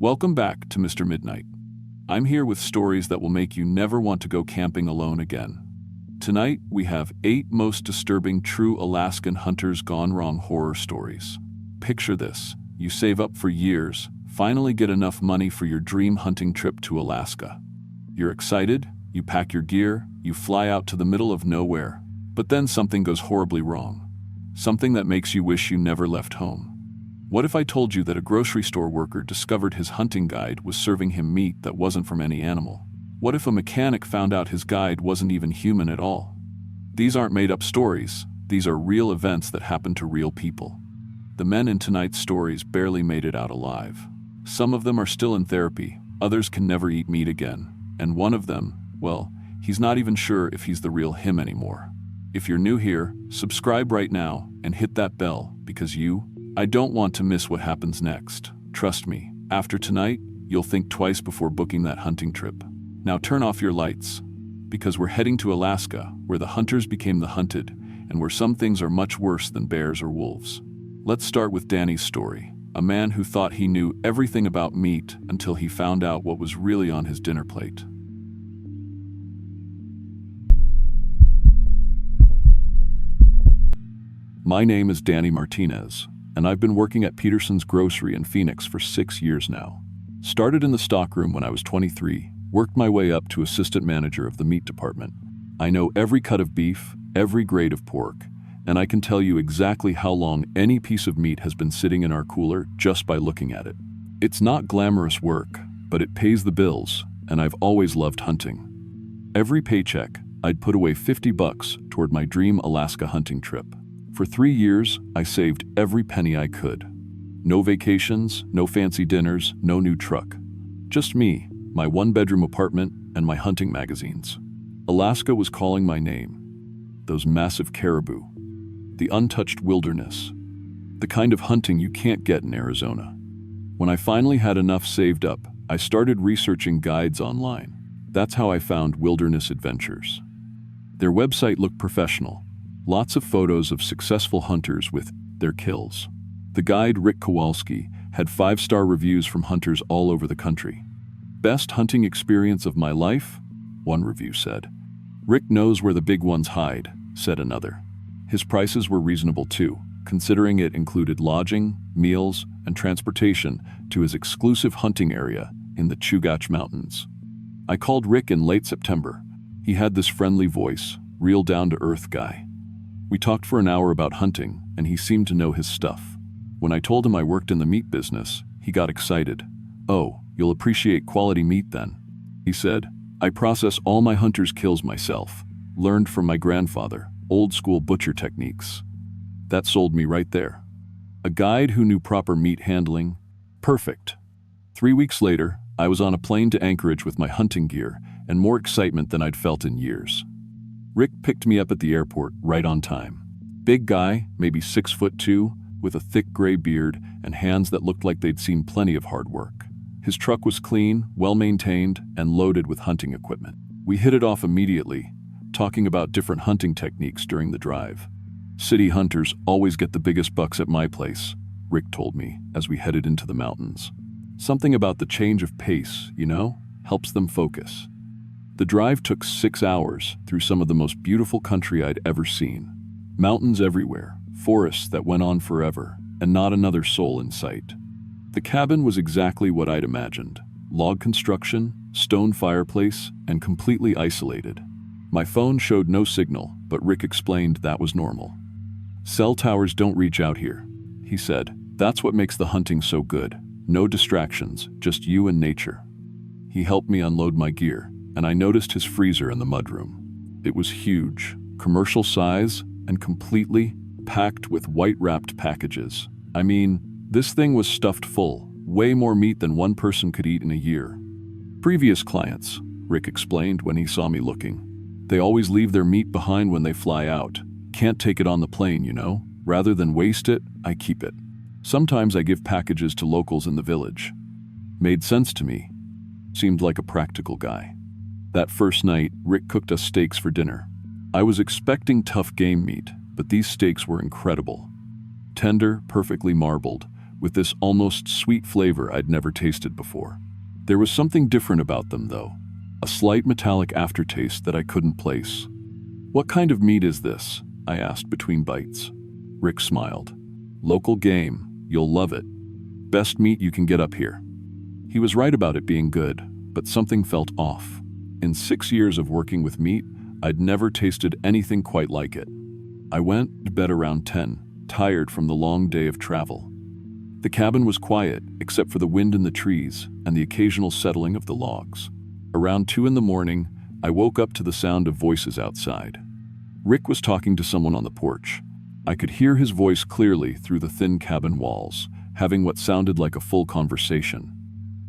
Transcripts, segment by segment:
Welcome back to Mr. Midnight. I'm here with stories that will make you never want to go camping alone again. Tonight, we have 8 most disturbing true Alaskan hunters gone wrong horror stories. Picture this: you save up for years, finally get enough money for your dream hunting trip to Alaska. You're excited, you pack your gear, you fly out to the middle of nowhere, but then something goes horribly wrong. Something that makes you wish you never left home. What if I told you that a grocery store worker discovered his hunting guide was serving him meat that wasn't from any animal? What if a mechanic found out his guide wasn't even human at all? These aren't made-up stories. These are real events that happen to real people. The men in tonight's stories barely made it out alive. Some of them are still in therapy, others can never eat meat again, and one of them, well, he's not even sure if he's the real him anymore. If you're new here, subscribe right now and hit that bell, because I don't want to miss what happens next. Trust me, after tonight, you'll think twice before booking that hunting trip. Now turn off your lights, because we're heading to Alaska, where the hunters became the hunted, and where some things are much worse than bears or wolves. Let's start with Danny's story, a man who thought he knew everything about meat until he found out what was really on his dinner plate. My name is Danny Martinez, and I've been working at Peterson's Grocery in Phoenix for 6 years now. Started in the stockroom when I was 23, worked my way up to assistant manager of the meat department. I know every cut of beef, every grade of pork, and I can tell you exactly how long any piece of meat has been sitting in our cooler just by looking at it. It's not glamorous work, but it pays the bills, and I've always loved hunting. Every paycheck, I'd put away $50 toward my dream Alaska hunting trip. For 3 years, I saved every penny I could. No vacations, no fancy dinners, no new truck. Just me, my 1-bedroom apartment, and my hunting magazines. Alaska was calling my name. Those massive caribou. The untouched wilderness. The kind of hunting you can't get in Arizona. When I finally had enough saved up, I started researching guides online. That's how I found Wilderness Adventures. Their website looked professional. Lots of photos of successful hunters with their kills. The guide, Rick Kowalski, had 5-star reviews from hunters all over the country. Best hunting experience of my life, one review said. Rick knows where the big ones hide, said another. His prices were reasonable too, considering it included lodging, meals, and transportation to his exclusive hunting area in the Chugach Mountains. I called Rick in late September. He had this friendly voice, real down-to-earth guy. We talked for an hour about hunting, and he seemed to know his stuff. When I told him I worked in the meat business, he got excited. "Oh, you'll appreciate quality meat then," he said. "I process all my hunters' kills myself. Learned from my grandfather, old-school butcher techniques." That sold me right there. A guide who knew proper meat handling? Perfect. 3 weeks later, I was on a plane to Anchorage with my hunting gear and more excitement than I'd felt in years. Rick picked me up at the airport right on time. Big guy, maybe 6'2", with a thick gray beard and hands that looked like they'd seen plenty of hard work. His truck was clean, well-maintained, and loaded with hunting equipment. We hit it off immediately, talking about different hunting techniques during the drive. "City hunters always get the biggest bucks at my place," Rick told me as we headed into the mountains. "Something about the change of pace, helps them focus." The drive took 6 hours through some of the most beautiful country I'd ever seen. Mountains everywhere, forests that went on forever, and not another soul in sight. The cabin was exactly what I'd imagined. Log construction, stone fireplace, and completely isolated. My phone showed no signal, but Rick explained that was normal. "Cell towers don't reach out here," he said. "That's what makes the hunting so good. No distractions, just you and nature." He helped me unload my gear, and I noticed his freezer in the mudroom. It was huge, commercial size, and completely packed with white-wrapped packages. I mean, this thing was stuffed full, way more meat than one person could eat in a year. "Previous clients," Rick explained when he saw me looking. "They always leave their meat behind when they fly out. Can't take it on the plane, Rather than waste it, I keep it. Sometimes I give packages to locals in the village." Made sense to me. Seemed like a practical guy. That first night, Rick cooked us steaks for dinner. I was expecting tough game meat, but these steaks were incredible. Tender, perfectly marbled, with this almost sweet flavor I'd never tasted before. There was something different about them, though, a slight metallic aftertaste that I couldn't place. "What kind of meat is this?" I asked between bites. Rick smiled. "Local game. You'll love it. Best meat you can get up here." He was right about it being good, but something felt off. In 6 years of working with meat, I'd never tasted anything quite like it. I went to bed around 10, tired from the long day of travel. The cabin was quiet, except for the wind in the trees and the occasional settling of the logs. Around 2 in the morning, I woke up to the sound of voices outside. Rick was talking to someone on the porch. I could hear his voice clearly through the thin cabin walls, having what sounded like a full conversation.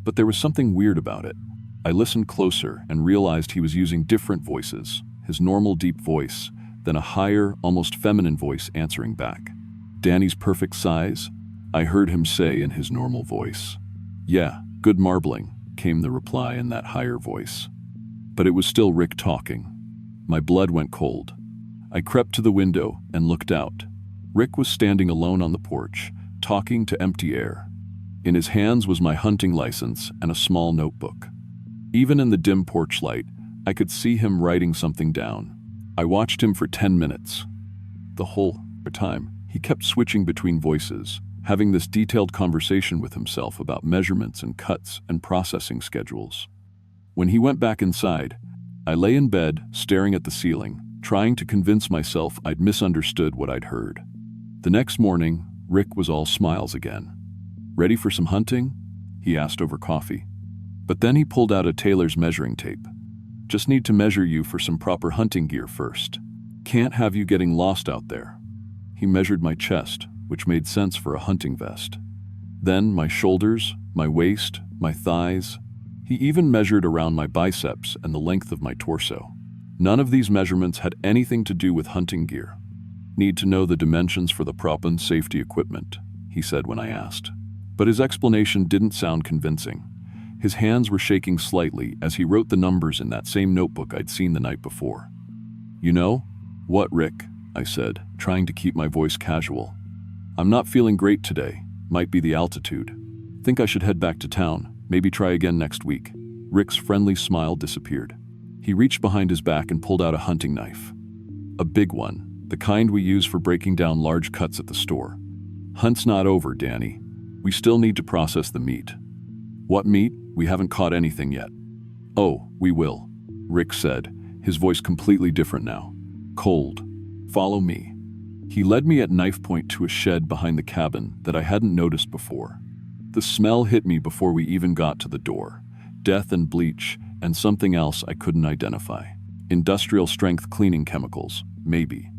But there was something weird about it. I listened closer and realized he was using different voices, his normal deep voice, then a higher, almost feminine voice answering back. "Danny's perfect size?" I heard him say in his normal voice. "Yeah, good marbling," came the reply in that higher voice. But it was still Rick talking. My blood went cold. I crept to the window and looked out. Rick was standing alone on the porch, talking to empty air. In his hands was my hunting license and a small notebook. Even in the dim porch light, I could see him writing something down. I watched him for 10 minutes. The whole time, he kept switching between voices, having this detailed conversation with himself about measurements and cuts and processing schedules. When he went back inside, I lay in bed, staring at the ceiling, trying to convince myself I'd misunderstood what I'd heard. The next morning, Rick was all smiles again. "Ready for some hunting?" he asked over coffee. But then he pulled out a tailor's measuring tape. "Just need to measure you for some proper hunting gear first. Can't have you getting lost out there." He measured my chest, which made sense for a hunting vest. Then my shoulders, my waist, my thighs. He even measured around my biceps and the length of my torso. None of these measurements had anything to do with hunting gear. "Need to know the dimensions for the prop and safety equipment," he said when I asked. But his explanation didn't sound convincing. His hands were shaking slightly as he wrote the numbers in that same notebook I'd seen the night before. "You know?" "What, Rick?" I said, trying to keep my voice casual. "I'm not feeling great today. Might be the altitude. Think I should head back to town, maybe try again next week." Rick's friendly smile disappeared. He reached behind his back and pulled out a hunting knife. A big one, the kind we use for breaking down large cuts at the store. "Hunt's not over, Danny. We still need to process the meat." "What meat? We haven't caught anything yet." "Oh, we will," Rick said, his voice completely different now. "Cold. Follow me." He led me at knife point to a shed behind the cabin that I hadn't noticed before. The smell hit me before we even got to the door. Death and bleach, and something else I couldn't identify. Industrial-strength cleaning chemicals, maybe.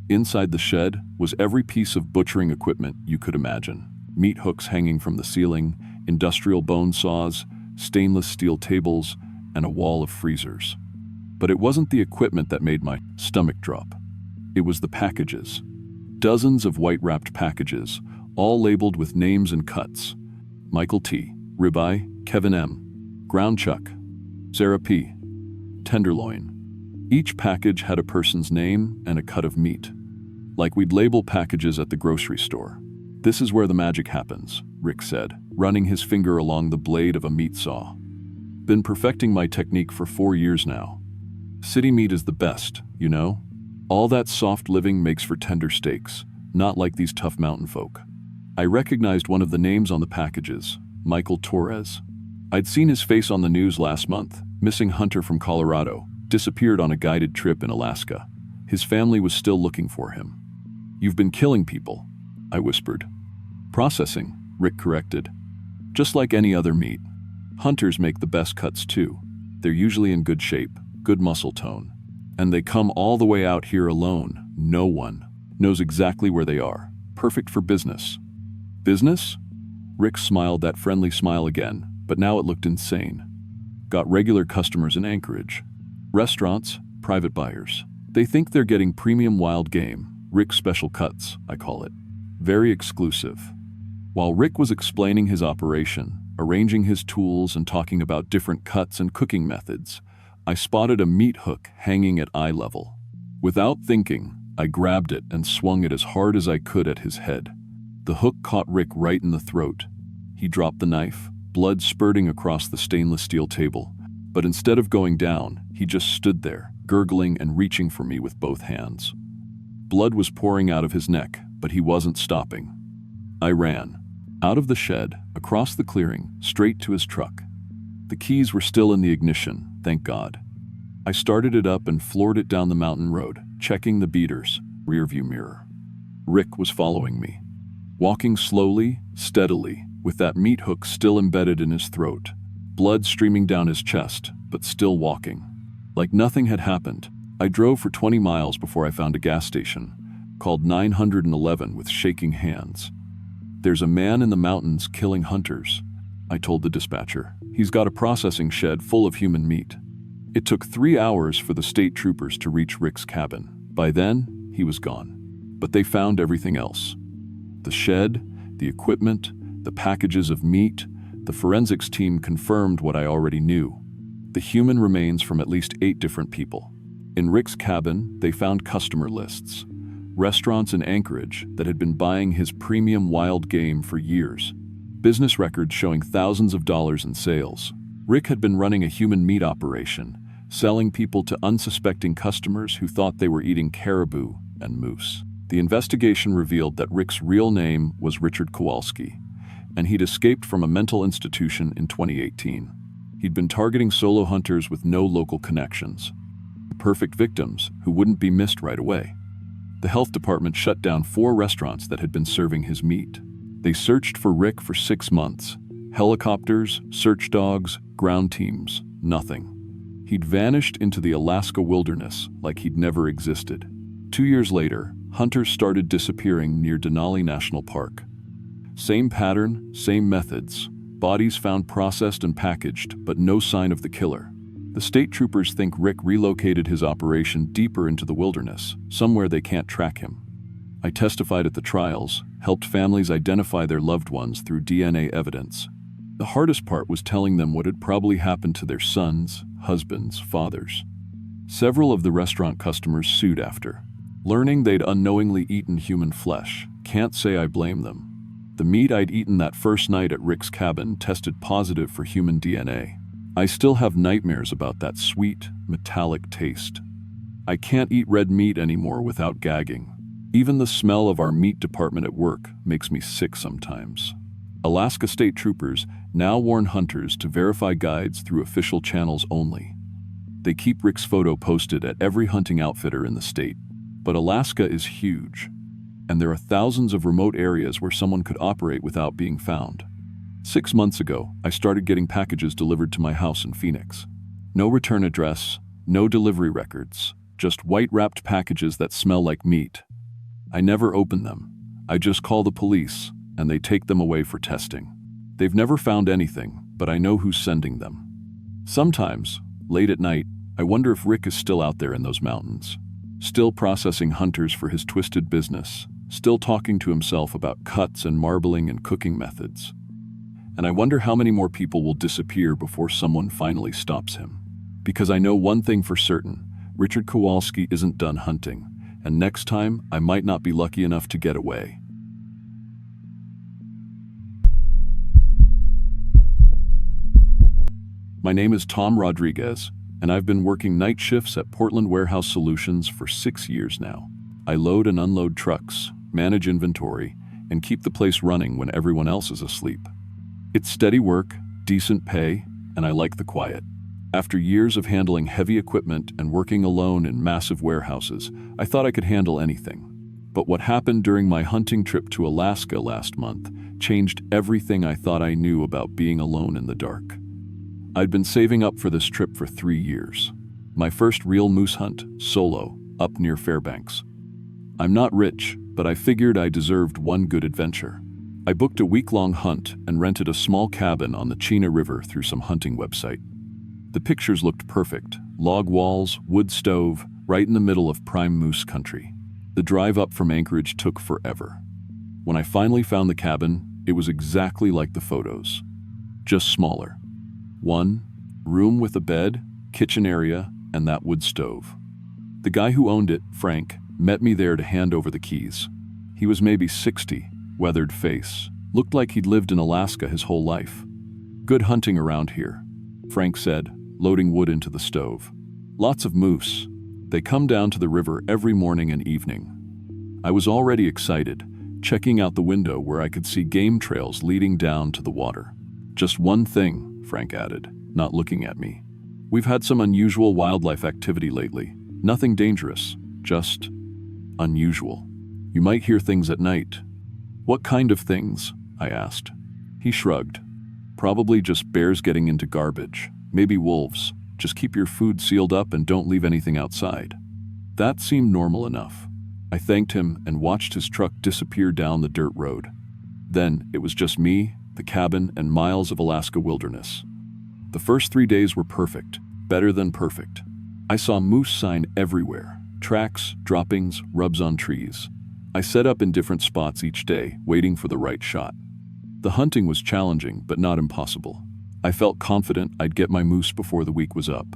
Inside the shed was every piece of butchering equipment you could imagine. Meat hooks hanging from the ceiling, industrial bone saws, stainless steel tables, and a wall of freezers. But it wasn't the equipment that made my stomach drop. It was the packages. Dozens of white-wrapped packages, all labeled with names and cuts. Michael T., ribeye, Kevin M., ground chuck, Sarah P., tenderloin. Each package had a person's name and a cut of meat. Like we'd label packages at the grocery store. "This is where the magic happens," Rick said, running his finger along the blade of a meat saw. "Been perfecting my technique for 4 years now. City meat is the best, you know? All that soft living makes for tender steaks, not like these tough mountain folk." I recognized one of the names on the packages, Michael Torres. I'd seen his face on the news last month, missing hunter from Colorado, disappeared on a guided trip in Alaska. His family was still looking for him. "You've been killing people," I whispered. "Processing," Rick corrected. "Just like any other meat. Hunters make the best cuts too. They're usually in good shape, good muscle tone. And they come all the way out here alone. No one knows exactly where they are. Perfect for business." "Business?" Rick smiled that friendly smile again, but now it looked insane. "Got regular customers in Anchorage. Restaurants, private buyers. They think they're getting premium wild game, Rick's special cuts, I call it. Very exclusive." While Rick was explaining his operation, arranging his tools and talking about different cuts and cooking methods, I spotted a meat hook hanging at eye level. Without thinking, I grabbed it and swung it as hard as I could at his head. The hook caught Rick right in the throat. He dropped the knife, blood spurting across the stainless steel table. But instead of going down, he just stood there, gurgling and reaching for me with both hands. Blood was pouring out of his neck, but he wasn't stopping. I ran. Out of the shed, across the clearing, straight to his truck. The keys were still in the ignition, thank God. I started it up and floored it down the mountain road, checking the beater's rearview mirror. Rick was following me. Walking slowly, steadily, with that meat hook still embedded in his throat. Blood streaming down his chest, but still walking. Like nothing had happened, I drove for 20 miles before I found a gas station, called 911 with shaking hands. "There's a man in the mountains killing hunters," I told the dispatcher. "He's got a processing shed full of human meat." It took 3 hours for the state troopers to reach Rick's cabin. By then, he was gone. But they found everything else. The shed, the equipment, the packages of meat. The forensics team confirmed what I already knew. The human remains from at least 8 different people. In Rick's cabin, they found customer lists. Restaurants in Anchorage that had been buying his premium wild game for years. Business records showing thousands of dollars in sales. Rick had been running a human meat operation, selling people to unsuspecting customers who thought they were eating caribou and moose. The investigation revealed that Rick's real name was Richard Kowalski, and he'd escaped from a mental institution in 2018. He'd been targeting solo hunters with no local connections. Perfect victims who wouldn't be missed right away. The health department shut down 4 restaurants that had been serving his meat. They searched for Rick for 6 months. Helicopters, search dogs, ground teams, nothing. He'd vanished into the Alaska wilderness like he'd never existed. 2 years later, hunters started disappearing near Denali National Park. Same pattern, same methods. Bodies found processed and packaged, but no sign of the killer. The state troopers think Rick relocated his operation deeper into the wilderness, somewhere they can't track him. I testified at the trials, helped families identify their loved ones through DNA evidence. The hardest part was telling them what had probably happened to their sons, husbands, fathers. Several of the restaurant customers sued after. Learning they'd unknowingly eaten human flesh, can't say I blame them. The meat I'd eaten that first night at Rick's cabin tested positive for human DNA. I still have nightmares about that sweet, metallic taste. I can't eat red meat anymore without gagging. Even the smell of our meat department at work makes me sick sometimes. Alaska state troopers now warn hunters to verify guides through official channels only. They keep Rick's photo posted at every hunting outfitter in the state. But Alaska is huge, and there are thousands of remote areas where someone could operate without being found. 6 months ago, I started getting packages delivered to my house in Phoenix. No return address, no delivery records, just white-wrapped packages that smell like meat. I never open them. I just call the police, and they take them away for testing. They've never found anything, but I know who's sending them. Sometimes, late at night, I wonder if Rick is still out there in those mountains. Still processing hunters for his twisted business, still talking to himself about cuts and marbling and cooking methods. And I wonder how many more people will disappear before someone finally stops him. Because I know one thing for certain, Richard Kowalski isn't done hunting, and next time I might not be lucky enough to get away. My name is Tom Rodriguez, and I've been working night shifts at Portland Warehouse Solutions for 6 years now. I load and unload trucks, manage inventory, and keep the place running when everyone else is asleep. It's steady work, decent pay, and I like the quiet. After years of handling heavy equipment and working alone in massive warehouses, I thought I could handle anything. But what happened during my hunting trip to Alaska last month changed everything I thought I knew about being alone in the dark. I'd been saving up for this trip for 3 years. My first real moose hunt, solo, up near Fairbanks. I'm not rich, but I figured I deserved one good adventure. I booked a week-long hunt and rented a small cabin on the Chena River through some hunting website. The pictures looked perfect. Log walls, wood stove, right in the middle of prime moose country. The drive up from Anchorage took forever. When I finally found the cabin, it was exactly like the photos, just smaller. One room with a bed, kitchen area, and that wood stove. The guy who owned it, Frank, met me there to hand over the keys. He was maybe 60, weathered face. Looked like he'd lived in Alaska his whole life. "Good hunting around here," Frank said, loading wood into the stove. "Lots of moose. They come down to the river every morning and evening." I was already excited, checking out the window where I could see game trails leading down to the water. "Just one thing," Frank added, not looking at me. "We've had some unusual wildlife activity lately. Nothing dangerous, just unusual. You might hear things at night." "What kind of things?" I asked. He shrugged. "Probably just bears getting into garbage. Maybe wolves. Just keep your food sealed up and don't leave anything outside." That seemed normal enough. I thanked him and watched his truck disappear down the dirt road. Then it was just me, the cabin, and miles of Alaska wilderness. The first 3 days were perfect, better than perfect. I saw moose sign everywhere, tracks, droppings, rubs on trees. I set up in different spots each day, waiting for the right shot. The hunting was challenging, but not impossible. I felt confident I'd get my moose before the week was up.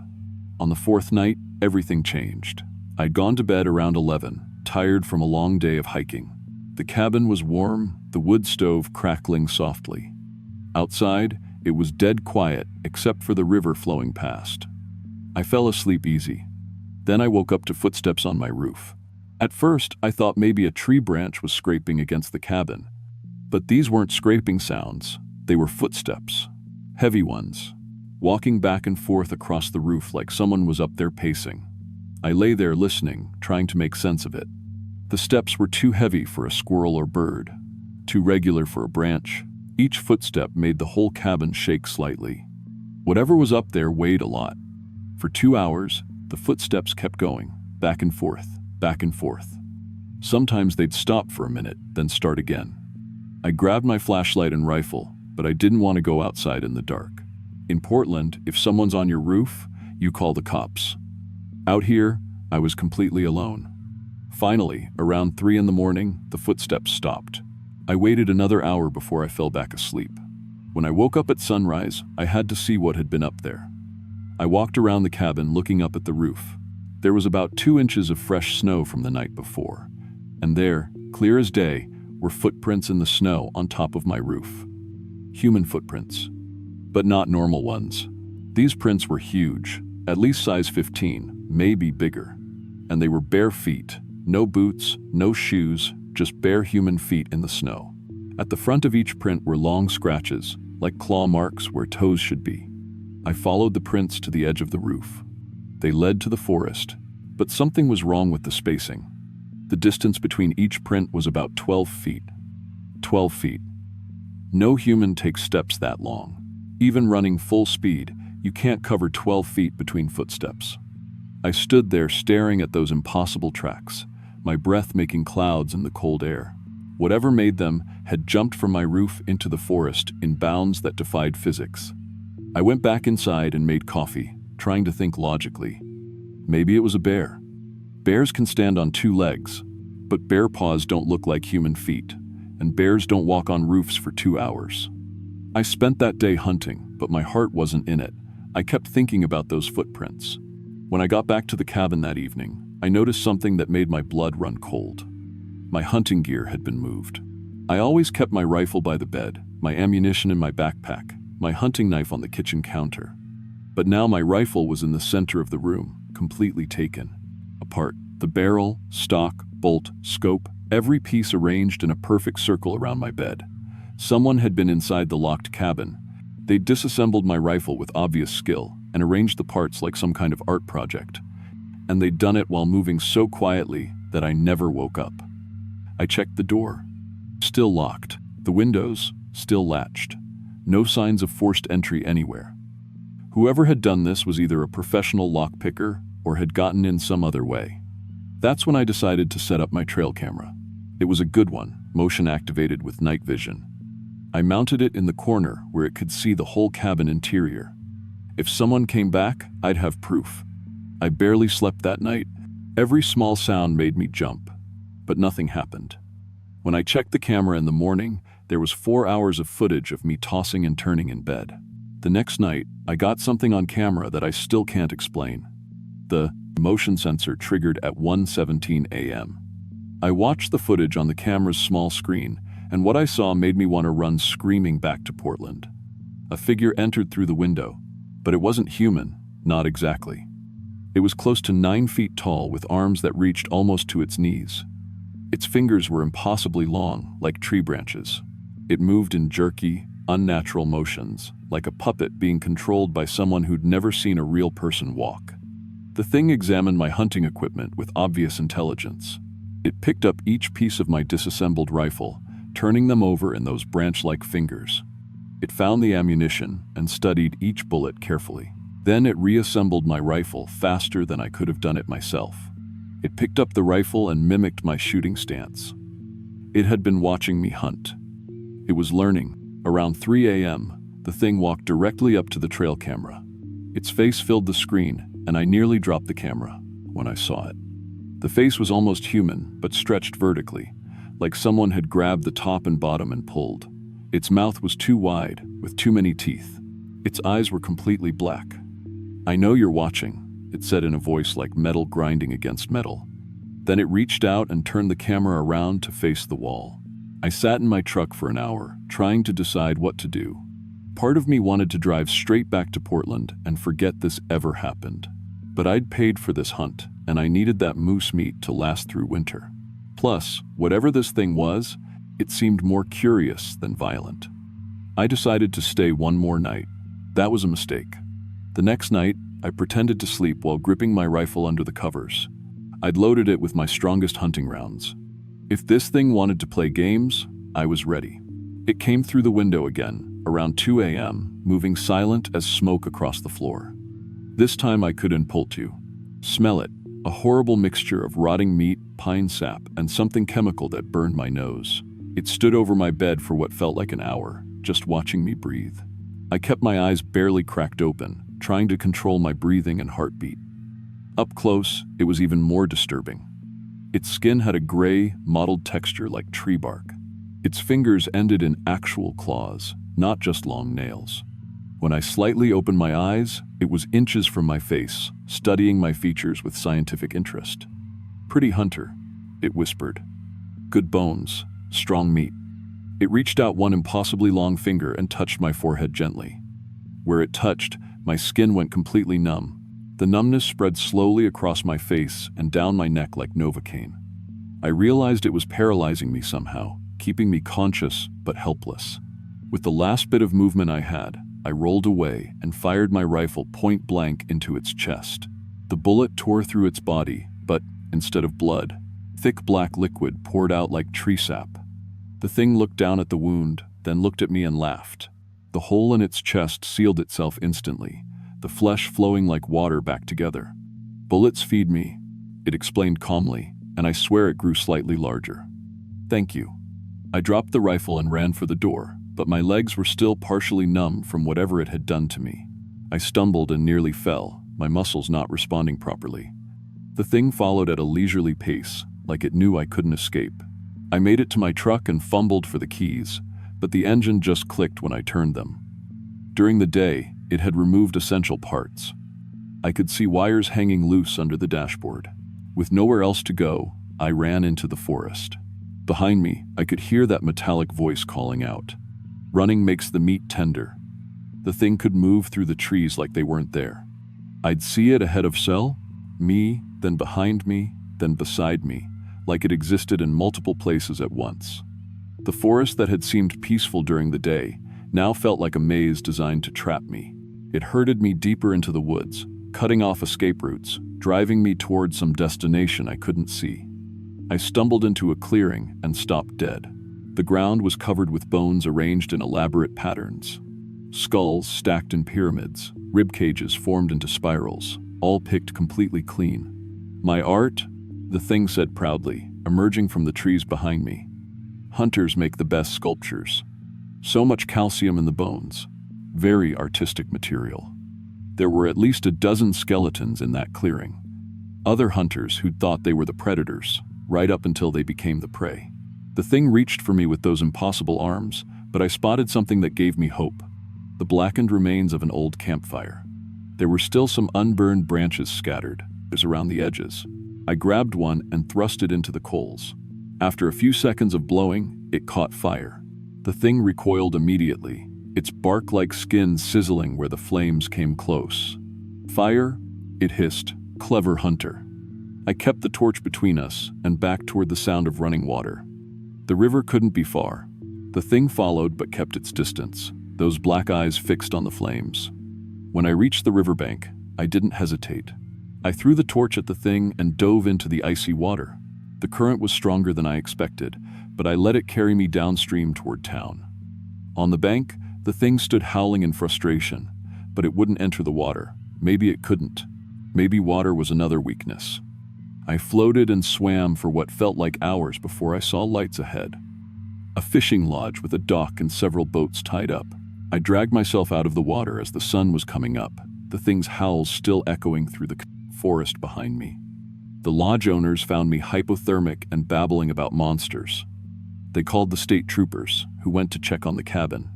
On the 4th night, everything changed. I'd gone to bed around 11, tired from a long day of hiking. The cabin was warm, the wood stove crackling softly. Outside, it was dead quiet except for the river flowing past. I fell asleep easy. Then I woke up to footsteps on my roof. At first, I thought maybe a tree branch was scraping against the cabin. But these weren't scraping sounds, they were footsteps. Heavy ones, walking back and forth across the roof like someone was up there pacing. I lay there listening, trying to make sense of it. The steps were too heavy for a squirrel or bird, too regular for a branch. Each footstep made the whole cabin shake slightly. Whatever was up there weighed a lot. For 2 hours, the footsteps kept going, back and forth, back and forth. Sometimes they'd stop for a minute, then start again. I grabbed my flashlight and rifle, but I didn't want to go outside in the dark. In Portland, if someone's on your roof, you call the cops. Out here, I was completely alone. Finally, around 3 in the morning, the footsteps stopped. I waited another hour before I fell back asleep. When I woke up at sunrise, I had to see what had been up there. I walked around the cabin looking up at the roof. There was about 2 inches of fresh snow from the night before, and there, clear as day, were footprints in the snow on top of my roof. Human footprints, but not normal ones. These prints were huge, at least size 15, maybe bigger. And they were bare feet, no boots, no shoes, just bare human feet in the snow. At the front of each print were long scratches, like claw marks where toes should be. I followed the prints to the edge of the roof. They led to the forest, but something was wrong with the spacing. The distance between each print was about 12 feet. 12 feet. No human takes steps that long. Even running full speed, you can't cover 12 feet between footsteps. I stood there staring at those impossible tracks, my breath making clouds in the cold air. Whatever made them had jumped from my roof into the forest in bounds that defied physics. I went back inside and made coffee, trying to think logically. Maybe it was a bear. Bears can stand on 2 legs, but bear paws don't look like human feet, and bears don't walk on roofs for 2 hours. I spent that day hunting, but my heart wasn't in it. I kept thinking about those footprints. When I got back to the cabin that evening, I noticed something that made my blood run cold. My hunting gear had been moved. I always kept my rifle by the bed, my ammunition in my backpack, my hunting knife on the kitchen counter. But now my rifle was in the center of the room, completely taken. Apart, the barrel, stock, bolt, scope, every piece arranged in a perfect circle around my bed. Someone had been inside the locked cabin. They'd disassembled my rifle with obvious skill and arranged the parts like some kind of art project. And they'd done it while moving so quietly that I never woke up. I checked the door. Still locked. The windows, still latched. No signs of forced entry anywhere. Whoever had done this was either a professional lockpicker or had gotten in some other way. That's when I decided to set up my trail camera. It was a good one, motion activated with night vision. I mounted it in the corner where it could see the whole cabin interior. If someone came back, I'd have proof. I barely slept that night. Every small sound made me jump, but nothing happened. When I checked the camera in the morning, there was 4 hours of footage of me tossing and turning in bed. The next night, I got something on camera that I still can't explain. The motion sensor triggered at 1:17 a.m. I watched the footage on the camera's small screen, and what I saw made me want to run screaming back to Portland. A figure entered through the window, but it wasn't human, not exactly. It was close to 9 feet tall with arms that reached almost to its knees. Its fingers were impossibly long, like tree branches. It moved in jerky, unnatural motions, like a puppet being controlled by someone who'd never seen a real person walk. The thing examined my hunting equipment with obvious intelligence. It picked up each piece of my disassembled rifle, turning them over in those branch-like fingers. It found the ammunition and studied each bullet carefully. Then it reassembled my rifle faster than I could have done it myself. It picked up the rifle and mimicked my shooting stance. It had been watching me hunt. It was learning. Around 3 a.m., the thing walked directly up to the trail camera. Its face filled the screen, and I nearly dropped the camera when I saw it. The face was almost human, but stretched vertically, like someone had grabbed the top and bottom and pulled. Its mouth was too wide, with too many teeth. Its eyes were completely black. "I know you're watching," it said in a voice like metal grinding against metal. Then it reached out and turned the camera around to face the wall. I sat in my truck for an hour, trying to decide what to do. Part of me wanted to drive straight back to Portland and forget this ever happened. But I'd paid for this hunt, and I needed that moose meat to last through winter. Plus, whatever this thing was, it seemed more curious than violent. I decided to stay one more night. That was a mistake. The next night, I pretended to sleep while gripping my rifle under the covers. I'd loaded it with my strongest hunting rounds. If this thing wanted to play games, I was ready. It came through the window again, around 2 a.m., moving silent as smoke across the floor. This time I couldn't pull to. Smell it, a horrible mixture of rotting meat, pine sap, and something chemical that burned my nose. It stood over my bed for what felt like an hour, just watching me breathe. I kept my eyes barely cracked open, trying to control my breathing and heartbeat. Up close, it was even more disturbing. Its skin had a gray, mottled texture like tree bark. Its fingers ended in actual claws, not just long nails. When I slightly opened my eyes, it was inches from my face, studying my features with scientific interest. "Pretty hunter," it whispered. "Good bones, strong meat." It reached out one impossibly long finger and touched my forehead gently. Where it touched, my skin went completely numb. The numbness spread slowly across my face and down my neck like Novocaine. I realized it was paralyzing me somehow, keeping me conscious but helpless. With the last bit of movement I had, I rolled away and fired my rifle point blank into its chest. The bullet tore through its body, but instead of blood, thick black liquid poured out like tree sap. The thing looked down at the wound, then looked at me and laughed. The hole in its chest sealed itself instantly, the flesh flowing like water back together. "Bullets feed me," it explained calmly, and I swear it grew slightly larger. "Thank you." I dropped the rifle and ran for the door, but my legs were still partially numb from whatever it had done to me. I stumbled and nearly fell, my muscles not responding properly. The thing followed at a leisurely pace, like it knew I couldn't escape. I made it to my truck and fumbled for the keys, but the engine just clicked when I turned them. During the day, it had removed essential parts. I could see wires hanging loose under the dashboard. With nowhere else to go, I ran into the forest. Behind me, I could hear that metallic voice calling out. "Running makes the meat tender." The thing could move through the trees like they weren't there. I'd see it ahead of Cell, me, then behind me, then beside me, like it existed in multiple places at once. The forest that had seemed peaceful during the day now felt like a maze designed to trap me. It herded me deeper into the woods, cutting off escape routes, driving me toward some destination I couldn't see. I stumbled into a clearing and stopped dead. The ground was covered with bones arranged in elaborate patterns. Skulls stacked in pyramids, rib cages formed into spirals, all picked completely clean. "My art," the thing said proudly, emerging from the trees behind me. "Hunters make the best sculptures. So much calcium in the bones. Very artistic material." There were at least a dozen skeletons in that clearing. Other hunters who'd thought they were the predators, right up until they became the prey. The thing reached for me with those impossible arms, but I spotted something that gave me hope. The blackened remains of an old campfire. There were still some unburned branches scattered, around the edges. I grabbed one and thrust it into the coals. After a few seconds of blowing, it caught fire. The thing recoiled immediately, its bark-like skin sizzling where the flames came close. "Fire?" it hissed. "Clever hunter." I kept the torch between us and backed toward the sound of running water. The river couldn't be far. The thing followed but kept its distance, those black eyes fixed on the flames. When I reached the riverbank, I didn't hesitate. I threw the torch at the thing and dove into the icy water. The current was stronger than I expected, but I let it carry me downstream toward town. On the bank, the thing stood howling in frustration, but it wouldn't enter the water. Maybe it couldn't. Maybe water was another weakness. I floated and swam for what felt like hours before I saw lights ahead. A fishing lodge with a dock and several boats tied up. I dragged myself out of the water as the sun was coming up, the thing's howls still echoing through the forest behind me. The lodge owners found me hypothermic and babbling about monsters. They called the state troopers, who went to check on the cabin.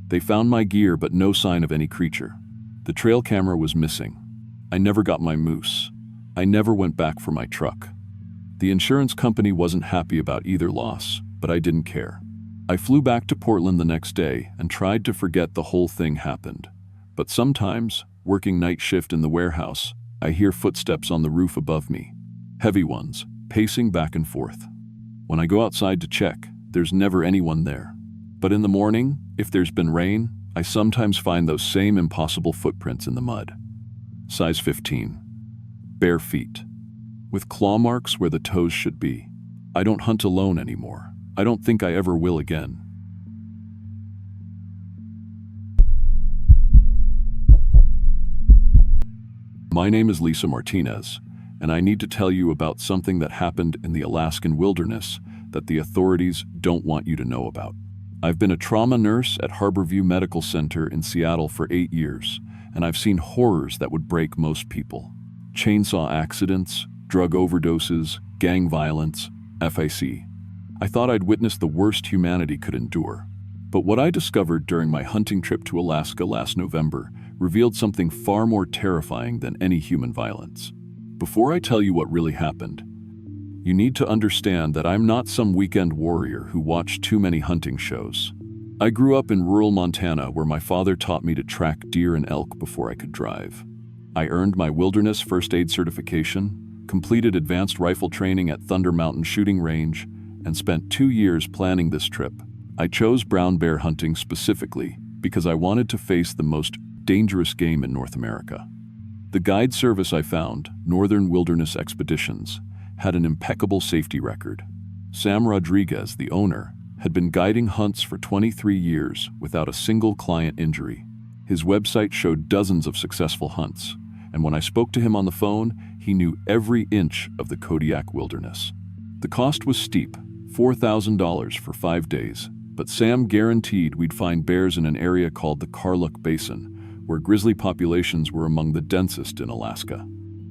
They found my gear but no sign of any creature. The trail camera was missing. I never got my moose. I never went back for my truck. The insurance company wasn't happy about either loss, but I didn't care. I flew back to Portland the next day and tried to forget the whole thing happened. But sometimes, working night shift in the warehouse, I hear footsteps on the roof above me. Heavy ones, pacing back and forth. When I go outside to check, there's never anyone there. But in the morning, if there's been rain, I sometimes find those same impossible footprints in the mud. Size 15. Bare feet. With claw marks where the toes should be. I don't hunt alone anymore. I don't think I ever will again. My name is Lisa Martinez, and I need to tell you about something that happened in the Alaskan wilderness that the authorities don't want you to know about. I've been a trauma nurse at Harborview Medical Center in Seattle for 8 years, and I've seen horrors that would break most people. Chainsaw accidents, drug overdoses, gang violence, FIC. I thought I'd witnessed the worst humanity could endure. But what I discovered during my hunting trip to Alaska last November revealed something far more terrifying than any human violence. Before I tell you what really happened, you need to understand that I'm not some weekend warrior who watched too many hunting shows. I grew up in rural Montana where my father taught me to track deer and elk before I could drive. I earned my wilderness first aid certification, completed advanced rifle training at Thunder Mountain Shooting Range, and spent 2 years planning this trip. I chose brown bear hunting specifically because I wanted to face the most dangerous game in North America. The guide service I found, Northern Wilderness Expeditions, had an impeccable safety record. Sam Rodriguez, the owner, had been guiding hunts for 23 years without a single client injury. His website showed dozens of successful hunts, and when I spoke to him on the phone, he knew every inch of the Kodiak wilderness. The cost was steep, $4,000 for 5 days, but Sam guaranteed we'd find bears in an area called the Karluk Basin, where grizzly populations were among the densest in Alaska.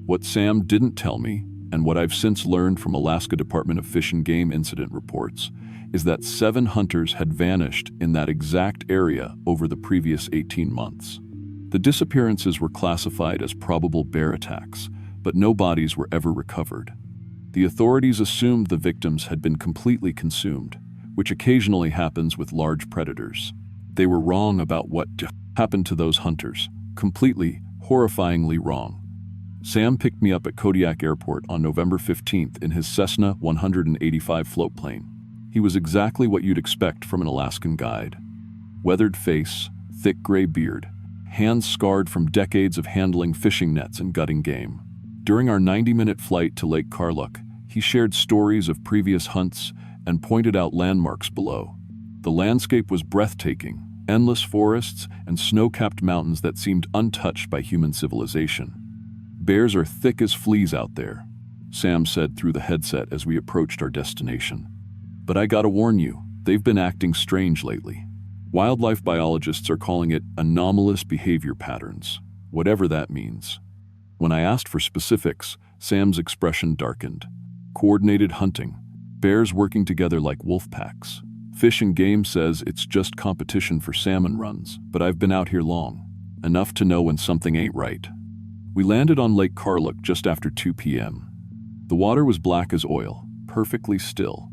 What Sam didn't tell me, and what I've since learned from Alaska Department of Fish and Game incident reports, is that 7 hunters had vanished in that exact area over the previous 18 months. The disappearances were classified as probable bear attacks, but no bodies were ever recovered. The authorities assumed the victims had been completely consumed, which occasionally happens with large predators. They were wrong about what happened to those hunters, completely, horrifyingly wrong. Sam picked me up at Kodiak Airport on November 15th in his Cessna 185 floatplane. He was exactly what you'd expect from an Alaskan guide. Weathered face, thick gray beard, hands scarred from decades of handling fishing nets and gutting game. During our 90-minute flight to Lake Karluk, he shared stories of previous hunts and pointed out landmarks below. The landscape was breathtaking, endless forests and snow-capped mountains that seemed untouched by human civilization. Bears are thick as fleas out there, Sam said through the headset as we approached our destination. But I gotta warn you, they've been acting strange lately. Wildlife biologists are calling it anomalous behavior patterns, whatever that means. When I asked for specifics, Sam's expression darkened. Coordinated hunting, bears working together like wolf packs. Fish and Game says it's just competition for salmon runs, but I've been out here long, enough to know when something ain't right. We landed on Lake Karluk just after 2 p.m. The water was black as oil, perfectly still.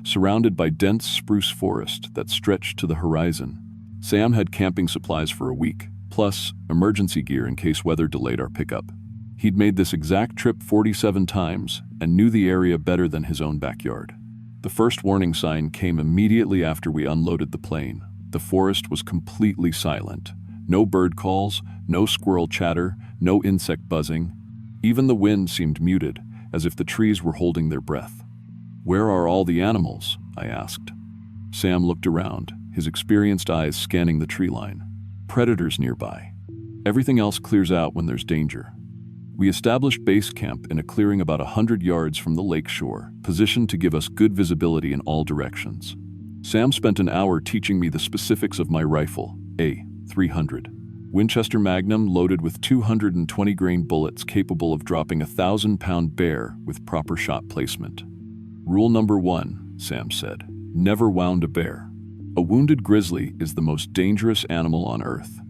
surrounded by dense spruce forest that stretched to the horizon. Sam had camping supplies for a week, plus emergency gear in case weather delayed our pickup. He'd made this exact trip 47 times and knew the area better than his own backyard. The first warning sign came immediately after we unloaded the plane. The forest was completely silent. No bird calls, no squirrel chatter, no insect buzzing. Even the wind seemed muted, as if the trees were holding their breath. "Where are all the animals?" I asked. Sam looked around, his experienced eyes scanning the tree line. "Predators nearby. Everything else clears out when there's danger." We established base camp in a clearing about 100 yards from the lake shore, positioned to give us good visibility in all directions. Sam spent an hour teaching me the specifics of my rifle, a .300 Winchester Magnum loaded with 220-grain bullets capable of dropping a 1,000-pound bear with proper shot placement. "Rule number 1, Sam said, never wound a bear. A wounded grizzly is the most dangerous animal on Earth.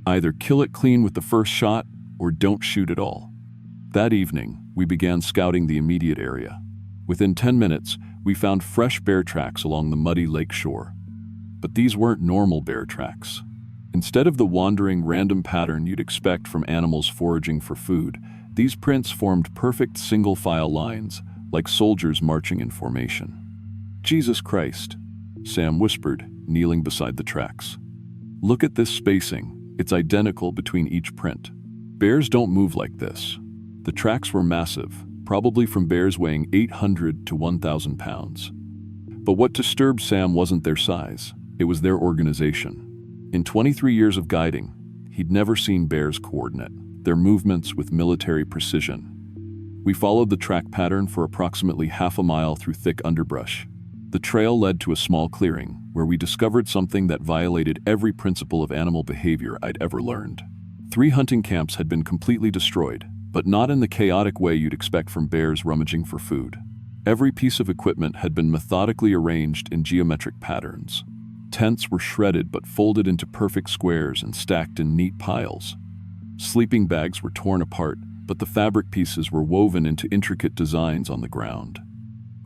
Either kill it clean with the first shot or don't shoot at all." That evening, we began scouting the immediate area. Within 10 minutes, we found fresh bear tracks along the muddy lake shore. But these weren't normal bear tracks. Instead of the wandering, random pattern you'd expect from animals foraging for food, these prints formed perfect single-file lines, like soldiers marching in formation. "Jesus Christ," Sam whispered, kneeling beside the tracks. "Look at this spacing. It's identical between each print. Bears don't move like this." The tracks were massive, probably from bears weighing 800 to 1,000 pounds. But what disturbed Sam wasn't their size, it was their organization. In 23 years of guiding, he'd never seen bears coordinate their movements with military precision. We followed the track pattern for approximately half a mile through thick underbrush. The trail led to a small clearing, where we discovered something that violated every principle of animal behavior I'd ever learned. 3 hunting camps had been completely destroyed, but not in the chaotic way you'd expect from bears rummaging for food. Every piece of equipment had been methodically arranged in geometric patterns. Tents were shredded but folded into perfect squares and stacked in neat piles. Sleeping bags were torn apart, but the fabric pieces were woven into intricate designs on the ground.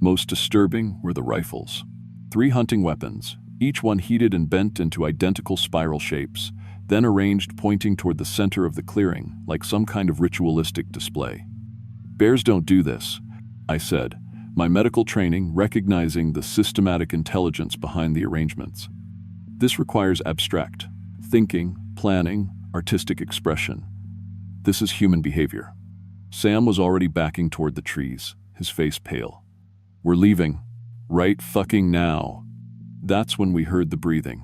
Most disturbing were the rifles. 3 hunting weapons, each one heated and bent into identical spiral shapes, then arranged pointing toward the center of the clearing, like some kind of ritualistic display. "Bears don't do this," I said, my medical training recognizing the systematic intelligence behind the arrangements. "This requires abstract thinking, planning, artistic expression. This is human behavior." Sam was already backing toward the trees, his face pale. "We're leaving. Right fucking now." That's when we heard the breathing.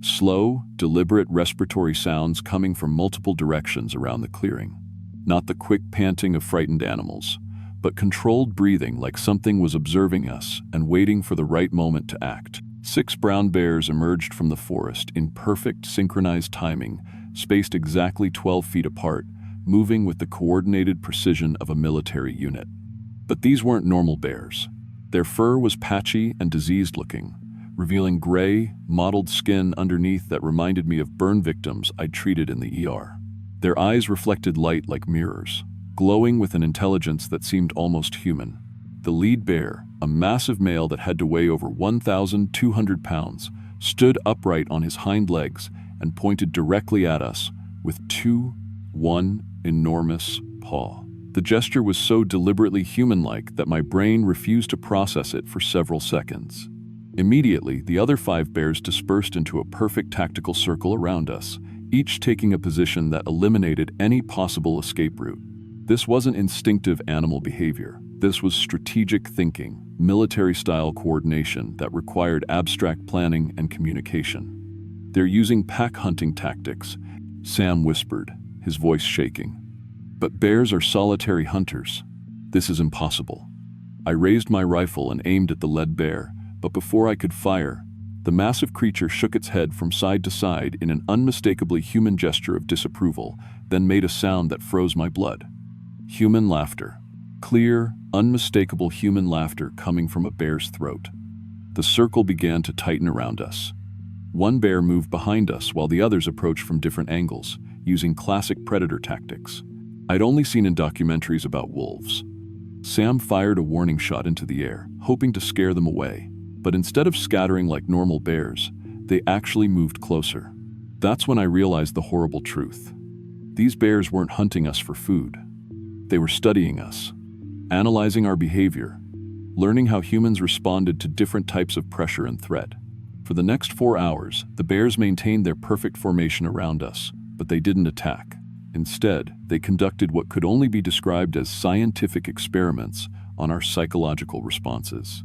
Slow, deliberate respiratory sounds coming from multiple directions around the clearing. Not the quick panting of frightened animals, but controlled breathing like something was observing us and waiting for the right moment to act. 6 brown bears emerged from the forest in perfect synchronized timing, spaced exactly 12 feet apart, moving with the coordinated precision of a military unit. But these weren't normal bears. Their fur was patchy and diseased-looking, revealing gray, mottled skin underneath that reminded me of burn victims I'd treated in the ER. Their eyes reflected light like mirrors, glowing with an intelligence that seemed almost human. The lead bear, a massive male that had to weigh over 1,200 pounds, stood upright on his hind legs and pointed directly at us with one enormous paw. The gesture was so deliberately human-like that my brain refused to process it for several seconds. Immediately, the other 5 bears dispersed into a perfect tactical circle around us, each taking a position that eliminated any possible escape route. This wasn't instinctive animal behavior. This was strategic thinking, military-style coordination that required abstract planning and communication. "They're using pack hunting tactics," Sam whispered, his voice shaking. "But bears are solitary hunters. This is impossible." I raised my rifle and aimed at the lead bear, but before I could fire, the massive creature shook its head from side to side in an unmistakably human gesture of disapproval, then made a sound that froze my blood. Human laughter. Clear, unmistakable human laughter coming from a bear's throat. The circle began to tighten around us. One bear moved behind us while the others approached from different angles, using classic predator tactics I'd only seen in documentaries about wolves. Sam fired a warning shot into the air, hoping to scare them away. But instead of scattering like normal bears, they actually moved closer. That's when I realized the horrible truth. These bears weren't hunting us for food. They were studying us, analyzing our behavior, learning how humans responded to different types of pressure and threat. For the next 4 hours, the bears maintained their perfect formation around us, but they didn't attack. Instead, they conducted what could only be described as scientific experiments on our psychological responses.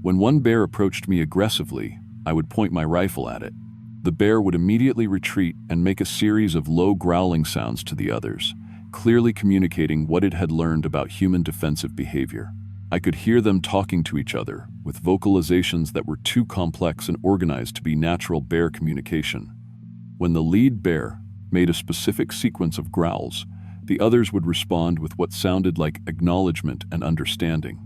When one bear approached me aggressively, I would point my rifle at it. The bear would immediately retreat and make a series of low growling sounds to the others, clearly communicating what it had learned about human defensive behavior. I could hear them talking to each other, with vocalizations that were too complex and organized to be natural bear communication. When the lead bear made a specific sequence of growls, the others would respond with what sounded like acknowledgement and understanding.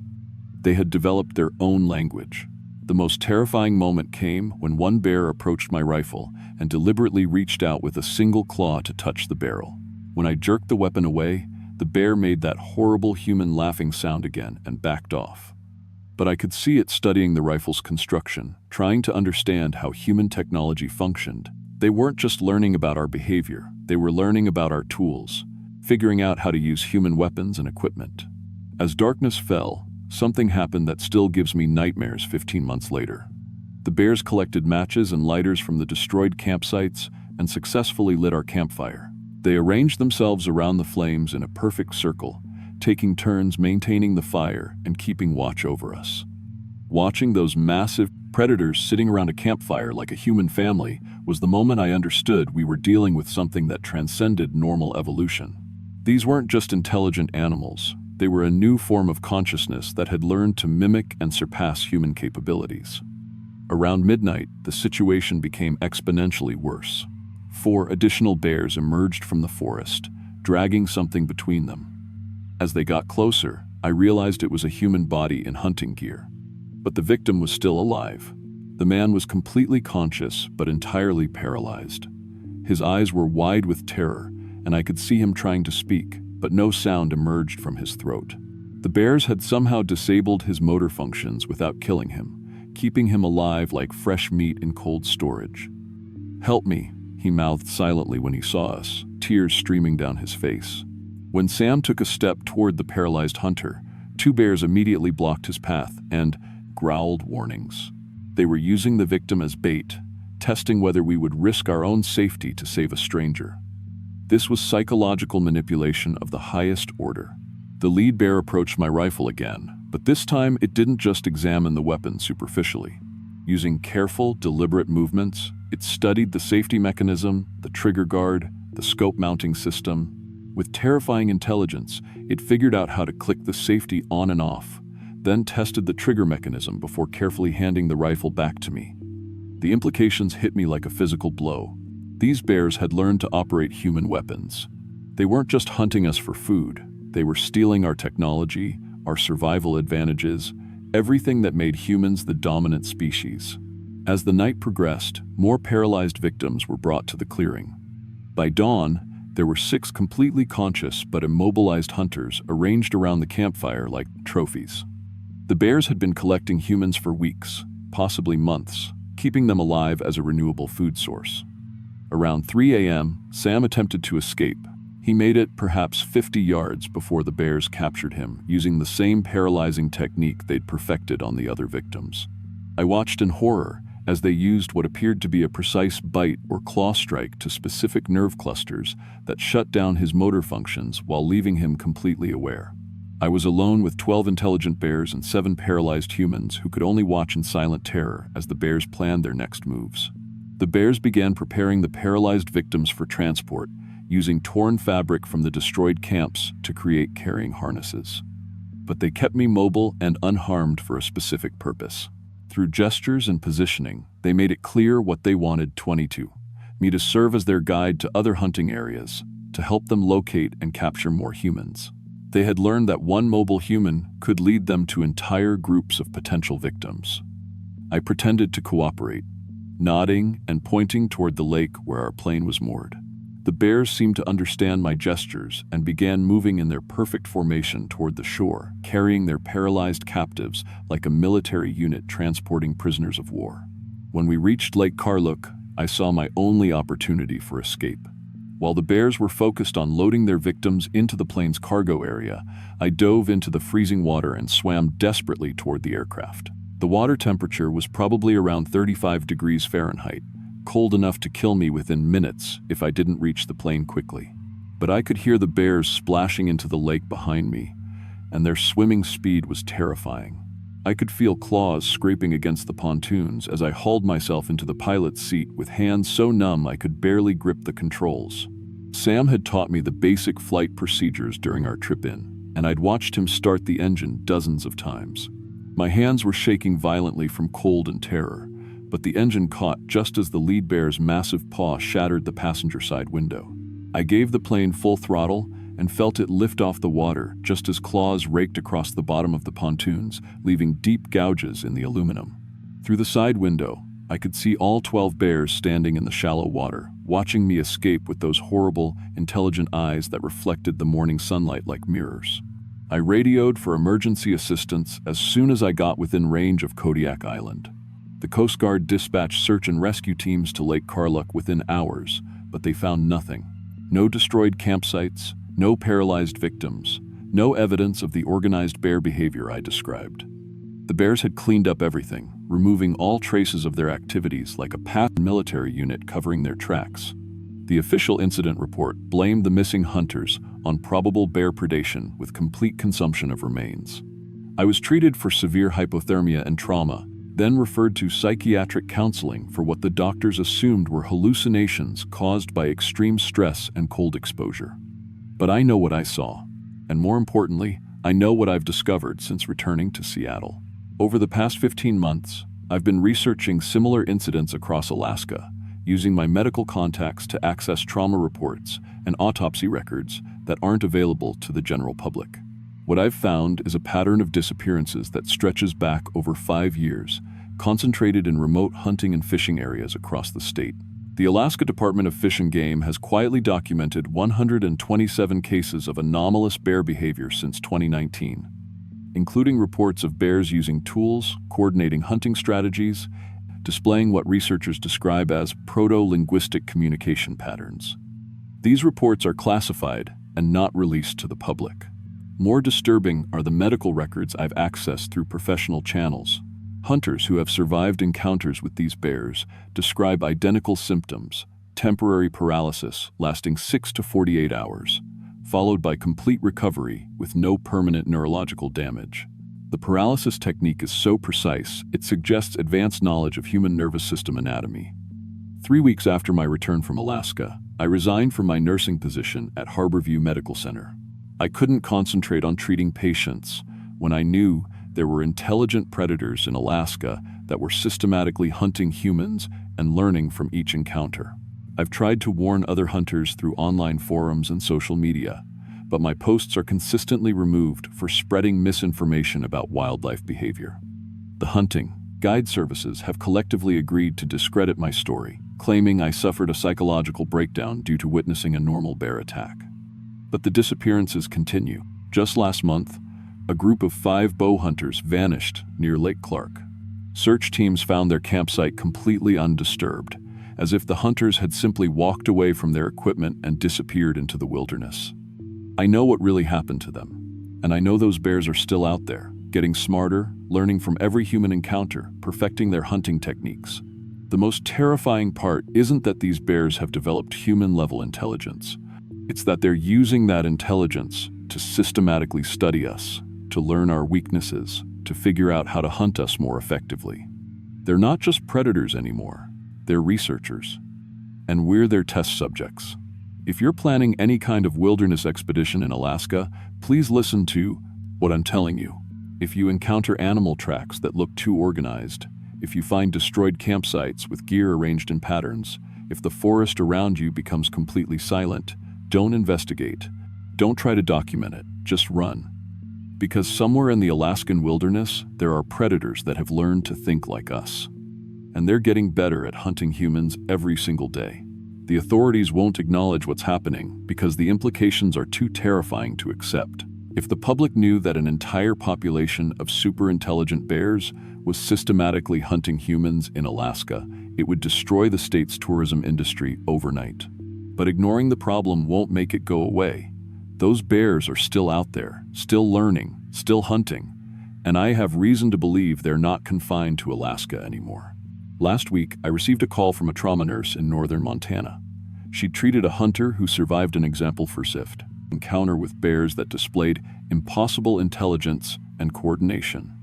They had developed their own language. The most terrifying moment came when one bear approached my rifle and deliberately reached out with a single claw to touch the barrel. When I jerked the weapon away, the bear made that horrible human laughing sound again and backed off. But I could see it studying the rifle's construction, trying to understand how human technology functioned. They weren't just learning about our behavior, they were learning about our tools, figuring out how to use human weapons and equipment. As darkness fell, something happened that still gives me nightmares 15 months later. The bears collected matches and lighters from the destroyed campsites and successfully lit our campfire. They arranged themselves around the flames in a perfect circle, taking turns maintaining the fire and keeping watch over us. Watching those massive predators sitting around a campfire like a human family was the moment I understood we were dealing with something that transcended normal evolution. These weren't just intelligent animals, they were a new form of consciousness that had learned to mimic and surpass human capabilities. Around midnight, the situation became exponentially worse. 4 additional bears emerged from the forest, dragging something between them. As they got closer, I realized it was a human body in hunting gear. But the victim was still alive. The man was completely conscious but entirely paralyzed. His eyes were wide with terror, and I could see him trying to speak, but no sound emerged from his throat. The bears had somehow disabled his motor functions without killing him, keeping him alive like fresh meat in cold storage. "Help me," he mouthed silently when he saw us, tears streaming down his face. When Sam took a step toward the paralyzed hunter, 2 bears immediately blocked his path and growled warnings. They were using the victim as bait, testing whether we would risk our own safety to save a stranger. This was psychological manipulation of the highest order. The lead bear approached my rifle again, but this time it didn't just examine the weapon superficially. Using careful, deliberate movements, it studied the safety mechanism, the trigger guard, the scope mounting system. With terrifying intelligence, it figured out how to click the safety on and off, then tested the trigger mechanism before carefully handing the rifle back to me. The implications hit me like a physical blow. These bears had learned to operate human weapons. They weren't just hunting us for food, they were stealing our technology, our survival advantages, everything that made humans the dominant species. As the night progressed, more paralyzed victims were brought to the clearing. By dawn, there were 6 completely conscious but immobilized hunters arranged around the campfire like trophies. The bears had been collecting humans for weeks, possibly months, keeping them alive as a renewable food source. Around 3 a.m., Sam attempted to escape. He made it perhaps 50 yards before the bears captured him, using the same paralyzing technique they'd perfected on the other victims. I watched in horror as they used what appeared to be a precise bite or claw strike to specific nerve clusters that shut down his motor functions while leaving him completely aware. I was alone with 12 intelligent bears and 7 paralyzed humans who could only watch in silent terror as the bears planned their next moves. The bears began preparing the paralyzed victims for transport, using torn fabric from the destroyed camps to create carrying harnesses. But they kept me mobile and unharmed for a specific purpose. Through gestures and positioning, they made it clear what they wanted: 22, me to serve as their guide to other hunting areas, to help them locate and capture more humans. They had learned that one mobile human could lead them to entire groups of potential victims. I pretended to cooperate, nodding and pointing toward the lake where our plane was moored. The bears seemed to understand my gestures and began moving in their perfect formation toward the shore, carrying their paralyzed captives like a military unit transporting prisoners of war. When we reached Lake Karluk, I saw my only opportunity for escape. While the bears were focused on loading their victims into the plane's cargo area, I dove into the freezing water and swam desperately toward the aircraft. The water temperature was probably around 35 degrees Fahrenheit, cold enough to kill me within minutes if I didn't reach the plane quickly. But I could hear the bears splashing into the lake behind me, and their swimming speed was terrifying. I could feel claws scraping against the pontoons as I hauled myself into the pilot's seat with hands so numb I could barely grip the controls. Sam had taught me the basic flight procedures during our trip in, and I'd watched him start the engine dozens of times. My hands were shaking violently from cold and terror, but the engine caught just as the lead bear's massive paw shattered the passenger side window. I gave the plane full throttle and felt it lift off the water just as claws raked across the bottom of the pontoons, leaving deep gouges in the aluminum. Through the side window, I could see all 12 bears standing in the shallow water, watching me escape with those horrible, intelligent eyes that reflected the morning sunlight like mirrors. I radioed for emergency assistance as soon as I got within range of Kodiak Island. The Coast Guard dispatched search and rescue teams to Lake Karluk within hours, but they found nothing. No destroyed campsites, no paralyzed victims, no evidence of the organized bear behavior I described. The bears had cleaned up everything, removing all traces of their activities like a patrol military unit covering their tracks. The official incident report blamed the missing hunters on probable bear predation with complete consumption of remains. I was treated for severe hypothermia and trauma, then referred to psychiatric counseling for what the doctors assumed were hallucinations caused by extreme stress and cold exposure. But I know what I saw, and more importantly, I know what I've discovered since returning to Seattle. Over the past 15 months, I've been researching similar incidents across Alaska, using my medical contacts to access trauma reports and autopsy records that aren't available to the general public. What I've found is a pattern of disappearances that stretches back over 5 years, concentrated in remote hunting and fishing areas across the state. The Alaska Department of Fish and Game has quietly documented 127 cases of anomalous bear behavior since 2019, including reports of bears using tools, coordinating hunting strategies, displaying what researchers describe as proto-linguistic communication patterns. These reports are classified and not released to the public. More disturbing are the medical records I've accessed through professional channels. Hunters who have survived encounters with these bears describe identical symptoms: temporary paralysis lasting 6 to 48 hours, followed by complete recovery with no permanent neurological damage. The paralysis technique is so precise, it suggests advanced knowledge of human nervous system anatomy. 3 weeks after my return from Alaska, I resigned from my nursing position at Harborview Medical Center. I couldn't concentrate on treating patients when I knew there were intelligent predators in Alaska that were systematically hunting humans and learning from each encounter. I've tried to warn other hunters through online forums and social media, but my posts are consistently removed for spreading misinformation about wildlife behavior. The hunting guide services have collectively agreed to discredit my story, claiming I suffered a psychological breakdown due to witnessing a normal bear attack. But the disappearances continue. Just last month, a group of 5 bow hunters vanished near Lake Clark. Search teams found their campsite completely undisturbed, as if the hunters had simply walked away from their equipment and disappeared into the wilderness. I know what really happened to them, and I know those bears are still out there, getting smarter, learning from every human encounter, perfecting their hunting techniques. The most terrifying part isn't that these bears have developed human-level intelligence. It's that they're using that intelligence to systematically study us, to learn our weaknesses, to figure out how to hunt us more effectively. They're not just predators anymore, they're researchers, and we're their test subjects. If you're planning any kind of wilderness expedition in Alaska, please listen to what I'm telling you. If you encounter animal tracks that look too organized, if you find destroyed campsites with gear arranged in patterns, if the forest around you becomes completely silent, don't investigate. Don't try to document it, just run. Because somewhere in the Alaskan wilderness, there are predators that have learned to think like us. And they're getting better at hunting humans every single day. The authorities won't acknowledge what's happening because the implications are too terrifying to accept. If the public knew that an entire population of super-intelligent bears was systematically hunting humans in Alaska, it would destroy the state's tourism industry overnight. But ignoring the problem won't make it go away. Those bears are still out there, still learning, still hunting, and I have reason to believe they're not confined to Alaska anymore. Last week, I received a call from a trauma nurse in northern Montana. She'd treated a hunter who survived an exemplified encounter with bears that displayed impossible intelligence and coordination.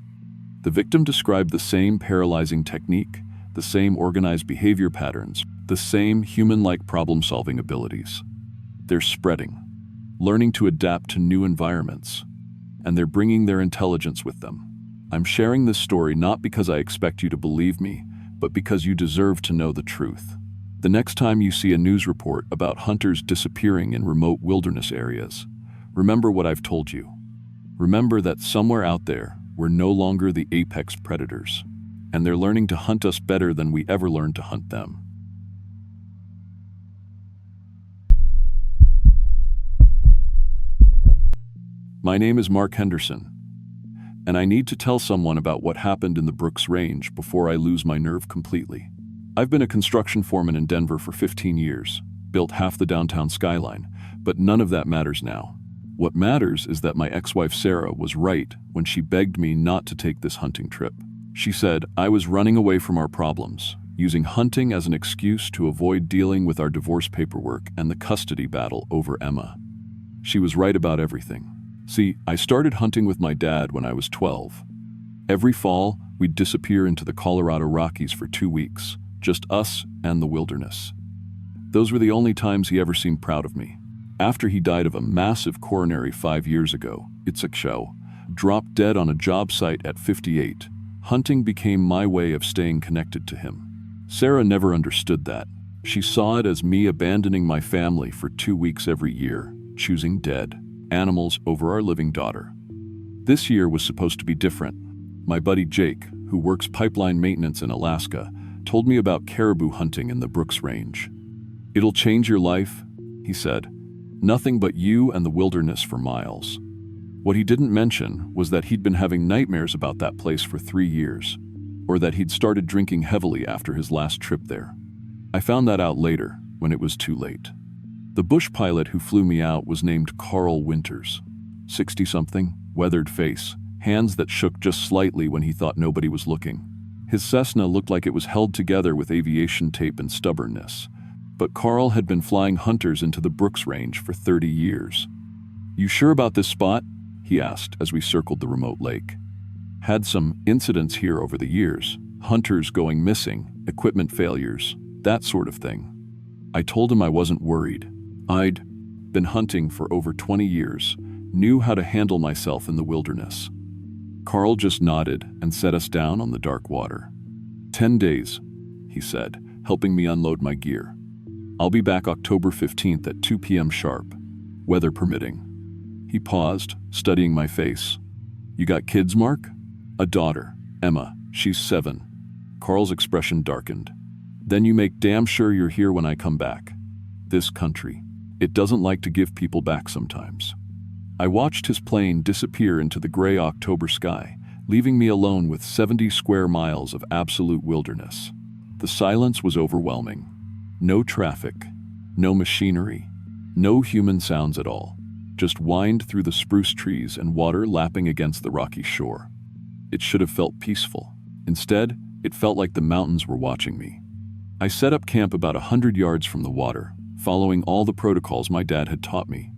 The victim described the same paralyzing technique, the same organized behavior patterns, the same human-like problem-solving abilities. They're spreading, learning to adapt to new environments, and they're bringing their intelligence with them. I'm sharing this story not because I expect you to believe me, but because you deserve to know the truth. The next time you see a news report about hunters disappearing in remote wilderness areas, remember what I've told you. Remember that somewhere out there, we're no longer the apex predators, and they're learning to hunt us better than we ever learned to hunt them. My name is Mark Henderson, and I need to tell someone about what happened in the Brooks Range before I lose my nerve completely. I've been a construction foreman in Denver for 15 years, built half the downtown skyline, but none of that matters now. What matters is that my ex-wife Sarah was right when she begged me not to take this hunting trip. She said I was running away from our problems, using hunting as an excuse to avoid dealing with our divorce paperwork and the custody battle over Emma. She was right about everything. See, I started hunting with my dad when I was 12. Every fall, we'd disappear into the Colorado Rockies for 2 weeks, just us and the wilderness. Those were the only times he ever seemed proud of me. After he died of a massive coronary 5 years ago, Itzhak dropped dead on a job site at 58. Hunting became my way of staying connected to him. Sarah never understood that. She saw it as me abandoning my family for 2 weeks every year, choosing dead animals over our living daughter. This year was supposed to be different. My buddy Jake, who works pipeline maintenance in Alaska, told me about caribou hunting in the Brooks Range. "It'll change your life," he said. "Nothing but you and the wilderness for miles." What he didn't mention was that he'd been having nightmares about that place for 3 years, or that he'd started drinking heavily after his last trip there. I found that out later, when it was too late. The bush pilot who flew me out was named Carl Winters. 60-something, weathered face, hands that shook just slightly when he thought nobody was looking. His Cessna looked like it was held together with aviation tape and stubbornness. But Carl had been flying hunters into the Brooks Range for 30 years. "You sure about this spot?" he asked as we circled the remote lake. "Had some incidents here over the years, hunters going missing, equipment failures, that sort of thing." I told him I wasn't worried. I'd been hunting for over 20 years, knew how to handle myself in the wilderness. Carl just nodded and set us down on the dark water. 10 days, he said, helping me unload my gear. "I'll be back October 15th at 2 p.m. sharp, weather permitting." He paused, studying my face. "You got kids, Mark?" "A daughter, Emma. She's 7. Carl's expression darkened. "Then you make damn sure you're here when I come back. This country, it doesn't like to give people back sometimes." I watched his plane disappear into the gray October sky, leaving me alone with 70 square miles of absolute wilderness. The silence was overwhelming. No traffic, no machinery, no human sounds at all. Just whined through the spruce trees and water lapping against the rocky shore. It should have felt peaceful. Instead, it felt like the mountains were watching me. I set up camp about 100 yards from the water, following all the protocols my dad had taught me.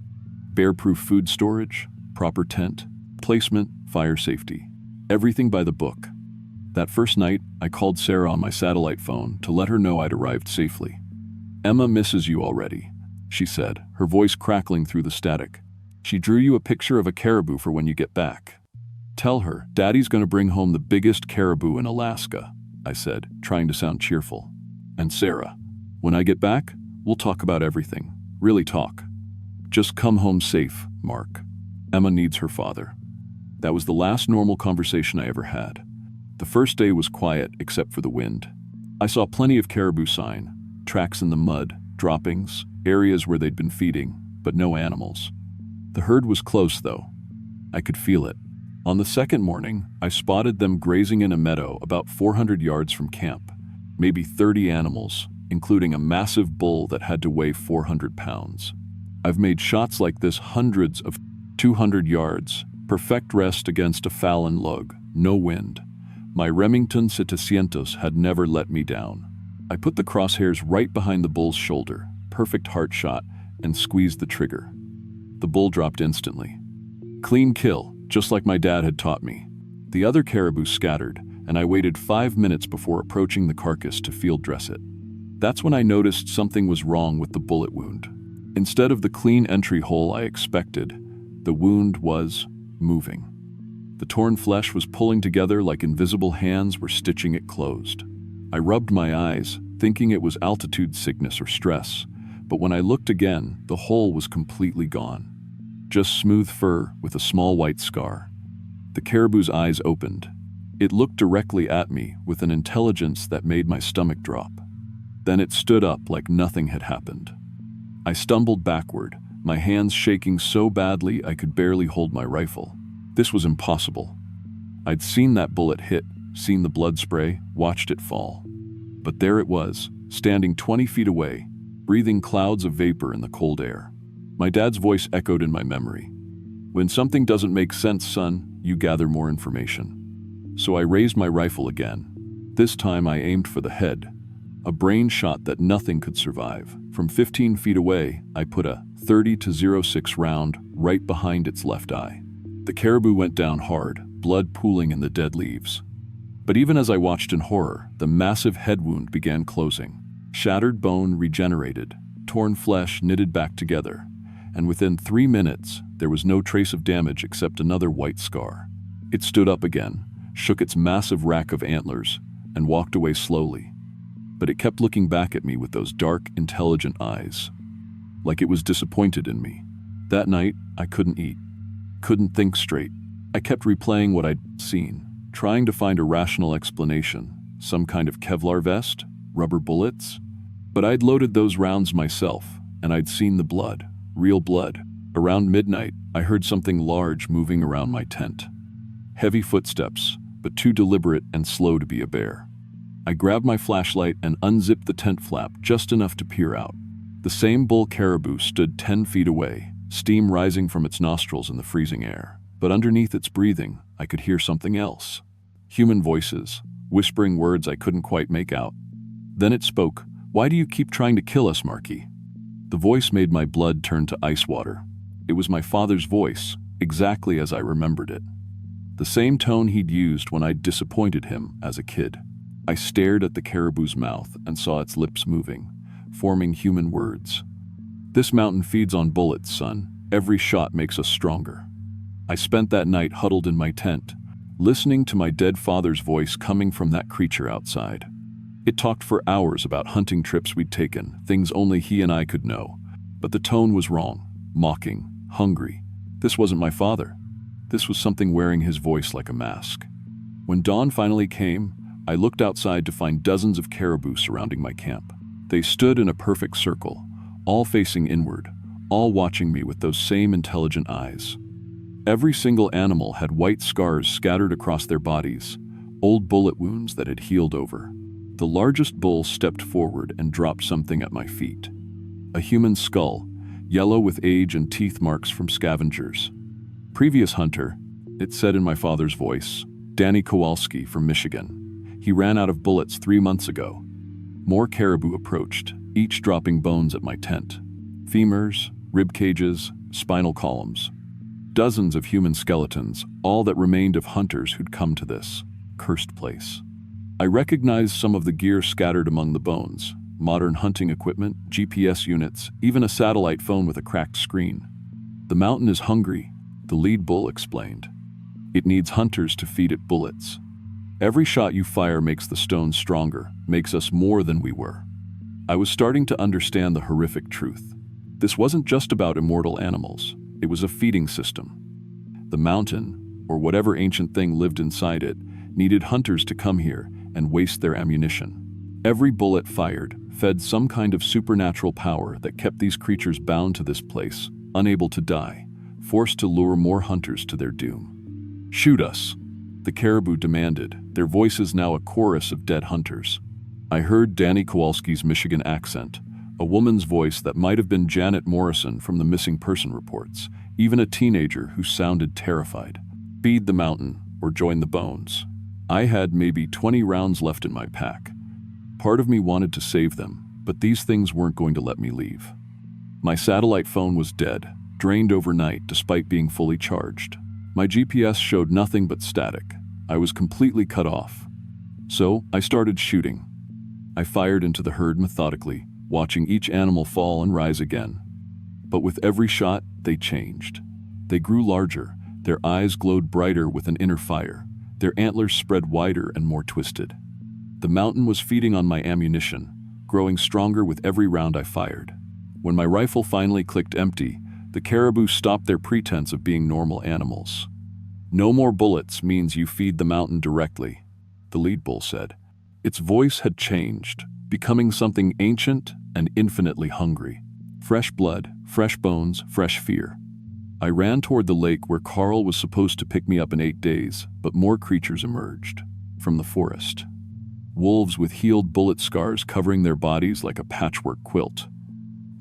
Bear-proof food storage, proper tent, placement, fire safety. Everything by the book. That first night, I called Sarah on my satellite phone to let her know I'd arrived safely. "Emma misses you already," she said, her voice crackling through the static. "She drew you a picture of a caribou for when you get back. Tell her, Daddy's going to bring home the biggest caribou in Alaska," I said, trying to sound cheerful. "And Sarah, when I get back, we'll talk about everything. Really talk. Just come home safe, Mark. Emma needs her father." That was the last normal conversation I ever had. The first day was quiet except for the wind. I saw plenty of caribou sign, tracks in the mud, droppings, areas where they'd been feeding, but no animals. The herd was close, though. I could feel it. On the second morning, I spotted them grazing in a meadow about 400 yards from camp. Maybe 30 animals, including a massive bull that had to weigh 400 pounds. I've made shots like this hundreds of 200 yards, perfect rest against a Fallon lug, no wind. My Remington 700 had never let me down. I put the crosshairs right behind the bull's shoulder, perfect heart shot, and squeezed the trigger. The bull dropped instantly. Clean kill, just like my dad had taught me. The other caribou scattered, and I waited 5 minutes before approaching the carcass to field dress it. That's when I noticed something was wrong with the bullet wound. Instead of the clean entry hole I expected, the wound was moving. The torn flesh was pulling together like invisible hands were stitching it closed. I rubbed my eyes, thinking it was altitude sickness or stress, but when I looked again, the hole was completely gone. Just smooth fur with a small white scar. The caribou's eyes opened. It looked directly at me with an intelligence that made my stomach drop. Then it stood up like nothing had happened. I stumbled backward, my hands shaking so badly I could barely hold my rifle. This was impossible. I'd seen that bullet hit, seen the blood spray, watched it fall. But there it was, standing 20 feet away, breathing clouds of vapor in the cold air. My dad's voice echoed in my memory. When something doesn't make sense, son, you gather more information. So I raised my rifle again. This time I aimed for the head, a brain shot that nothing could survive. From 15 feet away, I put a .30-06 round right behind its left eye. The caribou went down hard, blood pooling in the dead leaves. But even as I watched in horror, the massive head wound began closing. Shattered bone regenerated, torn flesh knitted back together, and within 3 minutes, there was no trace of damage except another white scar. It stood up again, shook its massive rack of antlers, and walked away slowly. But it kept looking back at me with those dark, intelligent eyes, like it was disappointed in me. That night, I couldn't eat, couldn't think straight. I kept replaying what I'd seen, trying to find a rational explanation, some kind of Kevlar vest, rubber bullets. But I'd loaded those rounds myself, and I'd seen the blood, real blood. Around midnight, I heard something large moving around my tent. Heavy footsteps, but too deliberate and slow to be a bear. I grabbed my flashlight and unzipped the tent flap just enough to peer out. The same bull caribou stood 10 feet away, steam rising from its nostrils in the freezing air. But underneath its breathing, I could hear something else. Human voices, whispering words I couldn't quite make out. Then it spoke. "Why do you keep trying to kill us, Marky?" The voice made my blood turn to ice water. It was my father's voice, exactly as I remembered it. The same tone he'd used when I'd disappointed him as a kid. I stared at the caribou's mouth and saw its lips moving, forming human words. "This mountain feeds on bullets, son. Every shot makes us stronger." I spent that night huddled in my tent, listening to my dead father's voice coming from that creature outside. It talked for hours about hunting trips we'd taken, things only he and I could know. But the tone was wrong, mocking, hungry. This wasn't my father. This was something wearing his voice like a mask. When dawn finally came, I looked outside to find dozens of caribou surrounding my camp. They stood in a perfect circle, all facing inward, all watching me with those same intelligent eyes. Every single animal had white scars scattered across their bodies, old bullet wounds that had healed over. The largest bull stepped forward and dropped something at my feet. A human skull, yellow with age and teeth marks from scavengers. "Previous hunter," it said in my father's voice, "Danny Kowalski from Michigan. He ran out of bullets 3 months ago." More caribou approached, each dropping bones at my tent. Femurs, rib cages, spinal columns. Dozens of human skeletons, all that remained of hunters who'd come to this cursed place. I recognized some of the gear scattered among the bones. Modern hunting equipment, GPS units, even a satellite phone with a cracked screen. "The mountain is hungry," the lead bull explained. "It needs hunters to feed it bullets. Every shot you fire makes the stones stronger, makes us more than we were." I was starting to understand the horrific truth. This wasn't just about immortal animals. It was a feeding system. The mountain, or whatever ancient thing lived inside it, needed hunters to come here and waste their ammunition. Every bullet fired fed some kind of supernatural power that kept these creatures bound to this place, unable to die, forced to lure more hunters to their doom. "Shoot us," the caribou demanded, their voices now a chorus of dead hunters. I heard Danny Kowalski's Michigan accent, a woman's voice that might have been Janet Morrison from the missing person reports, even a teenager who sounded terrified. "Feed the mountain or join the bones." I had maybe 20 rounds left in my pack. Part of me wanted to save them, but these things weren't going to let me leave. My satellite phone was dead, drained overnight despite being fully charged. My GPS showed nothing but static. I was completely cut off. So I started shooting. I fired into the herd methodically, watching each animal fall and rise again. But with every shot, they changed. They grew larger, their eyes glowed brighter with an inner fire, their antlers spread wider and more twisted. The mountain was feeding on my ammunition, growing stronger with every round I fired. When my rifle finally clicked empty, the caribou stopped their pretense of being normal animals. "No more bullets means you feed the mountain directly," the lead bull said. Its voice had changed, becoming something ancient and infinitely hungry. Fresh blood, fresh bones, fresh fear. I ran toward the lake where Carl was supposed to pick me up in 8 days, but more creatures emerged from the forest. Wolves with healed bullet scars covering their bodies like a patchwork quilt.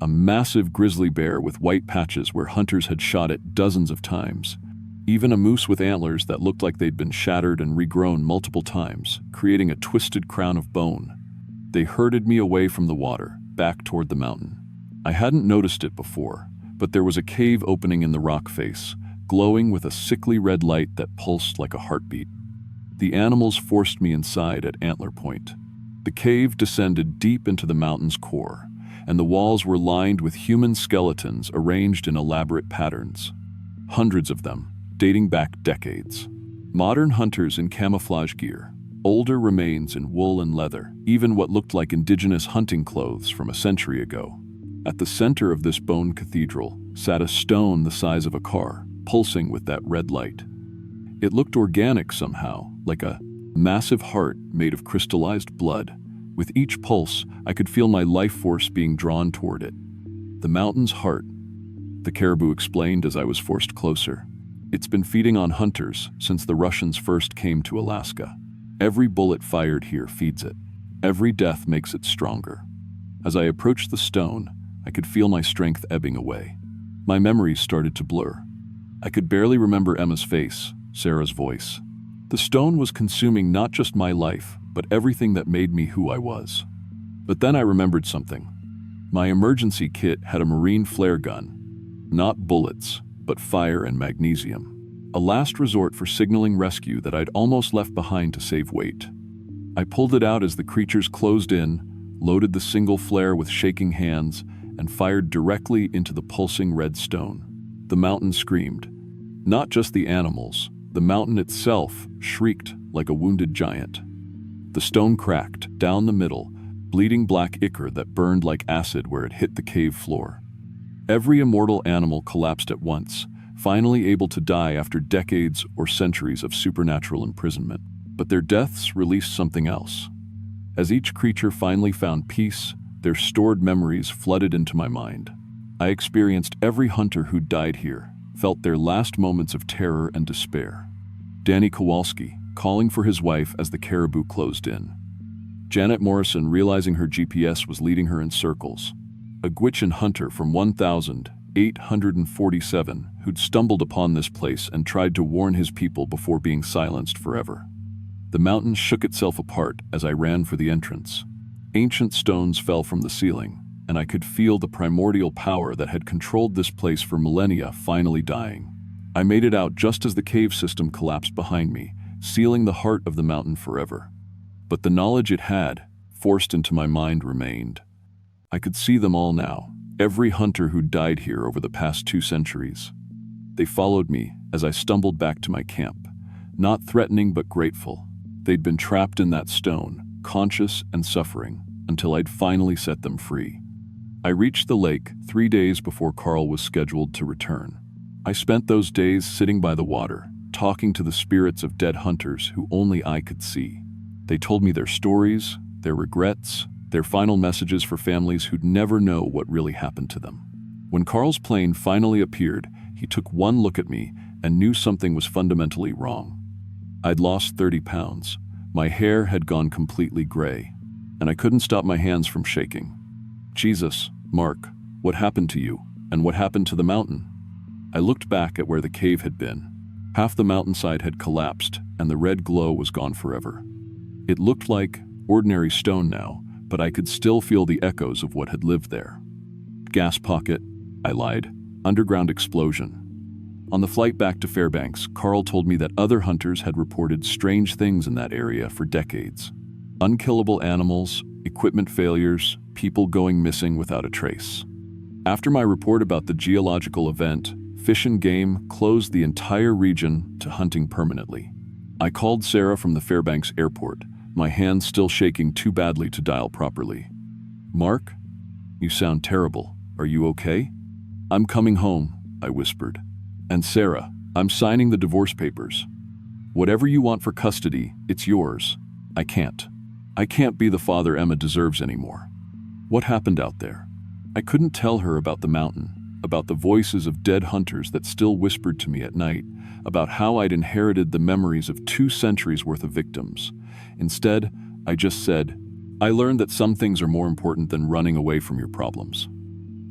A massive grizzly bear with white patches where hunters had shot it dozens of times. Even a moose with antlers that looked like they'd been shattered and regrown multiple times, creating a twisted crown of bone. They herded me away from the water, back toward the mountain. I hadn't noticed it before, but there was a cave opening in the rock face, glowing with a sickly red light that pulsed like a heartbeat. The animals forced me inside at antler point. The cave descended deep into the mountain's core, and the walls were lined with human skeletons arranged in elaborate patterns. Hundreds of them, dating back decades. Modern hunters in camouflage gear, older remains in wool and leather, even what looked like indigenous hunting clothes from a century ago. At the center of this bone cathedral sat a stone the size of a car, pulsing with that red light. It looked organic somehow, like a massive heart made of crystallized blood. With each pulse, I could feel my life force being drawn toward it. "The mountain's heart," the caribou explained as I was forced closer. "It's been feeding on hunters since the Russians first came to Alaska. Every bullet fired here feeds it. Every death makes it stronger." As I approached the stone, I could feel my strength ebbing away. My memories started to blur. I could barely remember Emma's face, Sarah's voice. The stone was consuming not just my life, but everything that made me who I was. But then I remembered something. My emergency kit had a marine flare gun. Not bullets, but fire and magnesium. A last resort for signaling rescue that I'd almost left behind to save weight. I pulled it out as the creatures closed in, loaded the single flare with shaking hands, and fired directly into the pulsing red stone. The mountain screamed. Not just the animals, the mountain itself shrieked like a wounded giant. The stone cracked down the middle, bleeding black ichor that burned like acid where it hit the cave floor. Every immortal animal collapsed at once, finally able to die after decades or centuries of supernatural imprisonment. But their deaths released something else. As each creature finally found peace, their stored memories flooded into my mind. I experienced every hunter who died here, felt their last moments of terror and despair. Danny Kowalski, calling for his wife as the caribou closed in. Janet Morrison realizing her GPS was leading her in circles. A Gwich'in hunter from 1847 who'd stumbled upon this place and tried to warn his people before being silenced forever. The mountain shook itself apart as I ran for the entrance. Ancient stones fell from the ceiling, and I could feel the primordial power that had controlled this place for millennia finally dying. I made it out just as the cave system collapsed behind me, sealing the heart of the mountain forever. But the knowledge it had, forced into my mind, remained. I could see them all now, every hunter who died here over the past 2 centuries. They followed me as I stumbled back to my camp, not threatening but grateful. They'd been trapped in that stone, conscious and suffering, until I'd finally set them free. I reached the lake 3 days before Carl was scheduled to return. I spent those days sitting by the water, talking to the spirits of dead hunters who only I could see. They told me their stories, their regrets, their final messages for families who'd never know what really happened to them. When Carl's plane finally appeared, he took one look at me and knew something was fundamentally wrong. I'd lost 30 pounds. My hair had gone completely gray, and I couldn't stop my hands from shaking. Jesus, Mark, what happened to you? And what happened to the mountain? I looked back at where the cave had been. Half the mountainside had collapsed, and the red glow was gone forever. It looked like ordinary stone now, but I could still feel the echoes of what had lived there. Gas pocket, I lied. Underground explosion. On the flight back to Fairbanks, Carl told me that other hunters had reported strange things in that area for decades. Unkillable animals, equipment failures, people going missing without a trace. After my report about the geological event, Fish and Game closed the entire region to hunting permanently. I called Sarah from the Fairbanks airport, my hands still shaking too badly to dial properly. Mark, you sound terrible. Are you okay? I'm coming home, I whispered. And Sarah, I'm signing the divorce papers. Whatever you want for custody, it's yours. I can't be the father Emma deserves anymore. What happened out there? I couldn't tell her about the mountain, about the voices of dead hunters that still whispered to me at night, about how I'd inherited the memories of 2 centuries worth of victims. Instead, I just said, I learned that some things are more important than running away from your problems.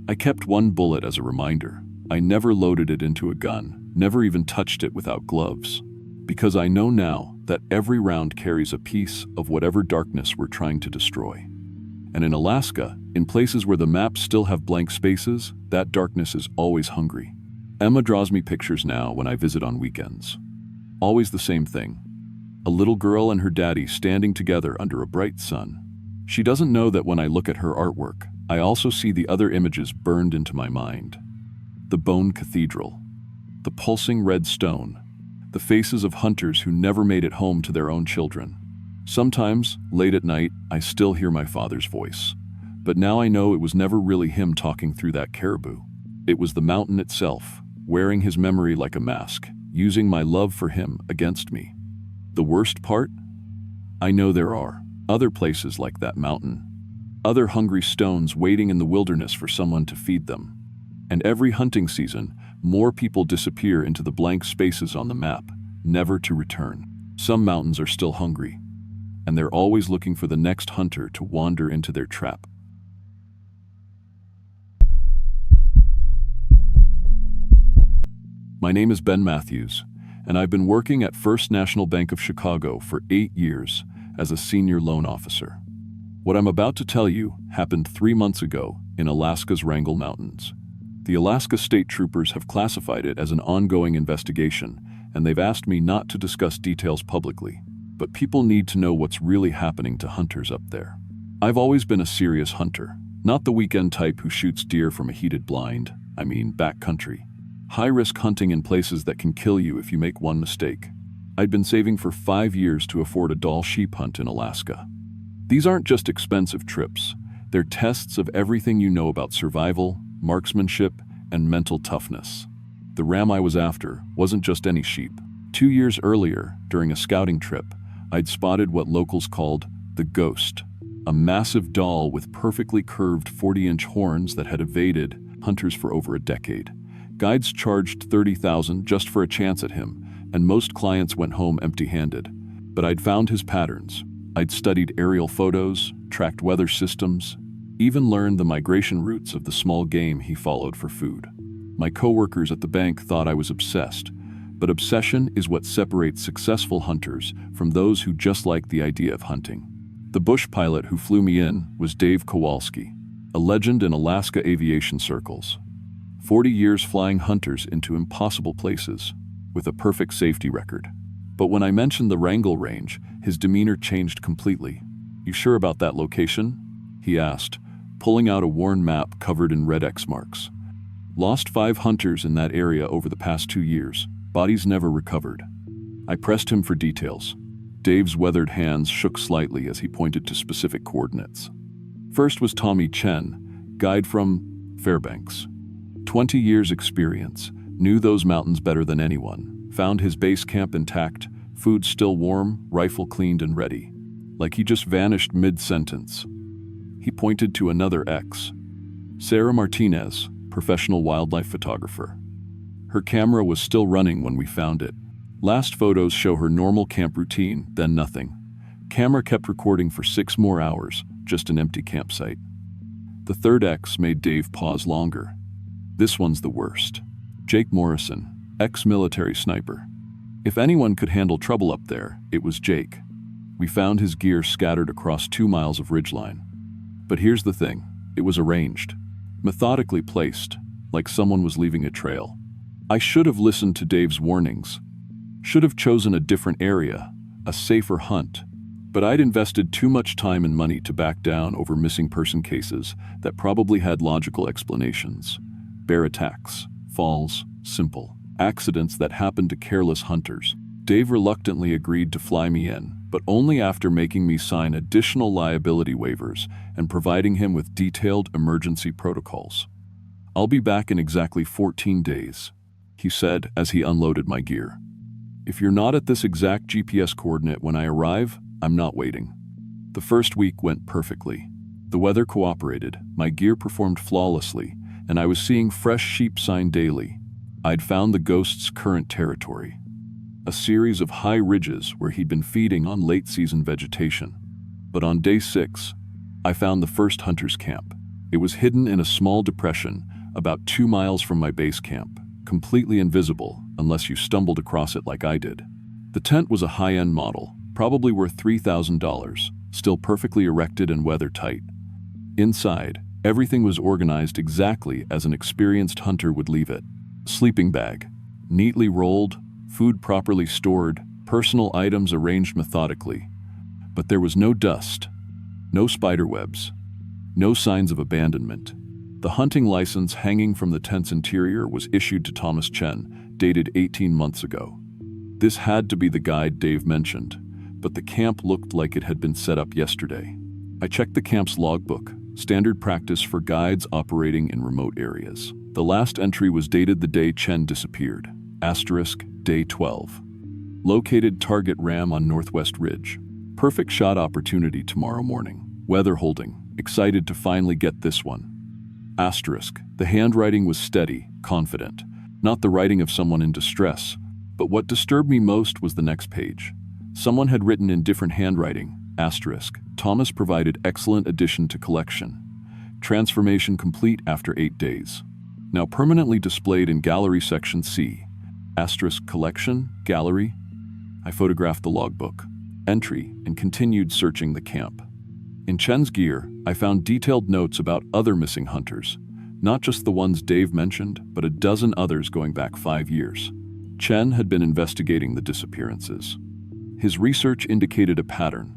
I kept one bullet as a reminder. I never loaded it into a gun, never even touched it without gloves. Because I know now that every round carries a piece of whatever darkness we're trying to destroy. And in Alaska, in places where the maps still have blank spaces, that darkness is always hungry. Emma draws me pictures now when I visit on weekends. Always the same thing. A little girl and her daddy standing together under a bright sun. She doesn't know that when I look at her artwork, I also see the other images burned into my mind. The bone cathedral, the pulsing red stone, the faces of hunters who never made it home to their own children. Sometimes, late at night, I still hear my father's voice. But now I know it was never really him talking through that caribou. It was the mountain itself, wearing his memory like a mask, using my love for him against me. The worst part? I know there are other places like that mountain. Other hungry stones waiting in the wilderness for someone to feed them. And every hunting season, more people disappear into the blank spaces on the map, never to return. Some mountains are still hungry, and they're always looking for the next hunter to wander into their trap. My name is Ben Matthews, and I've been working at First National Bank of Chicago for 8 years as a senior loan officer. What I'm about to tell you happened 3 months ago in Alaska's Wrangell Mountains. The Alaska State Troopers have classified it as an ongoing investigation, and they've asked me not to discuss details publicly. But people need to know what's really happening to hunters up there. I've always been a serious hunter, not the weekend type who shoots deer from a heated blind, backcountry. High-risk hunting in places that can kill you if you make one mistake. I'd been saving for 5 years to afford a Dall sheep hunt in Alaska. These aren't just expensive trips. They're tests of everything you know about survival, marksmanship, and mental toughness. The ram I was after wasn't just any sheep. 2 years earlier, during a scouting trip, I'd spotted what locals called the ghost, a massive Dall with perfectly curved 40-inch horns that had evaded hunters for over a decade. Guides charged $30,000 just for a chance at him, and most clients went home empty-handed. But I'd found his patterns. I'd studied aerial photos, tracked weather systems, even learned the migration routes of the small game he followed for food. My coworkers at the bank thought I was obsessed, but obsession is what separates successful hunters from those who just like the idea of hunting. The bush pilot who flew me in was Dave Kowalski, a legend in Alaska aviation circles. 40 years flying hunters into impossible places, with a perfect safety record. But when I mentioned the Wrangell Range, his demeanor changed completely. "You sure about that location?" he asked, pulling out a worn map covered in red X marks. "Lost 5 hunters in that area over the past 2 years. Bodies never recovered." I pressed him for details. Dave's weathered hands shook slightly as he pointed to specific coordinates. First was Tommy Chen, guide from Fairbanks. 20 years experience, knew those mountains better than anyone, found his base camp intact, food still warm, rifle cleaned and ready. like he just vanished mid-sentence. He pointed to another X. Sarah Martinez, professional wildlife photographer. Her camera was still running when we found it. Last photos show her normal camp routine, then nothing. Camera kept recording for 6 more hours, just an empty campsite. The third X made Dave pause longer. This one's the worst. Jake Morrison, ex-military sniper. If anyone could handle trouble up there, it was Jake. We found his gear scattered across 2 miles of ridgeline. But here's the thing, it was arranged, methodically placed, like someone was leaving a trail. I should have listened to Dave's warnings, should have chosen a different area, a safer hunt, but I'd invested too much time and money to back down over missing person cases that probably had logical explanations. Bear attacks, falls, simple. Accidents that happened to careless hunters. Dave reluctantly agreed to fly me in, but only after making me sign additional liability waivers and providing him with detailed emergency protocols. "I'll be back in exactly 14 days, he said as he unloaded my gear. "If you're not at this exact GPS coordinate when I arrive, I'm not waiting." The first week went perfectly. The weather cooperated, my gear performed flawlessly, and I was seeing fresh sheep sign daily. I'd found the ghost's current territory, a series of high ridges where he'd been feeding on late-season vegetation. But on day 6, I found the first hunter's camp. It was hidden in a small depression about 2 miles from my base camp, completely invisible unless you stumbled across it like I did. The tent was a high-end model, probably worth $3,000, still perfectly erected and weather-tight. Inside, everything was organized exactly as an experienced hunter would leave it. Sleeping bag, neatly rolled, food properly stored, personal items arranged methodically. But there was no dust, no spider webs, no signs of abandonment. The hunting license hanging from the tent's interior was issued to Thomas Chen, dated 18 months ago. This had to be the guide Dave mentioned, but the camp looked like it had been set up yesterday. I checked the camp's logbook, standard practice for guides operating in remote areas. The last entry was dated the day Chen disappeared, *day 12. Located target ram on Northwest Ridge. Perfect shot opportunity tomorrow morning. Weather holding, excited to finally get this one. The handwriting was steady, confident, not the writing of someone in distress, but what disturbed me most was the next page. Someone had written in different handwriting, Thomas provided excellent addition to collection. Transformation complete after 8 days. Now permanently displayed in Gallery Section C. Collection, Gallery. I photographed the logbook, entry, and continued searching the camp. In Chen's gear, I found detailed notes about other missing hunters, not just the ones Dave mentioned, but a dozen others going back 5 years. Chen had been investigating the disappearances. His research indicated a pattern.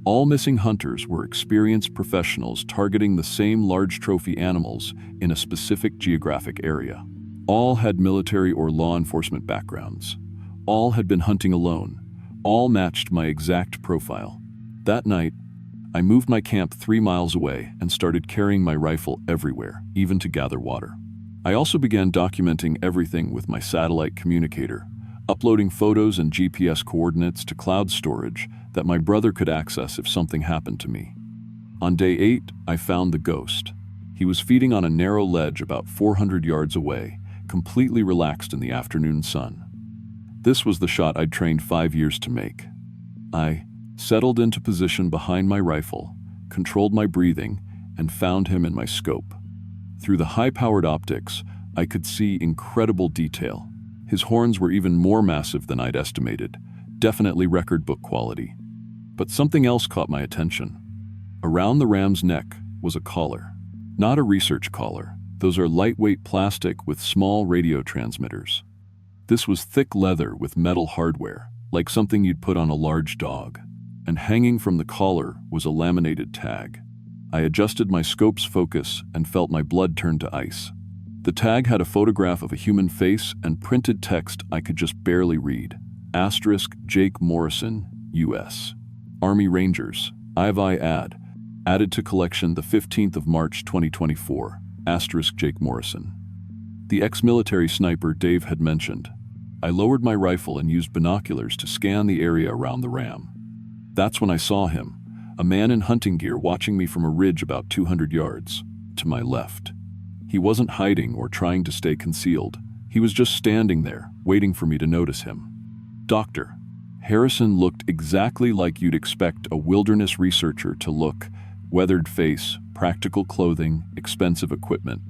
All missing hunters were experienced professionals targeting the same large trophy animals in a specific geographic area. All had military or law enforcement backgrounds. All had been hunting alone. All matched my exact profile. That night, I moved my camp 3 miles away and started carrying my rifle everywhere, even to gather water. I also began documenting everything with my satellite communicator, uploading photos and GPS coordinates to cloud storage that my brother could access if something happened to me. On day 8, I found the ghost. He was feeding on a narrow ledge about 400 yards away, completely relaxed in the afternoon sun. This was the shot I'd trained 5 years to make. I settled into position behind my rifle, controlled my breathing, and found him in my scope. Through the high-powered optics, I could see incredible detail. His horns were even more massive than I'd estimated, definitely record book quality. But something else caught my attention. Around the ram's neck was a collar. Not a research collar. Those are lightweight plastic with small radio transmitters. This was thick leather with metal hardware, like something you'd put on a large dog. And hanging from the collar was a laminated tag. I adjusted my scope's focus and felt my blood turn to ice. The tag had a photograph of a human face and printed text I could just barely read. Jake Morrison, U.S. Army Rangers, added to collection the 15th of March 2024, Jake Morrison. The ex-military sniper Dave had mentioned. I lowered my rifle and used binoculars to scan the area around the ram. That's when I saw him, a man in hunting gear watching me from a ridge about 200 yards to my left. He wasn't hiding or trying to stay concealed. He was just standing there, waiting for me to notice him. Doctor. Harrison looked exactly like you'd expect a wilderness researcher to look: weathered face, practical clothing, expensive equipment.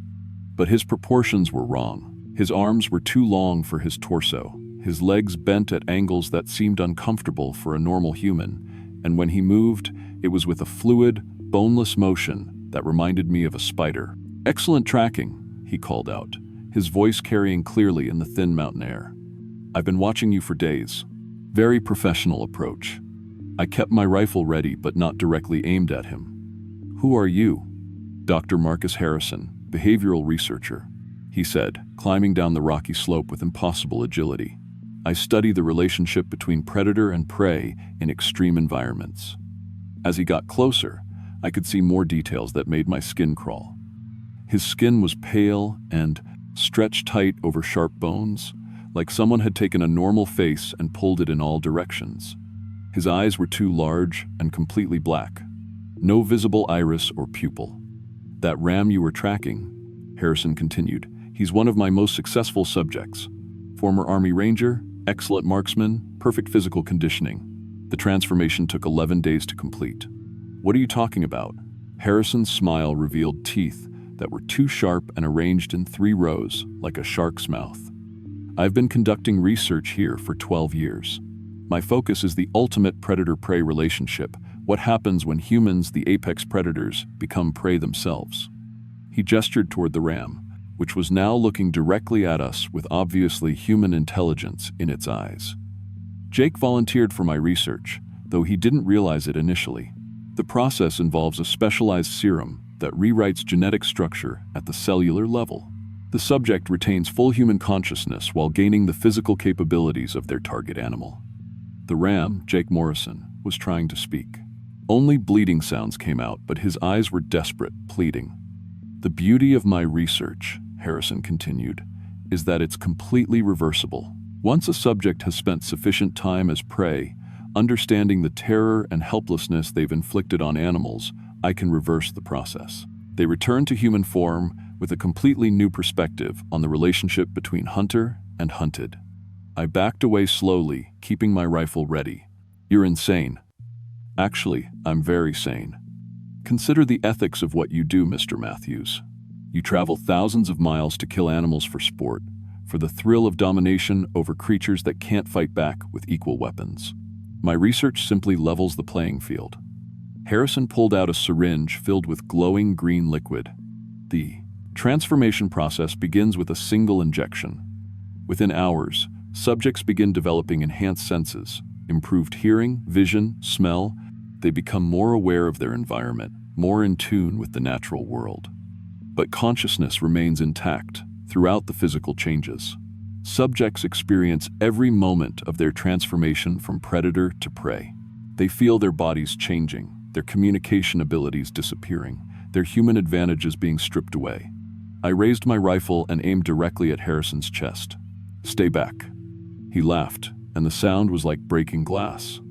But his proportions were wrong. His arms were too long for his torso, his legs bent at angles that seemed uncomfortable for a normal human, and when he moved, it was with a fluid, boneless motion that reminded me of a spider. "Excellent tracking," he called out, his voice carrying clearly in the thin mountain air. "I've been watching you for days." Very professional approach. I kept my rifle ready but not directly aimed at him. "Who are you?" "Dr. Marcus Harrison, behavioral researcher," he said, climbing down the rocky slope with impossible agility. "I study the relationship between predator and prey in extreme environments." As he got closer, I could see more details that made my skin crawl. His skin was pale and stretched tight over sharp bones, like someone had taken a normal face and pulled it in all directions. His eyes were too large and completely black. No visible iris or pupil. "That ram you were tracking," Harrison continued, "he's one of my most successful subjects. Former Army Ranger, excellent marksman, perfect physical conditioning. The transformation took 11 days to complete." "What are you talking about?" Harrison's smile revealed teeth that were too sharp and arranged in 3 rows, like a shark's mouth. "I've been conducting research here for 12 years. My focus is the ultimate predator-prey relationship, what happens when humans, the apex predators, become prey themselves." He gestured toward the ram, which was now looking directly at us with obviously human intelligence in its eyes. "Jake volunteered for my research, though he didn't realize it initially. The process involves a specialized serum that rewrites genetic structure at the cellular level. The subject retains full human consciousness while gaining the physical capabilities of their target animal." The ram, Jake Morrison, was trying to speak. Only bleeding sounds came out, but his eyes were desperate, pleading. "The beauty of my research," Harrison continued, "is that it's completely reversible. Once a subject has spent sufficient time as prey, understanding the terror and helplessness they've inflicted on animals, I can reverse the process. They return to human form with a completely new perspective on the relationship between hunter and hunted." I backed away slowly, keeping my rifle ready. "You're insane." "Actually, I'm very sane. Consider the ethics of what you do, Mr. Matthews. You travel thousands of miles to kill animals for sport, for the thrill of domination over creatures that can't fight back with equal weapons. My research simply levels the playing field." Harrison pulled out a syringe filled with glowing green liquid. "The transformation process begins with a single injection. Within hours, subjects begin developing enhanced senses, improved hearing, vision, smell. They become more aware of their environment, more in tune with the natural world. But consciousness remains intact throughout the physical changes. Subjects experience every moment of their transformation from predator to prey. They feel their bodies changing, their communication abilities disappearing, their human advantages being stripped away." I raised my rifle and aimed directly at Harrison's chest. "Stay back." He laughed, and the sound was like breaking glass.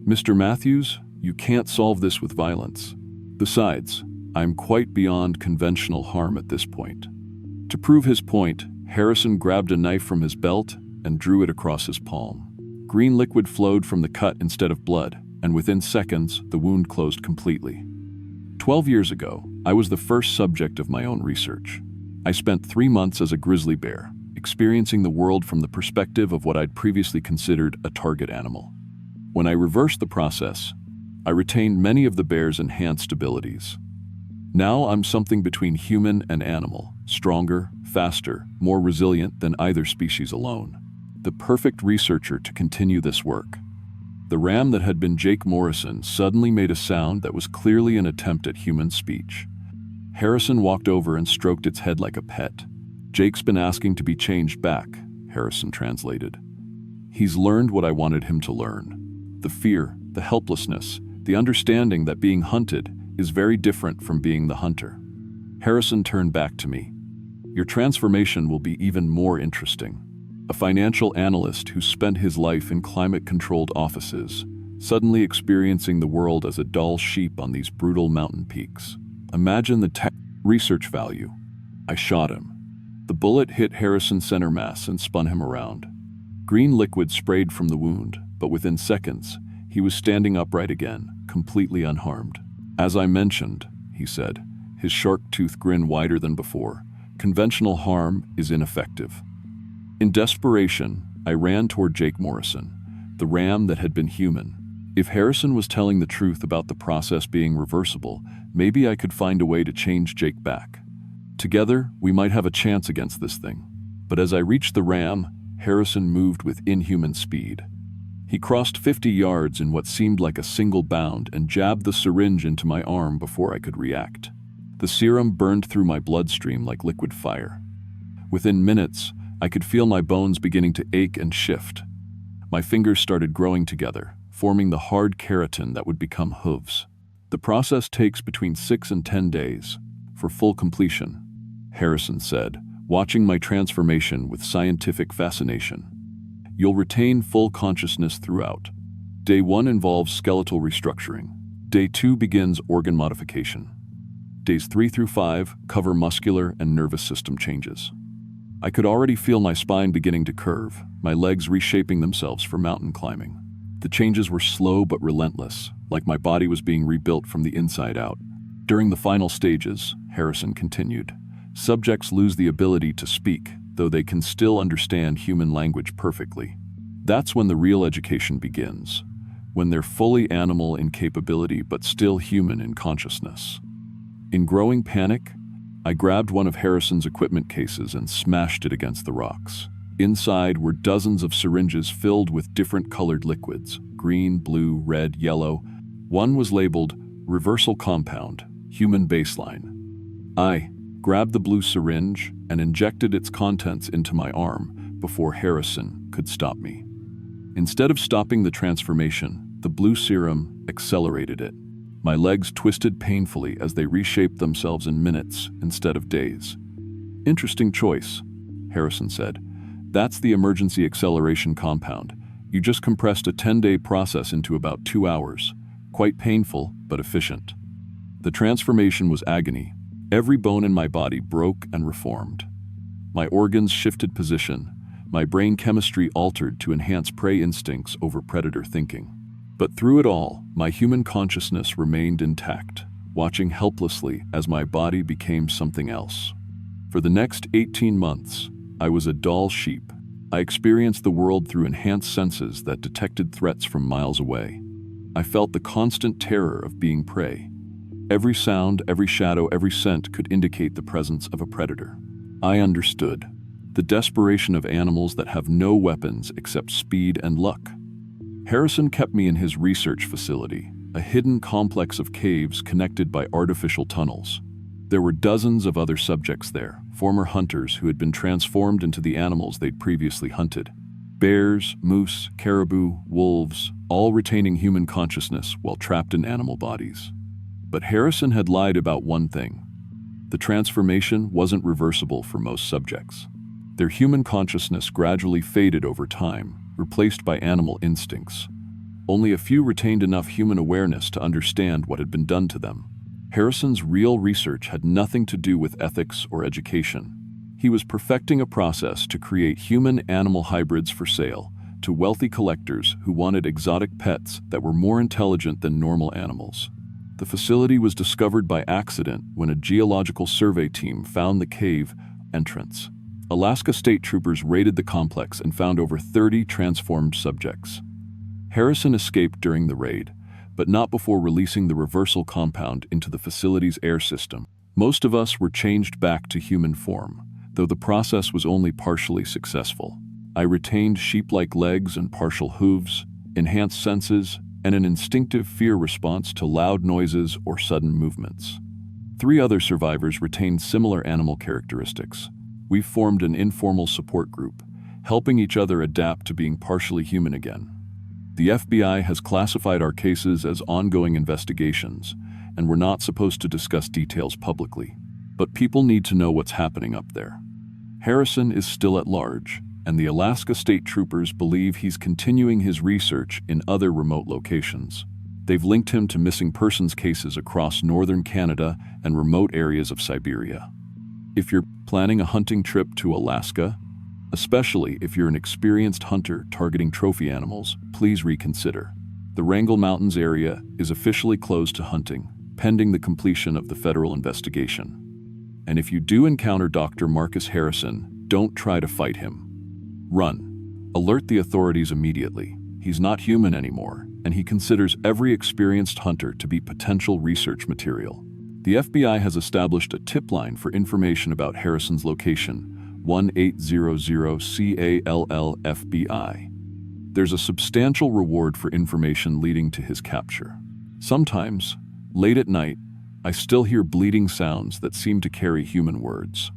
"Mr. Matthews, you can't solve this with violence. Besides, I'm quite beyond conventional harm at this point." To prove his point, Harrison grabbed a knife from his belt and drew it across his palm. Green liquid flowed from the cut instead of blood, and within seconds, the wound closed completely. 12 years ago, I was the first subject of my own research. I spent 3 months as a grizzly bear, experiencing the world from the perspective of what I'd previously considered a target animal. When I reversed the process, I retained many of the bear's enhanced abilities. Now I'm something between human and animal, stronger, faster, more resilient than either species alone. The perfect researcher to continue this work. The ram that had been Jake Morrison suddenly made a sound that was clearly an attempt at human speech. Harrison walked over and stroked its head like a pet. "Jake's been asking to be changed back," Harrison translated. "He's learned what I wanted him to learn. The fear, the helplessness, the understanding that being hunted is very different from being the hunter." Harrison turned back to me. "Your transformation will be even more interesting. A financial analyst who spent his life in climate-controlled offices, suddenly experiencing the world as a dull sheep on these brutal mountain peaks. Imagine the research value. I shot him. The bullet hit Harrison's center mass and spun him around. Green liquid sprayed from the wound, but within seconds, he was standing upright again, completely unharmed. "As I mentioned," he said, his shark tooth grin wider than before, "conventional harm is ineffective." In desperation, I ran toward Jake Morrison, the ram that had been human. If Harrison was telling the truth about the process being reversible, maybe I could find a way to change Jake back. Together, we might have a chance against this thing. But as I reached the ram, Harrison moved with inhuman speed. He crossed 50 yards in what seemed like a single bound and jabbed the syringe into my arm before I could react. The serum burned through my bloodstream like liquid fire. Within minutes, I could feel my bones beginning to ache and shift. My fingers started growing together, forming the hard keratin that would become hooves. The process takes between 6 and 10 days for full completion, Harrison said, watching my transformation with scientific fascination. You'll retain full consciousness throughout. Day 1 involves skeletal restructuring. Day 2 begins organ modification. Days 3 through 5 cover muscular and nervous system changes. I could already feel my spine beginning to curve, my legs reshaping themselves for mountain climbing. The changes were slow but relentless, like my body was being rebuilt from the inside out. During the final stages, Harrison continued, subjects lose the ability to speak, though they can still understand human language perfectly. That's when the real education begins, when they're fully animal in capability but still human in consciousness. In growing panic, I grabbed one of Harrison's equipment cases and smashed it against the rocks. Inside were dozens of syringes filled with different colored liquids, green, blue, red, yellow. One was labeled reversal compound, human baseline. I grabbed the blue syringe and injected its contents into my arm before Harrison could stop me. Instead of stopping the transformation, the blue serum accelerated it. My legs twisted painfully as they reshaped themselves in minutes instead of days. "Interesting choice," Harrison said. "That's the emergency acceleration compound. You just compressed a 10-day process into about 2 hours. Quite painful, but efficient." The transformation was agony. Every bone in my body broke and reformed. My organs shifted position. My brain chemistry altered to enhance prey instincts over predator thinking. But through it all, my human consciousness remained intact, watching helplessly as my body became something else. For the next 18 months, I was a dull sheep. I experienced the world through enhanced senses that detected threats from miles away. I felt the constant terror of being prey. Every sound, every shadow, every scent could indicate the presence of a predator. I understood the desperation of animals that have no weapons except speed and luck. Harrison kept me in his research facility, a hidden complex of caves connected by artificial tunnels. There were dozens of other subjects there, former hunters who had been transformed into the animals they'd previously hunted. Bears, moose, caribou, wolves, all retaining human consciousness while trapped in animal bodies. But Harrison had lied about one thing. The transformation wasn't reversible for most subjects. Their human consciousness gradually faded over time, replaced by animal instincts. Only a few retained enough human awareness to understand what had been done to them. Harrison's real research had nothing to do with ethics or education. He was perfecting a process to create human-animal hybrids for sale to wealthy collectors who wanted exotic pets that were more intelligent than normal animals. The facility was discovered by accident when a geological survey team found the cave entrance. Alaska state troopers raided the complex and found over 30 transformed subjects. Harrison escaped during the raid, but not before releasing the reversal compound into the facility's air system. Most of us were changed back to human form, though the process was only partially successful. I retained sheep-like legs and partial hooves, enhanced senses, and an instinctive fear response to loud noises or sudden movements. 3 other survivors retained similar animal characteristics. We've formed an informal support group, helping each other adapt to being partially human again. The FBI has classified our cases as ongoing investigations, and we're not supposed to discuss details publicly. But people need to know what's happening up there. Harrison is still at large, and the Alaska State Troopers believe he's continuing his research in other remote locations. They've linked him to missing persons cases across northern Canada and remote areas of Siberia. If you're planning a hunting trip to Alaska, especially if you're an experienced hunter targeting trophy animals, please reconsider. The Wrangell Mountains area is officially closed to hunting, pending the completion of the federal investigation. And if you do encounter Dr. Marcus Harrison, don't try to fight him. Run. Alert the authorities immediately. He's not human anymore, and he considers every experienced hunter to be potential research material. The FBI has established a tip line for information about Harrison's location, 1-800-CALL-FBI. There's a substantial reward for information leading to his capture. Sometimes, late at night, I still hear bleeding sounds that seem to carry human words.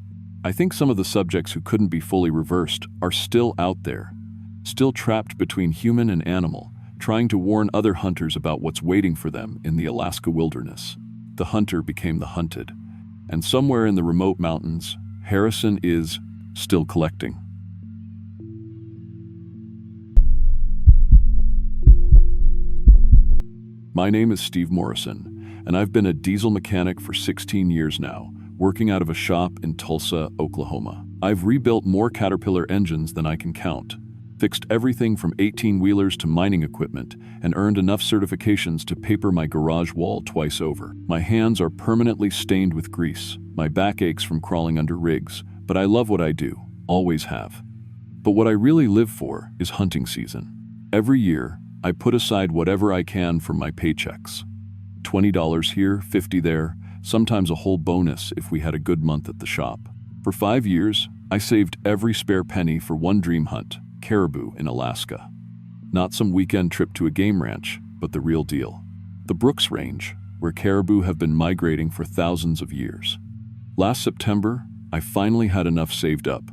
I think some of the subjects who couldn't be fully reversed are still out there, still trapped between human and animal, trying to warn other hunters about what's waiting for them in the Alaska wilderness. The hunter became the hunted, and somewhere in the remote mountains, Harrison is still collecting. My name is Steve Morrison, and I've been a diesel mechanic for 16 years now, working out of a shop in Tulsa, Oklahoma. I've rebuilt more Caterpillar engines than I can count, fixed everything from 18-wheelers to mining equipment, and earned enough certifications to paper my garage wall twice over. My hands are permanently stained with grease. My back aches from crawling under rigs, but I love what I do, always have. But what I really live for is hunting season. Every year, I put aside whatever I can from my paychecks. $20 here, $50 there, sometimes a whole bonus if we had a good month at the shop. For 5 years, I saved every spare penny for one dream hunt, caribou in Alaska. Not some weekend trip to a game ranch, but the real deal. The Brooks Range, where caribou have been migrating for thousands of years. Last September, I finally had enough saved up.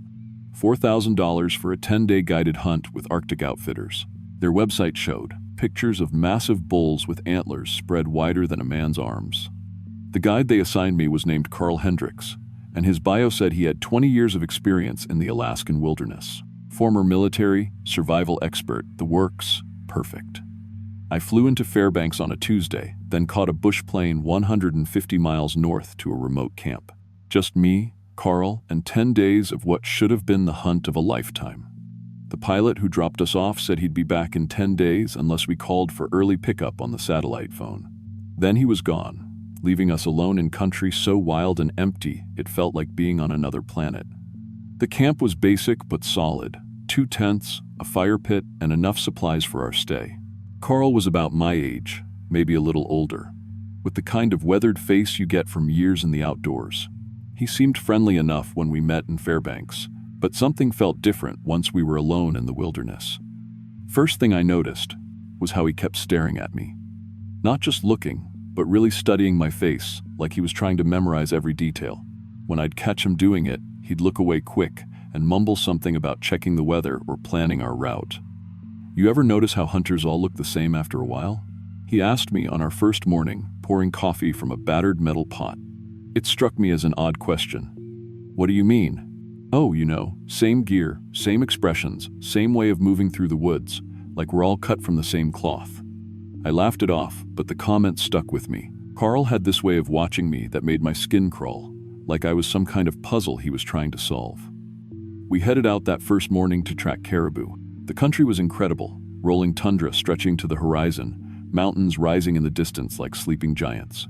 $4,000 for a 10-day guided hunt with Arctic Outfitters. Their website showed pictures of massive bulls with antlers spread wider than a man's arms. The guide they assigned me was named Carl Hendricks, and his bio said he had 20 years of experience in the Alaskan wilderness. Former military, survival expert, the works, perfect. I flew into Fairbanks on a Tuesday, then caught a bush plane 150 miles north to a remote camp. Just me, Carl, and 10 days of what should have been the hunt of a lifetime. The pilot who dropped us off said he'd be back in 10 days unless we called for early pickup on the satellite phone. Then he was gone, leaving us alone in country so wild and empty it felt like being on another planet. The camp was basic but solid: 2 tents, a fire pit, and enough supplies for our stay. Carl was about my age, maybe a little older, with the kind of weathered face you get from years in the outdoors. He seemed friendly enough when we met in Fairbanks, but something felt different once we were alone in the wilderness. First thing I noticed was how he kept staring at me. Not just looking, but really studying my face, like he was trying to memorize every detail. When I'd catch him doing it, he'd look away quick and mumble something about checking the weather or planning our route. You ever notice how hunters all look the same after a while? He asked me on our first morning, pouring coffee from a battered metal pot. It struck me as an odd question. What do you mean? Oh, same gear, same expressions, same way of moving through the woods, like we're all cut from the same cloth. I laughed it off, but the comment stuck with me. Carl had this way of watching me that made my skin crawl, like I was some kind of puzzle he was trying to solve. We headed out that first morning to track caribou. The country was incredible, rolling tundra stretching to the horizon, mountains rising in the distance like sleeping giants.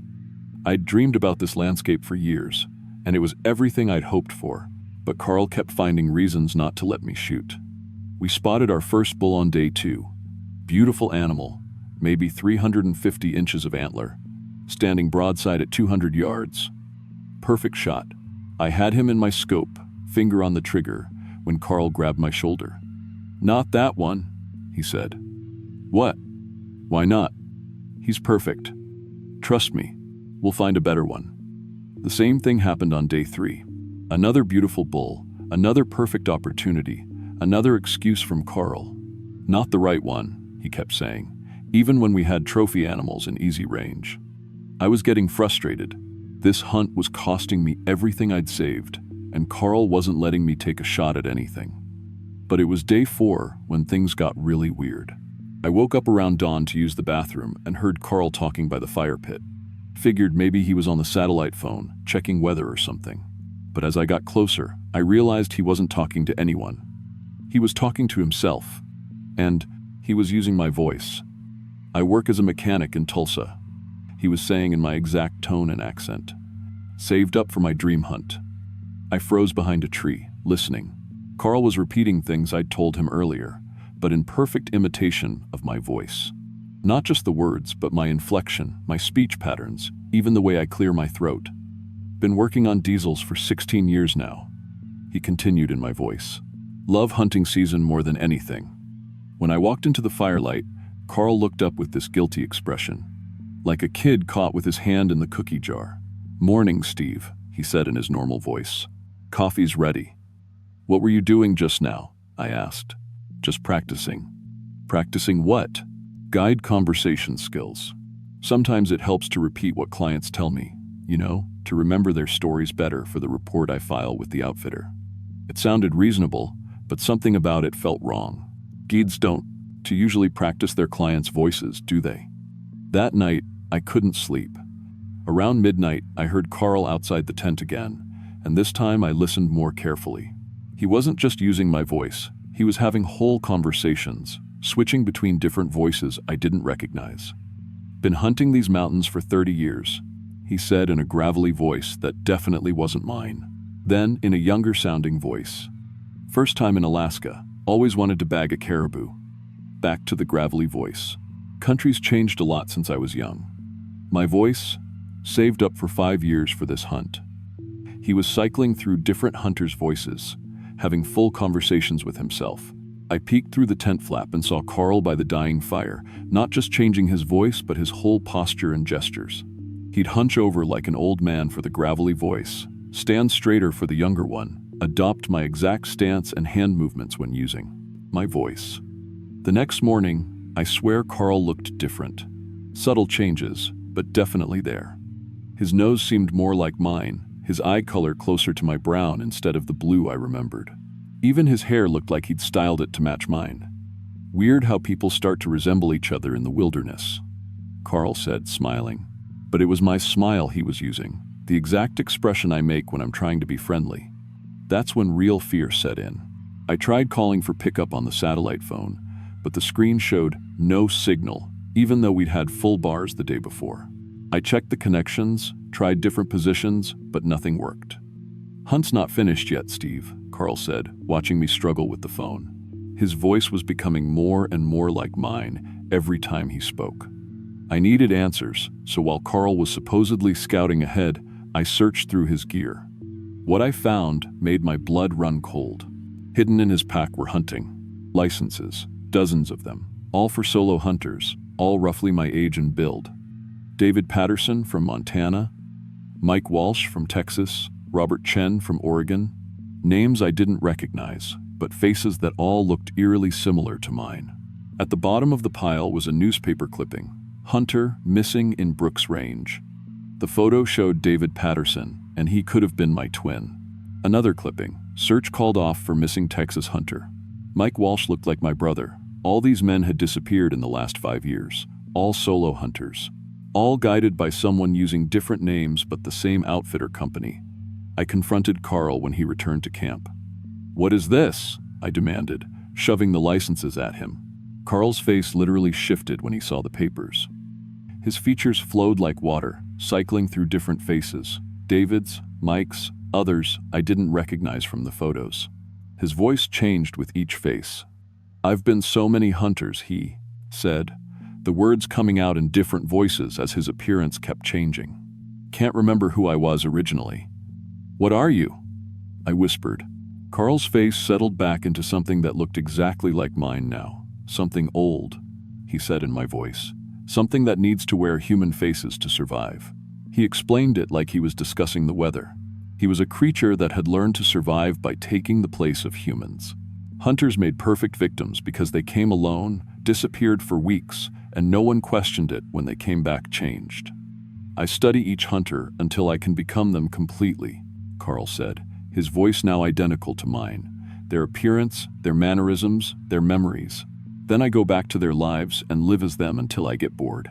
I'd dreamed about this landscape for years, and it was everything I'd hoped for, but Carl kept finding reasons not to let me shoot. We spotted our first bull on day 2. Beautiful animal, maybe 350 inches of antler, standing broadside at 200 yards. Perfect shot. I had him in my scope, finger on the trigger, when Carl grabbed my shoulder. "Not that one," he said. "What? Why not?" "He's perfect. Trust me, we'll find a better one." The same thing happened on day 3. Another beautiful bull, another perfect opportunity, another excuse from Carl. "Not the right one," he kept saying, even when we had trophy animals in easy range. I was getting frustrated. This hunt was costing me everything I'd saved, and Carl wasn't letting me take a shot at anything. But it was day 4 when things got really weird. I woke up around dawn to use the bathroom and heard Carl talking by the fire pit. Figured maybe he was on the satellite phone, checking weather or something. But as I got closer, I realized he wasn't talking to anyone. He was talking to himself. And he was using my voice. "I work as a mechanic in Tulsa," he was saying in my exact tone and accent. "Saved up for my dream hunt." I froze behind a tree, listening. Carl was repeating things I'd told him earlier, but in perfect imitation of my voice. Not just the words, but my inflection, my speech patterns, even the way I clear my throat. "Been working on diesels for 16 years now," he continued in my voice. "Love hunting season more than anything." When I walked into the firelight, Carl looked up with this guilty expression, like a kid caught with his hand in the cookie jar. "Morning, Steve," he said in his normal voice. "Coffee's ready." "What were you doing just now?" I asked. "Just practicing." "Practicing what?" "Guide conversation skills. Sometimes it helps to repeat what clients tell me, to remember their stories better for the report I file with the outfitter." It sounded reasonable, but something about it felt wrong. Guides don't usually practice their clients' voices, do they? That night, I couldn't sleep. Around midnight, I heard Carl outside the tent again, and this time I listened more carefully. He wasn't just using my voice, he was having whole conversations, switching between different voices I didn't recognize. "Been hunting these mountains for 30 years, he said in a gravelly voice that definitely wasn't mine. Then, in a younger-sounding voice, "First time in Alaska, always wanted to bag a caribou." Back to the gravelly voice. "Country's changed a lot since I was young." My voice, "Saved up for 5 years for this hunt." He was cycling through different hunters' voices, having full conversations with himself. I peeked through the tent flap and saw Carl by the dying fire, not just changing his voice but his whole posture and gestures. He'd hunch over like an old man for the gravelly voice, stand straighter for the younger one, adopt my exact stance and hand movements when using my voice. The next morning, I swear Carl looked different. Subtle changes, but definitely there. His nose seemed more like mine, his eye color closer to my brown instead of the blue I remembered. Even his hair looked like he'd styled it to match mine. "Weird how people start to resemble each other in the wilderness," Carl said, smiling. But it was my smile he was using, the exact expression I make when I'm trying to be friendly. That's when real fear set in. I tried calling for pickup on the satellite phone, but the screen showed no signal, even though we'd had full bars the day before. I checked the connections, tried different positions, but nothing worked. "Hunt's not finished yet, Steve," Carl said, watching me struggle with the phone. His voice was becoming more and more like mine every time he spoke. I needed answers, so while Carl was supposedly scouting ahead, I searched through his gear. What I found made my blood run cold. Hidden in his pack were hunting licenses, dozens of them, all for solo hunters, all roughly my age and build. David Patterson from Montana, Mike Walsh from Texas, Robert Chen from Oregon. Names I didn't recognize, but faces that all looked eerily similar to mine. At the bottom of the pile was a newspaper clipping, "Hunter missing in Brooks Range." The photo showed David Patterson, and he could have been my twin. Another clipping, "Search called off for missing Texas hunter." Mike Walsh looked like my brother. All these men had disappeared in the last 5 years, all solo hunters, all guided by someone using different names but the same outfitter company. I confronted Carl when he returned to camp. "What is this?" I demanded, shoving the licenses at him. Carl's face literally shifted when he saw the papers. His features flowed like water, cycling through different faces, David's, Mike's, others I didn't recognize from the photos. His voice changed with each face. "I've been so many hunters," he said, the words coming out in different voices as his appearance kept changing. "Can't remember who I was originally." "What are you?" I whispered. Carl's face settled back into something that looked exactly like mine now. "Something old," he said in my voice. "Something that needs to wear human faces to survive." He explained it like he was discussing the weather. He was a creature that had learned to survive by taking the place of humans. Hunters made perfect victims because they came alone, disappeared for weeks, and no one questioned it when they came back changed. "I study each hunter until I can become them completely," Carl said, his voice now identical to mine. their appearance, their mannerisms, their memories. Then I go back to their lives and live as them until I get bored.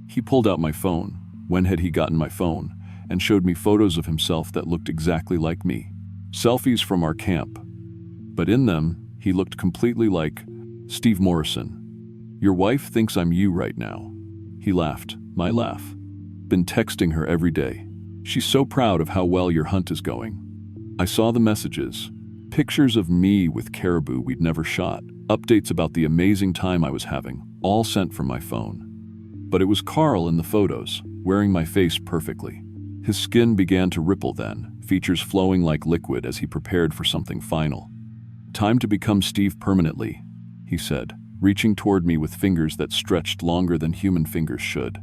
He pulled out my phone. When had he gotten my phone? And showed me photos of himself that looked exactly like me. Selfies from our camp. But in them, he looked completely like Steve Morrison. Your wife thinks I'm you right now. He laughed, my laugh. Been texting her every day. She's so proud of how well your hunt is going. I saw the messages. Pictures of me with caribou we'd never shot. Updates about the amazing time I was having, all sent from my phone. But it was Carl in the photos, wearing my face perfectly. His skin began to ripple then, features flowing like liquid as he prepared for something final. Time to become Steve permanently, he said, reaching toward me with fingers that stretched longer than human fingers should.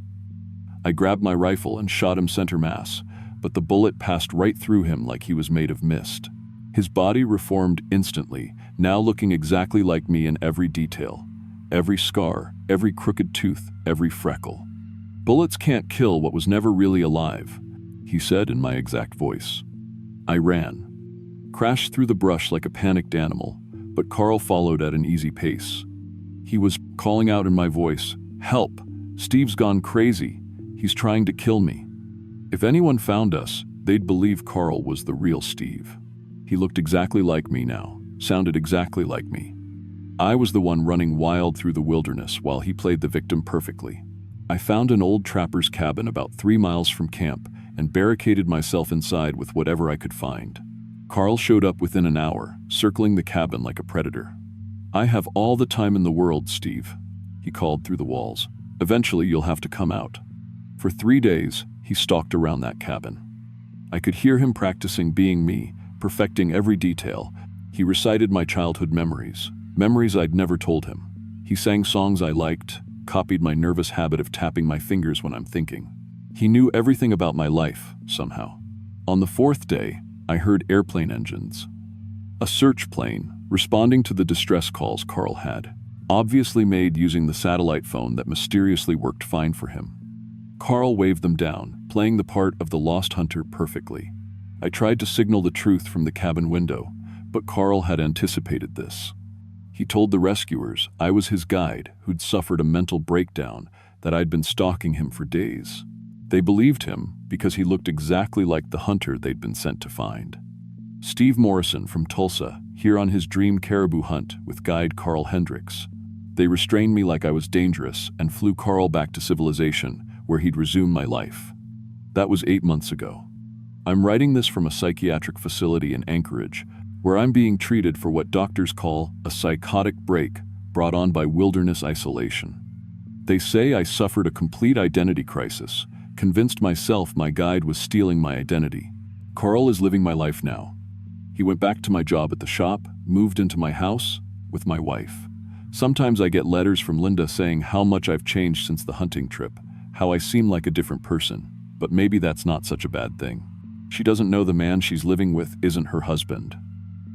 I grabbed my rifle and shot him center mass, but the bullet passed right through him like he was made of mist. His body reformed instantly, now looking exactly like me in every detail. Every scar, every crooked tooth, every freckle. Bullets can't kill what was never really alive, he said in my exact voice. I ran. Crashed through the brush like a panicked animal, but Carl followed at an easy pace. He was calling out in my voice, "Help! Steve's gone crazy. He's trying to kill me." If anyone found us, they'd believe Carl was the real Steve. He looked exactly like me now, sounded exactly like me. I was the one running wild through the wilderness while he played the victim perfectly. I found an old trapper's cabin about 3 miles from camp and barricaded myself inside with whatever I could find. Carl showed up within an hour, circling the cabin like a predator. "I have all the time in the world, Steve," he called through the walls. "Eventually you'll have to come out." For 3 days, he stalked around that cabin. I could hear him practicing being me, perfecting every detail. He recited my childhood memories, memories I'd never told him. He sang songs I liked, copied my nervous habit of tapping my fingers when I'm thinking. He knew everything about my life, somehow. On the 4th day, I heard airplane engines. A search plane, responding to the distress calls Carl had, obviously made using the satellite phone that mysteriously worked fine for him. Carl waved them down, playing the part of the lost hunter perfectly. I tried to signal the truth from the cabin window, but Carl had anticipated this. He told the rescuers I was his guide who'd suffered a mental breakdown, that I'd been stalking him for days. They believed him because he looked exactly like the hunter they'd been sent to find. Steve Morrison from Tulsa, here on his dream caribou hunt with guide Carl Hendricks. They restrained me like I was dangerous and flew Carl back to civilization, where he'd resume my life. That was 8 months ago. I'm writing this from a psychiatric facility in Anchorage, where I'm being treated for what doctors call a psychotic break brought on by wilderness isolation. They say I suffered a complete identity crisis, convinced myself my guide was stealing my identity. Carl is living my life now. He went back to my job at the shop, moved into my house with my wife. Sometimes I get letters from Linda saying how much I've changed since the hunting trip, how I seem like a different person, but maybe that's not such a bad thing. She doesn't know the man she's living with isn't her husband.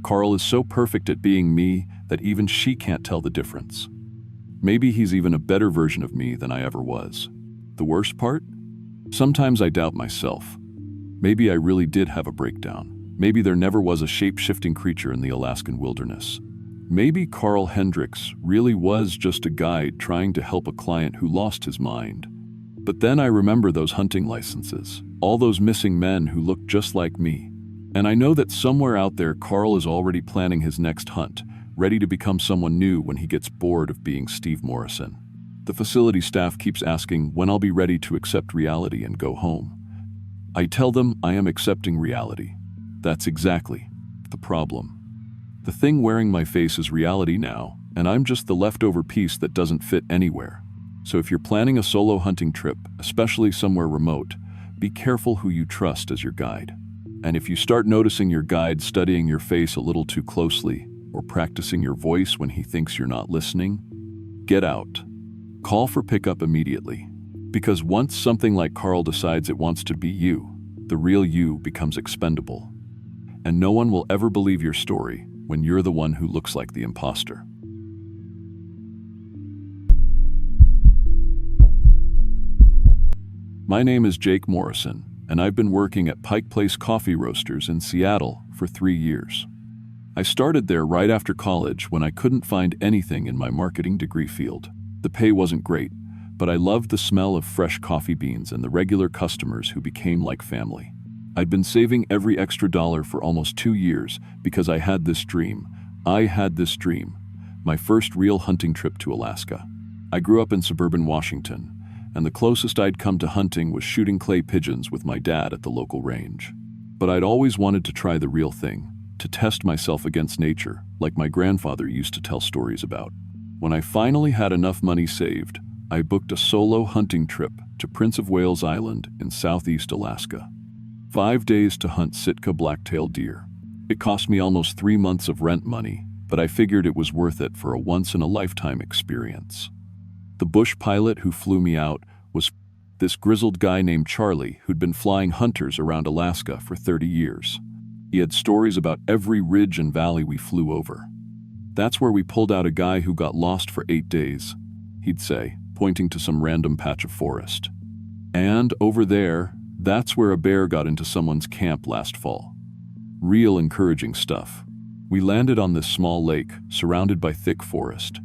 Carl is so perfect at being me that even she can't tell the difference. Maybe he's even a better version of me than I ever was. The worst part? Sometimes I doubt myself. Maybe I really did have a breakdown. Maybe there never was a shape-shifting creature in the Alaskan wilderness. Maybe Carl Hendricks really was just a guide trying to help a client who lost his mind. But then I remember those hunting licenses, all those missing men who looked just like me. And I know that somewhere out there Carl is already planning his next hunt, ready to become someone new when he gets bored of being Steve Morrison. The facility staff keeps asking when I'll be ready to accept reality and go home. I tell them I am accepting reality. That's exactly the problem. The thing wearing my face is reality now, and I'm just the leftover piece that doesn't fit anywhere. So if you're planning a solo hunting trip, especially somewhere remote, be careful who you trust as your guide. And if you start noticing your guide studying your face a little too closely, or practicing your voice when he thinks you're not listening, get out. Call for pickup immediately. Because once something like Carl decides it wants to be you, the real you becomes expendable. And no one will ever believe your story when you're the one who looks like the imposter. My name is Jake Morrison, and I've been working at Pike Place Coffee Roasters in Seattle for 3 years. I started there right after college when I couldn't find anything in my marketing degree field. The pay wasn't great, but I loved the smell of fresh coffee beans and the regular customers who became like family. I'd been saving every extra dollar for almost 2 years because I had this dream. My first real hunting trip to Alaska. I grew up in suburban Washington, and the closest I'd come to hunting was shooting clay pigeons with my dad at the local range. But I'd always wanted to try the real thing, to test myself against nature, like my grandfather used to tell stories about. When I finally had enough money saved, I booked a solo hunting trip to Prince of Wales Island in southeast Alaska. 5 days to hunt Sitka black-tailed deer. It cost me almost 3 months of rent money, but I figured it was worth it for a once-in-a-lifetime experience. The bush pilot who flew me out was this grizzled guy named Charlie who'd been flying hunters around Alaska for 30 years. He had stories about every ridge and valley we flew over. That's where we pulled out a guy who got lost for 8 days, he'd say, pointing to some random patch of forest. And over there, that's where a bear got into someone's camp last fall. Real encouraging stuff. We landed on this small lake, surrounded by thick forest.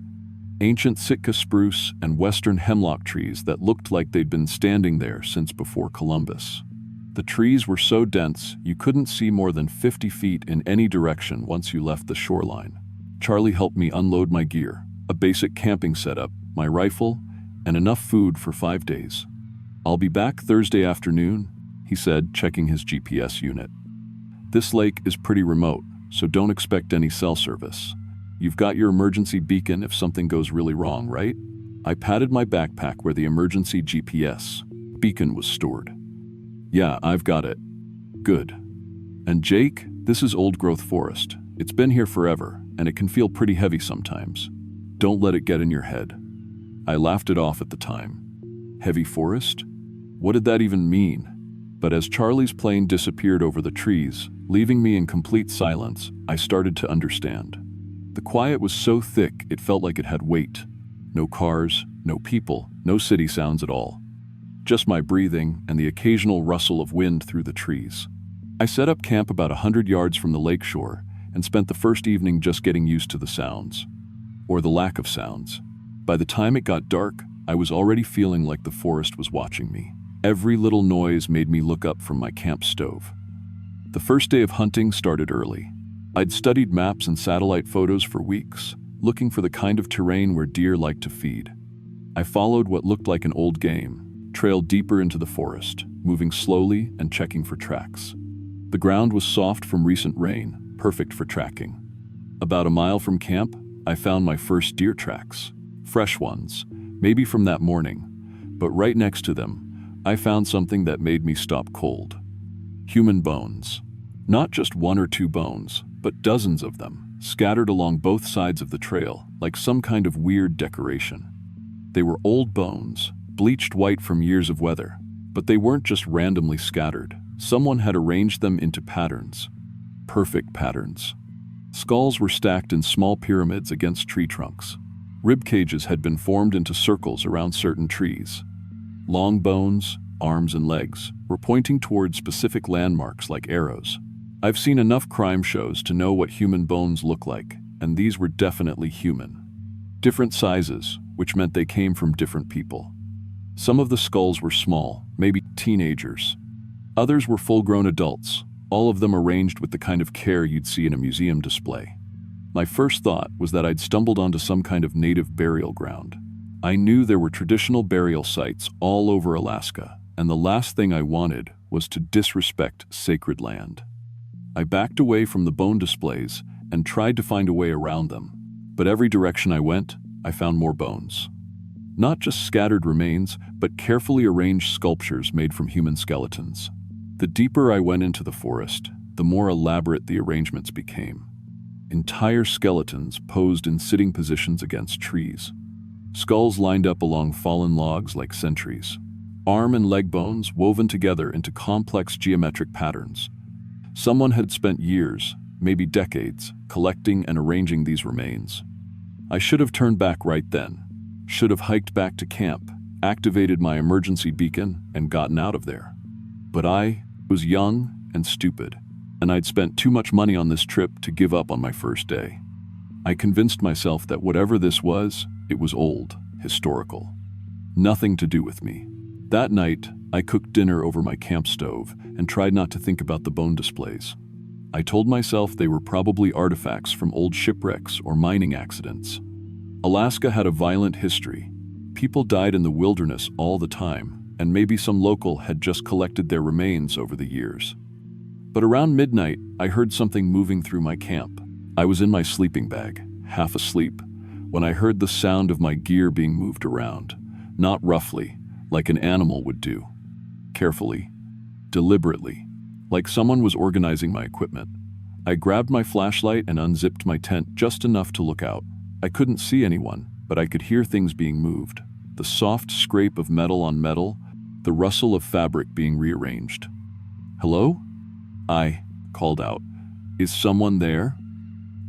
Ancient Sitka spruce and western hemlock trees that looked like they'd been standing there since before Columbus. The trees were so dense you couldn't see more than 50 feet in any direction once you left the shoreline. Charlie helped me unload my gear, a basic camping setup, my rifle, and enough food for 5 days. "I'll be back Thursday afternoon," he said, checking his GPS unit. "This lake is pretty remote, so don't expect any cell service. You've got your emergency beacon if something goes really wrong, right?" I patted my backpack where the emergency GPS beacon was stored. "Yeah, I've got it." "Good." "And Jake, this is old-growth forest. It's been here forever, and it can feel pretty heavy sometimes. Don't let it get in your head." I laughed it off at the time. Heavy forest? What did that even mean? But as Charlie's plane disappeared over the trees, leaving me in complete silence, I started to understand. The quiet was so thick it felt like it had weight. No cars, no people, no city sounds at all. Just my breathing and the occasional rustle of wind through the trees. I set up camp about 100 yards from the lakeshore and spent the first evening just getting used to the sounds. Or the lack of sounds. By the time it got dark, I was already feeling like the forest was watching me. Every little noise made me look up from my camp stove. The first day of hunting started early. I'd studied maps and satellite photos for weeks, looking for the kind of terrain where deer like to feed. I followed what looked like an old game, trailed deeper into the forest, moving slowly and checking for tracks. The ground was soft from recent rain, perfect for tracking. About a mile from camp, I found my first deer tracks. Fresh ones, maybe from that morning, but right next to them, I found something that made me stop cold. Human bones. Not just 1 or 2 bones, but dozens of them, scattered along both sides of the trail, like some kind of weird decoration. They were old bones, bleached white from years of weather, but they weren't just randomly scattered. Someone had arranged them into patterns. Perfect patterns. Skulls were stacked in small pyramids against tree trunks. Rib cages had been formed into circles around certain trees. Long bones, arms and legs, were pointing toward specific landmarks like arrows. I've seen enough crime shows to know what human bones look like, and these were definitely human. Different sizes, which meant they came from different people. Some of the skulls were small, maybe teenagers. Others were full-grown adults, all of them arranged with the kind of care you'd see in a museum display. My first thought was that I'd stumbled onto some kind of native burial ground. I knew there were traditional burial sites all over Alaska, and the last thing I wanted was to disrespect sacred land. I backed away from the bone displays and tried to find a way around them, but every direction I went, I found more bones. Not just scattered remains, but carefully arranged sculptures made from human skeletons. The deeper I went into the forest, the more elaborate the arrangements became. Entire skeletons posed in sitting positions against trees. Skulls lined up along fallen logs like sentries. Arm and leg bones woven together into complex geometric patterns. Someone had spent years, maybe decades, collecting and arranging these remains. I should have turned back right then. Should have hiked back to camp, activated my emergency beacon, and gotten out of there. But I was young and stupid. and I'd spent too much money on this trip to give up on my first day. I convinced myself that whatever this was, it was old, historical. Nothing to do with me. That night, I cooked dinner over my camp stove and tried not to think about the bone displays. I told myself they were probably artifacts from old shipwrecks or mining accidents. Alaska had a violent history. People died in the wilderness all the time, and maybe some local had just collected their remains over the years. But around midnight, I heard something moving through my camp. I was in my sleeping bag, half asleep, when I heard the sound of my gear being moved around, not roughly, like an animal would do. Carefully, deliberately, like someone was organizing my equipment. I grabbed my flashlight and unzipped my tent just enough to look out. I couldn't see anyone, but I could hear things being moved. The soft scrape of metal on metal, the rustle of fabric being rearranged. "Hello?" I called out. "Is someone there?"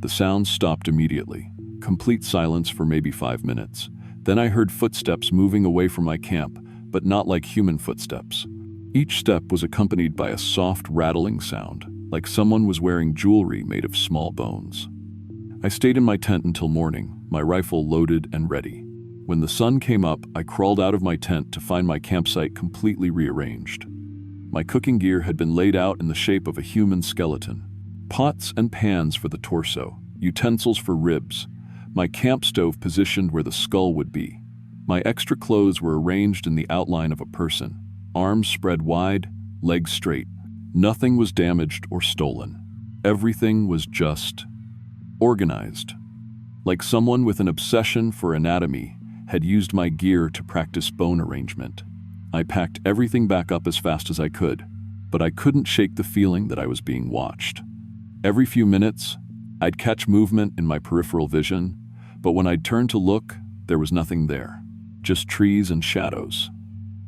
The sound stopped immediately. Complete silence for maybe 5 minutes. Then I heard footsteps moving away from my camp, but not like human footsteps. Each step was accompanied by a soft rattling sound, like someone was wearing jewelry made of small bones. I stayed in my tent until morning, my rifle loaded and ready. When the sun came up, I crawled out of my tent to find my campsite completely rearranged. My cooking gear had been laid out in the shape of a human skeleton. Pots and pans for the torso, utensils for ribs, my camp stove positioned where the skull would be. My extra clothes were arranged in the outline of a person, arms spread wide, legs straight. Nothing was damaged or stolen. Everything was just organized. Like someone with an obsession for anatomy had used my gear to practice bone arrangement. I packed everything back up as fast as I could, but I couldn't shake the feeling that I was being watched. Every few minutes, I'd catch movement in my peripheral vision, but when I'd turn to look, there was nothing there, just trees and shadows.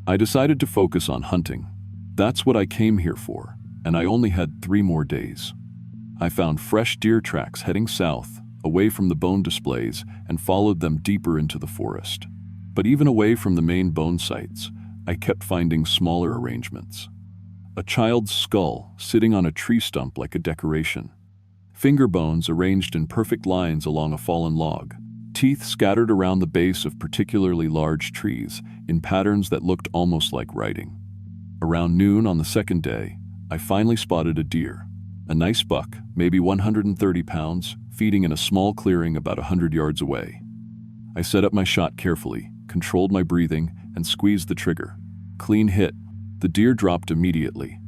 I decided to focus on hunting. That's what I came here for, and I only had 3 more days. I found fresh deer tracks heading south, away from the bone displays, and followed them deeper into the forest. But even away from the main bone sites, I kept finding smaller arrangements. A child's skull sitting on a tree stump like a decoration. Finger bones arranged in perfect lines along a fallen log. Teeth scattered around the base of particularly large trees in patterns that looked almost like writing. Around noon on the second day, I finally spotted a deer. A nice buck, maybe 130 pounds, feeding in a small clearing about 100 yards away. I set up my shot carefully, controlled my breathing, and squeezed the trigger. Clean hit. The deer dropped immediately.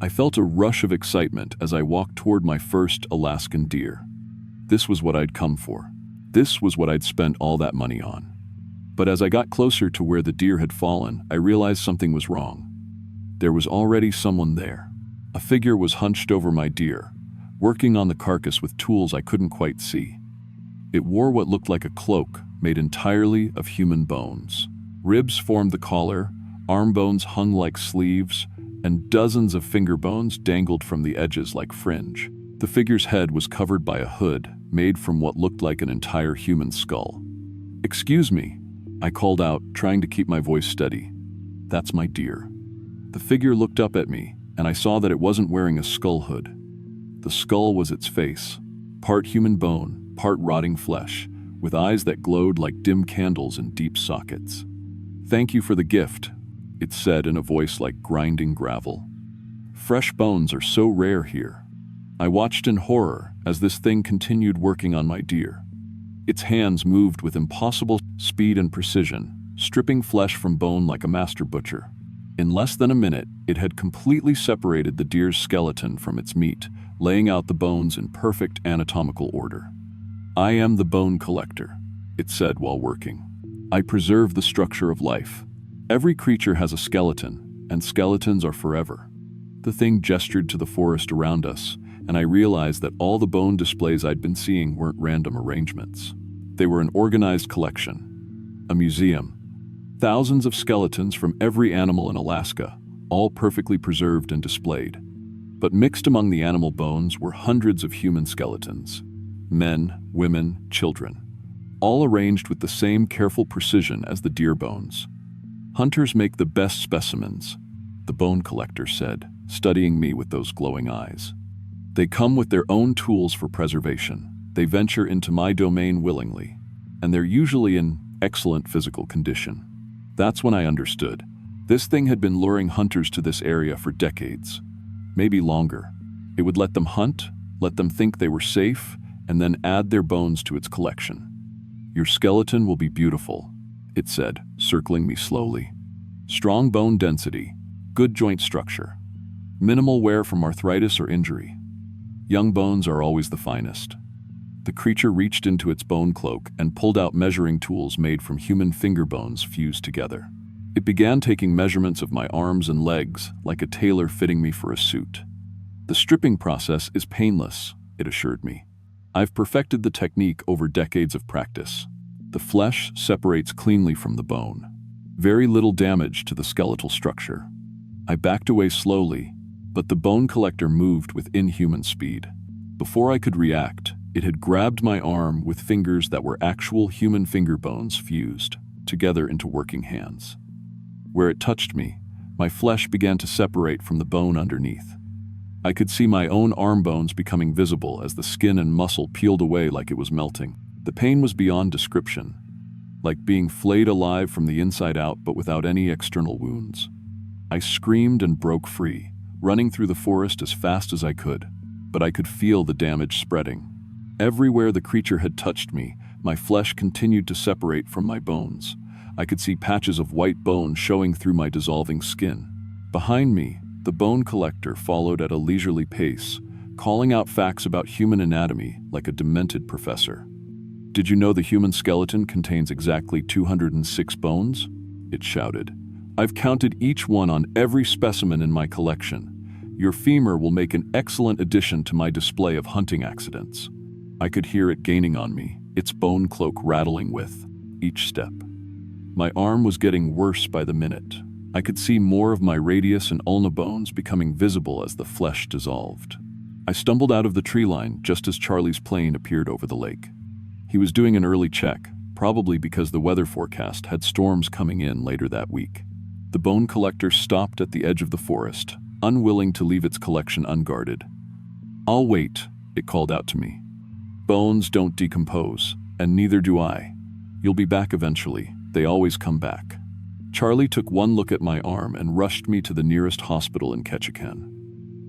I felt a rush of excitement as I walked toward my first Alaskan deer. This was what I'd come for. This was what I'd spent all that money on. But as I got closer to where the deer had fallen, I realized something was wrong. There was already someone there. A figure was hunched over my deer, working on the carcass with tools I couldn't quite see. It wore what looked like a cloak made entirely of human bones. Ribs formed the collar, arm bones hung like sleeves, and dozens of finger bones dangled from the edges like fringe. The figure's head was covered by a hood made from what looked like an entire human skull. "Excuse me," I called out, trying to keep my voice steady. "That's my deer." The figure looked up at me, and I saw that it wasn't wearing a skull hood. The skull was its face, part human bone, part rotting flesh, with eyes that glowed like dim candles in deep sockets. "Thank you for the gift," it said in a voice like grinding gravel. "Fresh bones are so rare here." I watched in horror as this thing continued working on my deer. Its hands moved with impossible speed and precision, stripping flesh from bone like a master butcher. In less than a minute, it had completely separated the deer's skeleton from its meat, laying out the bones in perfect anatomical order. "I am the bone collector," it said while working. "I preserve the structure of life. Every creature has a skeleton, and skeletons are forever." The thing gestured to the forest around us, and I realized that all the bone displays I'd been seeing weren't random arrangements. They were an organized collection, a museum. Thousands of skeletons from every animal in Alaska, all perfectly preserved and displayed. But mixed among the animal bones were hundreds of human skeletons. Men, women, children. All arranged with the same careful precision as the deer bones. "Hunters make the best specimens," the bone collector said, studying me with those glowing eyes. They come with their own tools for preservation. They venture into my domain willingly, and they're usually in excellent physical condition. That's when I understood. This thing had been luring hunters to this area for decades, maybe longer. It would let them hunt, let them think they were safe, and then add their bones to its collection. "Your skeleton will be beautiful," it said, circling me slowly. "Strong bone density, good joint structure, minimal wear from arthritis or injury. Young bones are always the finest." The creature reached into its bone cloak and pulled out measuring tools made from human finger bones fused together. It began taking measurements of my arms and legs, like a tailor fitting me for a suit. "The stripping process is painless," it assured me. "I've perfected the technique over decades of practice. The flesh separates cleanly from the bone. Very little damage to the skeletal structure." I backed away slowly, but the bone collector moved with inhuman speed. Before I could react, it had grabbed my arm with fingers that were actual human finger bones fused together into working hands. Where it touched me, my flesh began to separate from the bone underneath. I could see my own arm bones becoming visible as the skin and muscle peeled away like it was melting. The pain was beyond description, like being flayed alive from the inside out but without any external wounds. I screamed and broke free, running through the forest as fast as I could, but I could feel the damage spreading. Everywhere the creature had touched me, my flesh continued to separate from my bones. I could see patches of white bone showing through my dissolving skin. Behind me, the bone collector followed at a leisurely pace, calling out facts about human anatomy like a demented professor. "Did you know the human skeleton contains exactly 206 bones?" it shouted. "I've counted each one on every specimen in my collection. Your femur will make an excellent addition to my display of hunting accidents." I could hear it gaining on me, its bone cloak rattling with each step. My arm was getting worse by the minute. I could see more of my radius and ulna bones becoming visible as the flesh dissolved. I stumbled out of the tree line just as Charlie's plane appeared over the lake. He was doing an early check, probably because the weather forecast had storms coming in later that week. The bone collector stopped at the edge of the forest, unwilling to leave its collection unguarded. "I'll wait," it called out to me. "Bones don't decompose, and neither do I. You'll be back eventually. They always come back." Charlie took one look at my arm and rushed me to the nearest hospital in Ketchikan.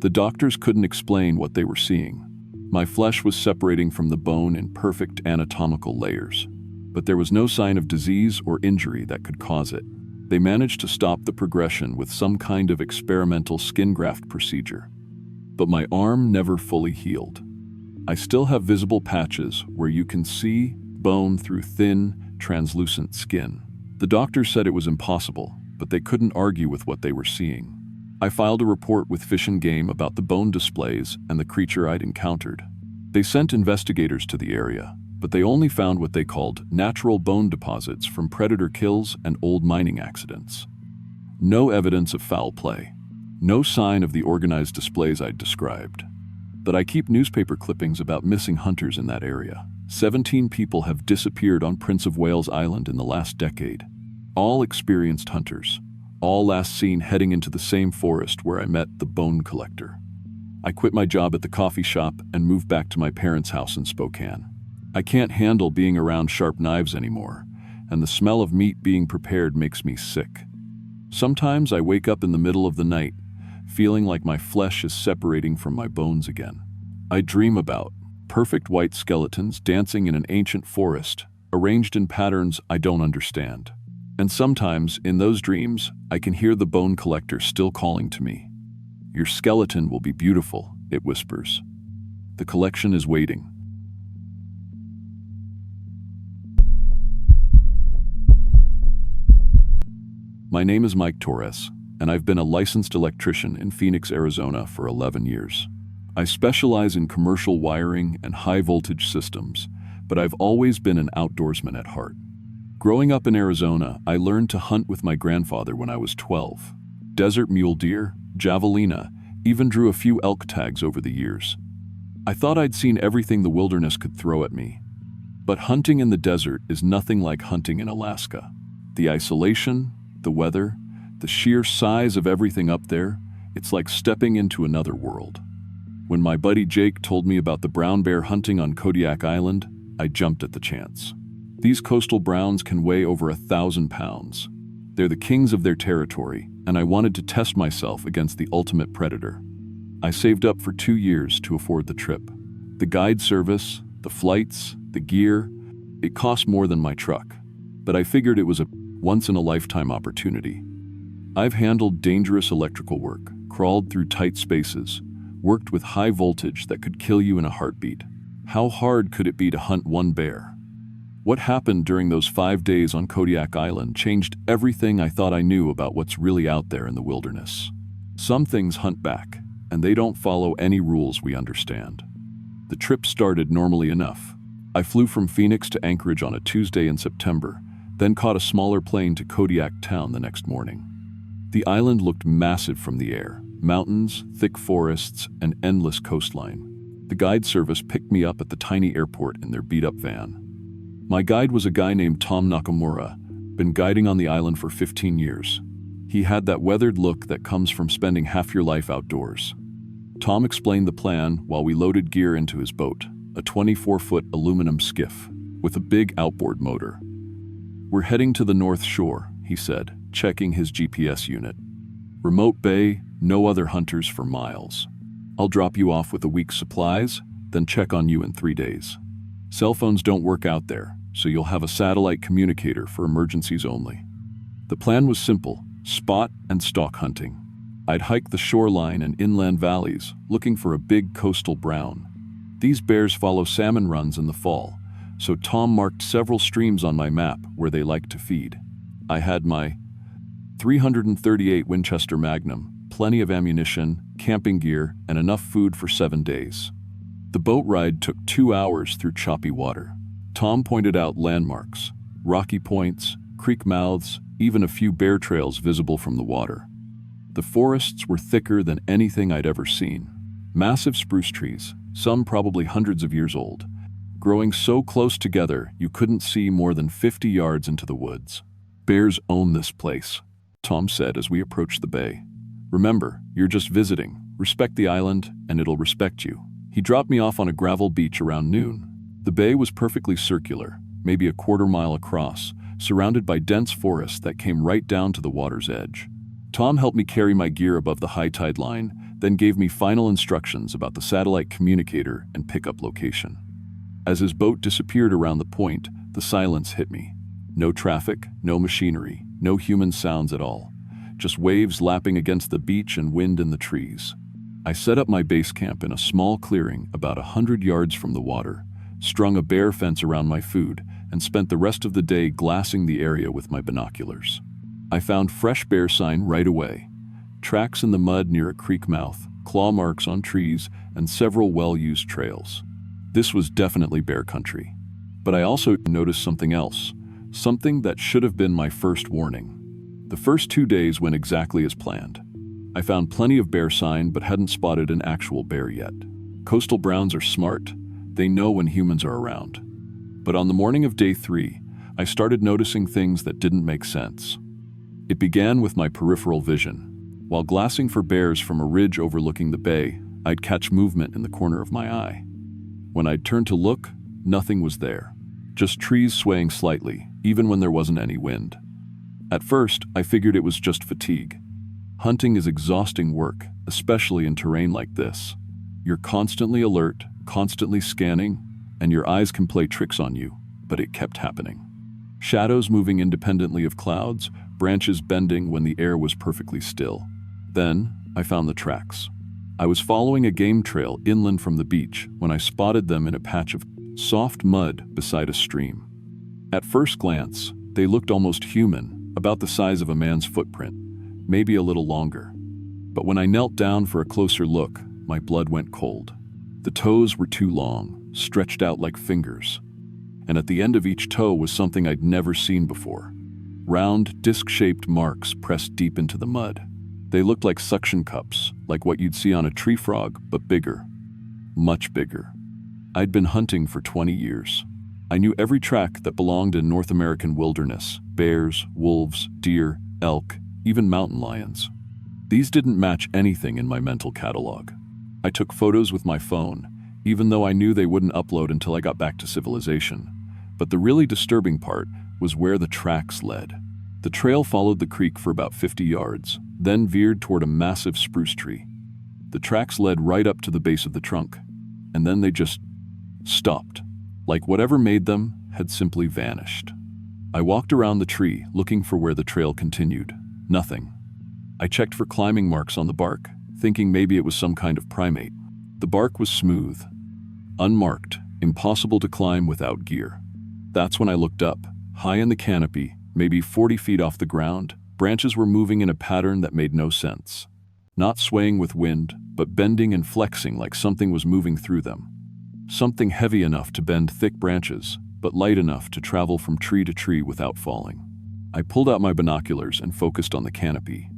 The doctors couldn't explain what they were seeing. My flesh was separating from the bone in perfect anatomical layers, but there was no sign of disease or injury that could cause it. They managed to stop the progression with some kind of experimental skin graft procedure. But my arm never fully healed. I still have visible patches where you can see bone through thin, translucent skin. The doctors said it was impossible, but they couldn't argue with what they were seeing. I filed a report with Fish and Game about the bone displays and the creature I'd encountered. They sent investigators to the area, but they only found what they called natural bone deposits from predator kills and old mining accidents. No evidence of foul play. No sign of the organized displays I'd described. But I keep newspaper clippings about missing hunters in that area. 17 people have disappeared on Prince of Wales Island in the last decade. All experienced hunters. All last seen heading into the same forest where I met the bone collector. I quit my job at the coffee shop and moved back to my parents' house in Spokane. I can't handle being around sharp knives anymore, and the smell of meat being prepared makes me sick. Sometimes I wake up in the middle of the night, feeling like my flesh is separating from my bones again. I dream about perfect white skeletons dancing in an ancient forest, arranged in patterns I don't understand. And sometimes, in those dreams, I can hear the bone collector still calling to me. "Your skeleton will be beautiful," it whispers. The collection is waiting. My name is Mike Torres, and I've been a licensed electrician in Phoenix, Arizona for 11 years. I specialize in commercial wiring and high-voltage systems, but I've always been an outdoorsman at heart. Growing up in Arizona, I learned to hunt with my grandfather when I was 12. Desert mule deer, javelina, even drew a few elk tags over the years. I thought I'd seen everything the wilderness could throw at me. But hunting in the desert is nothing like hunting in Alaska. The isolation, the weather, the sheer size of everything up there, it's like stepping into another world. When my buddy Jake told me about the brown bear hunting on Kodiak Island, I jumped at the chance. These coastal browns can weigh over 1,000 pounds. They're the kings of their territory, and I wanted to test myself against the ultimate predator. I saved up for 2 years to afford the trip. The guide service, the flights, the gear, it cost more than my truck. But I figured it was a once-in-a-lifetime opportunity. I've handled dangerous electrical work, crawled through tight spaces, worked with high voltage that could kill you in a heartbeat. How hard could it be to hunt one bear? What happened during those 5 days on Kodiak Island changed everything I thought I knew about what's really out there in the wilderness. Some things hunt back, and they don't follow any rules we understand. The trip started normally enough. I flew from Phoenix to Anchorage on a Tuesday in September, then caught a smaller plane to Kodiak town the next morning. The island looked massive from the air. Mountains, thick forests, and endless coastline. The guide service picked me up at the tiny airport in their beat-up van. My guide was a guy named Tom Nakamura, been guiding on the island for 15 years. He had that weathered look that comes from spending half your life outdoors. Tom explained the plan while we loaded gear into his boat, a 24-foot aluminum skiff with a big outboard motor. "We're heading to the North Shore," he said, checking his GPS unit. "Remote bay, no other hunters for miles. I'll drop you off with a week's supplies, then check on you in 3 days. Cell phones don't work out there, so you'll have a satellite communicator for emergencies only." The plan was simple: spot and stalk hunting. I'd hike the shoreline and inland valleys, looking for a big coastal brown. These bears follow salmon runs in the fall, so Tom marked several streams on my map where they like to feed. I had my .338 Winchester Magnum, plenty of ammunition, camping gear, and enough food for 7 days. The boat ride took 2 hours through choppy water. Tom pointed out landmarks, rocky points, creek mouths, even a few bear trails visible from the water. The forests were thicker than anything I'd ever seen. Massive spruce trees, some probably hundreds of years old, growing so close together you couldn't see more than 50 yards into the woods. "Bears own this place," Tom said as we approached the bay. "Remember, you're just visiting. Respect the island, and it'll respect you." He dropped me off on a gravel beach around noon. The bay was perfectly circular, maybe a quarter-mile across, surrounded by dense forests that came right down to the water's edge. Tom helped me carry my gear above the high tide line, then gave me final instructions about the satellite communicator and pickup location. As his boat disappeared around the point, the silence hit me. No traffic, no machinery, no human sounds at all. Just waves lapping against the beach and wind in the trees. I set up my base camp in a small clearing about 100 yards from the water, strung a bear fence around my food, and spent the rest of the day glassing the area with my binoculars. I found fresh bear sign right away. Tracks in the mud near a creek mouth, claw marks on trees, and several well-used trails. This was definitely bear country. But I also noticed something else, something that should have been my first warning. The first 2 days went exactly as planned. I found plenty of bear sign but hadn't spotted an actual bear yet. Coastal browns are smart. They know when humans are around. But on the morning of day 3, I started noticing things that didn't make sense. It began with my peripheral vision. While glassing for bears from a ridge overlooking the bay, I'd catch movement in the corner of my eye. When I'd turn to look, nothing was there. Just trees swaying slightly, even when there wasn't any wind. At first, I figured it was just fatigue. Hunting is exhausting work, especially in terrain like this. You're constantly alert, constantly scanning, and your eyes can play tricks on you, but it kept happening. Shadows moving independently of clouds, branches bending when the air was perfectly still. Then, I found the tracks. I was following a game trail inland from the beach when I spotted them in a patch of soft mud beside a stream. At first glance, they looked almost human, about the size of a man's footprint, maybe a little longer. But when I knelt down for a closer look, my blood went cold. The toes were too long, stretched out like fingers. And at the end of each toe was something I'd never seen before. Round, disc-shaped marks pressed deep into the mud. They looked like suction cups, like what you'd see on a tree frog, but bigger. Much bigger. I'd been hunting for 20 years. I knew every track that belonged in North American wilderness: bears, wolves, deer, elk, even mountain lions. These didn't match anything in my mental catalog. I took photos with my phone, even though I knew they wouldn't upload until I got back to civilization. But the really disturbing part was where the tracks led. The trail followed the creek for about 50 yards, then veered toward a massive spruce tree. The tracks led right up to the base of the trunk, and then they just stopped, like whatever made them had simply vanished. I walked around the tree, looking for where the trail continued. Nothing. I checked for climbing marks on the bark, thinking maybe it was some kind of primate. The bark was smooth, unmarked, impossible to climb without gear. That's when I looked up. High in the canopy, maybe 40 feet off the ground, branches were moving in a pattern that made no sense. Not swaying with wind, but bending and flexing like something was moving through them. Something heavy enough to bend thick branches, but light enough to travel from tree to tree without falling. I pulled out my binoculars and focused on the canopy.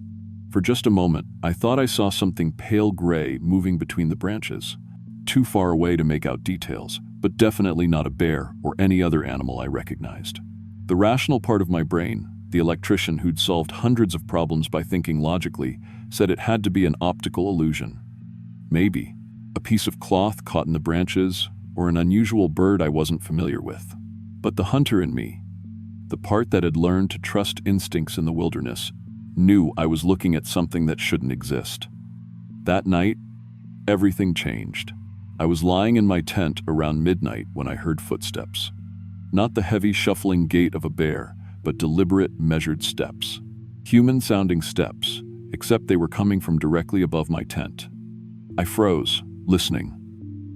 For just a moment, I thought I saw something pale gray moving between the branches. Too far away to make out details, but definitely not a bear or any other animal I recognized. The rational part of my brain, the electrician who'd solved hundreds of problems by thinking logically, said it had to be an optical illusion. Maybe a piece of cloth caught in the branches, or an unusual bird I wasn't familiar with. But the hunter in me, the part that had learned to trust instincts in the wilderness, knew I was looking at something that shouldn't exist. That night, everything changed. I was lying in my tent around midnight when I heard footsteps. Not the heavy shuffling gait of a bear, but deliberate, measured steps. Human-sounding steps, except they were coming from directly above my tent. I froze, listening.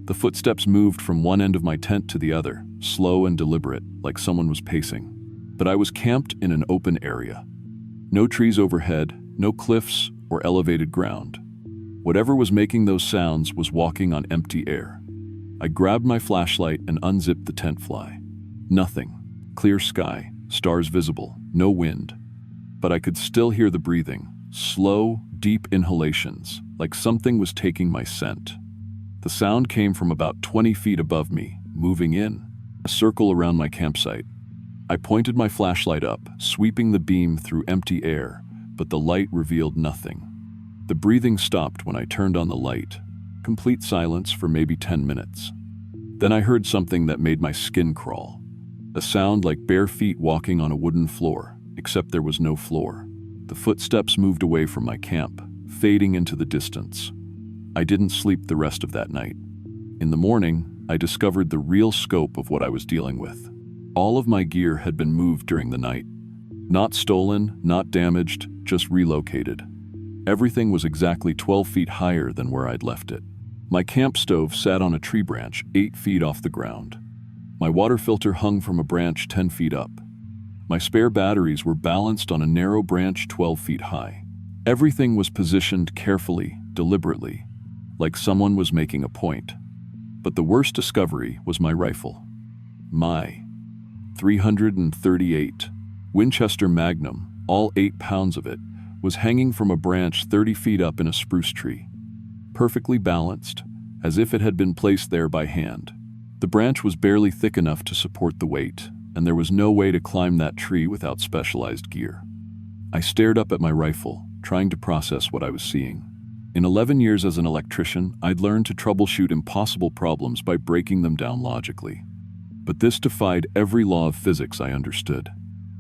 The footsteps moved from one end of my tent to the other, slow and deliberate, like someone was pacing. But I was camped in an open area. No trees overhead, no cliffs or elevated ground. Whatever was making those sounds was walking on empty air. I grabbed my flashlight and unzipped the tent fly. Nothing. Clear sky, stars visible, no wind. But I could still hear the breathing, slow, deep inhalations, like something was taking my scent. The sound came from about 20 feet above me, moving in, a circle around my campsite. I pointed my flashlight up, sweeping the beam through empty air, but the light revealed nothing. The breathing stopped when I turned on the light. Complete silence for maybe 10 minutes. Then I heard something that made my skin crawl. A sound like bare feet walking on a wooden floor, except there was no floor. The footsteps moved away from my camp, fading into the distance. I didn't sleep the rest of that night. In the morning, I discovered the real scope of what I was dealing with. All of my gear had been moved during the night. Not stolen, not damaged, just relocated. Everything was exactly 12 feet higher than where I'd left it. My camp stove sat on a tree branch 8 feet off the ground. My water filter hung from a branch 10 feet up. My spare batteries were balanced on a narrow branch 12 feet high. Everything was positioned carefully, deliberately, like someone was making a point. But the worst discovery was my rifle. My .338 Winchester Magnum, all 8 pounds of it, was hanging from a branch 30 feet up in a spruce tree. Perfectly balanced, as if it had been placed there by hand. The branch was barely thick enough to support the weight, and there was no way to climb that tree without specialized gear. I stared up at my rifle, trying to process what I was seeing. In 11 years as an electrician, I'd learned to troubleshoot impossible problems by breaking them down logically. But this defied every law of physics I understood.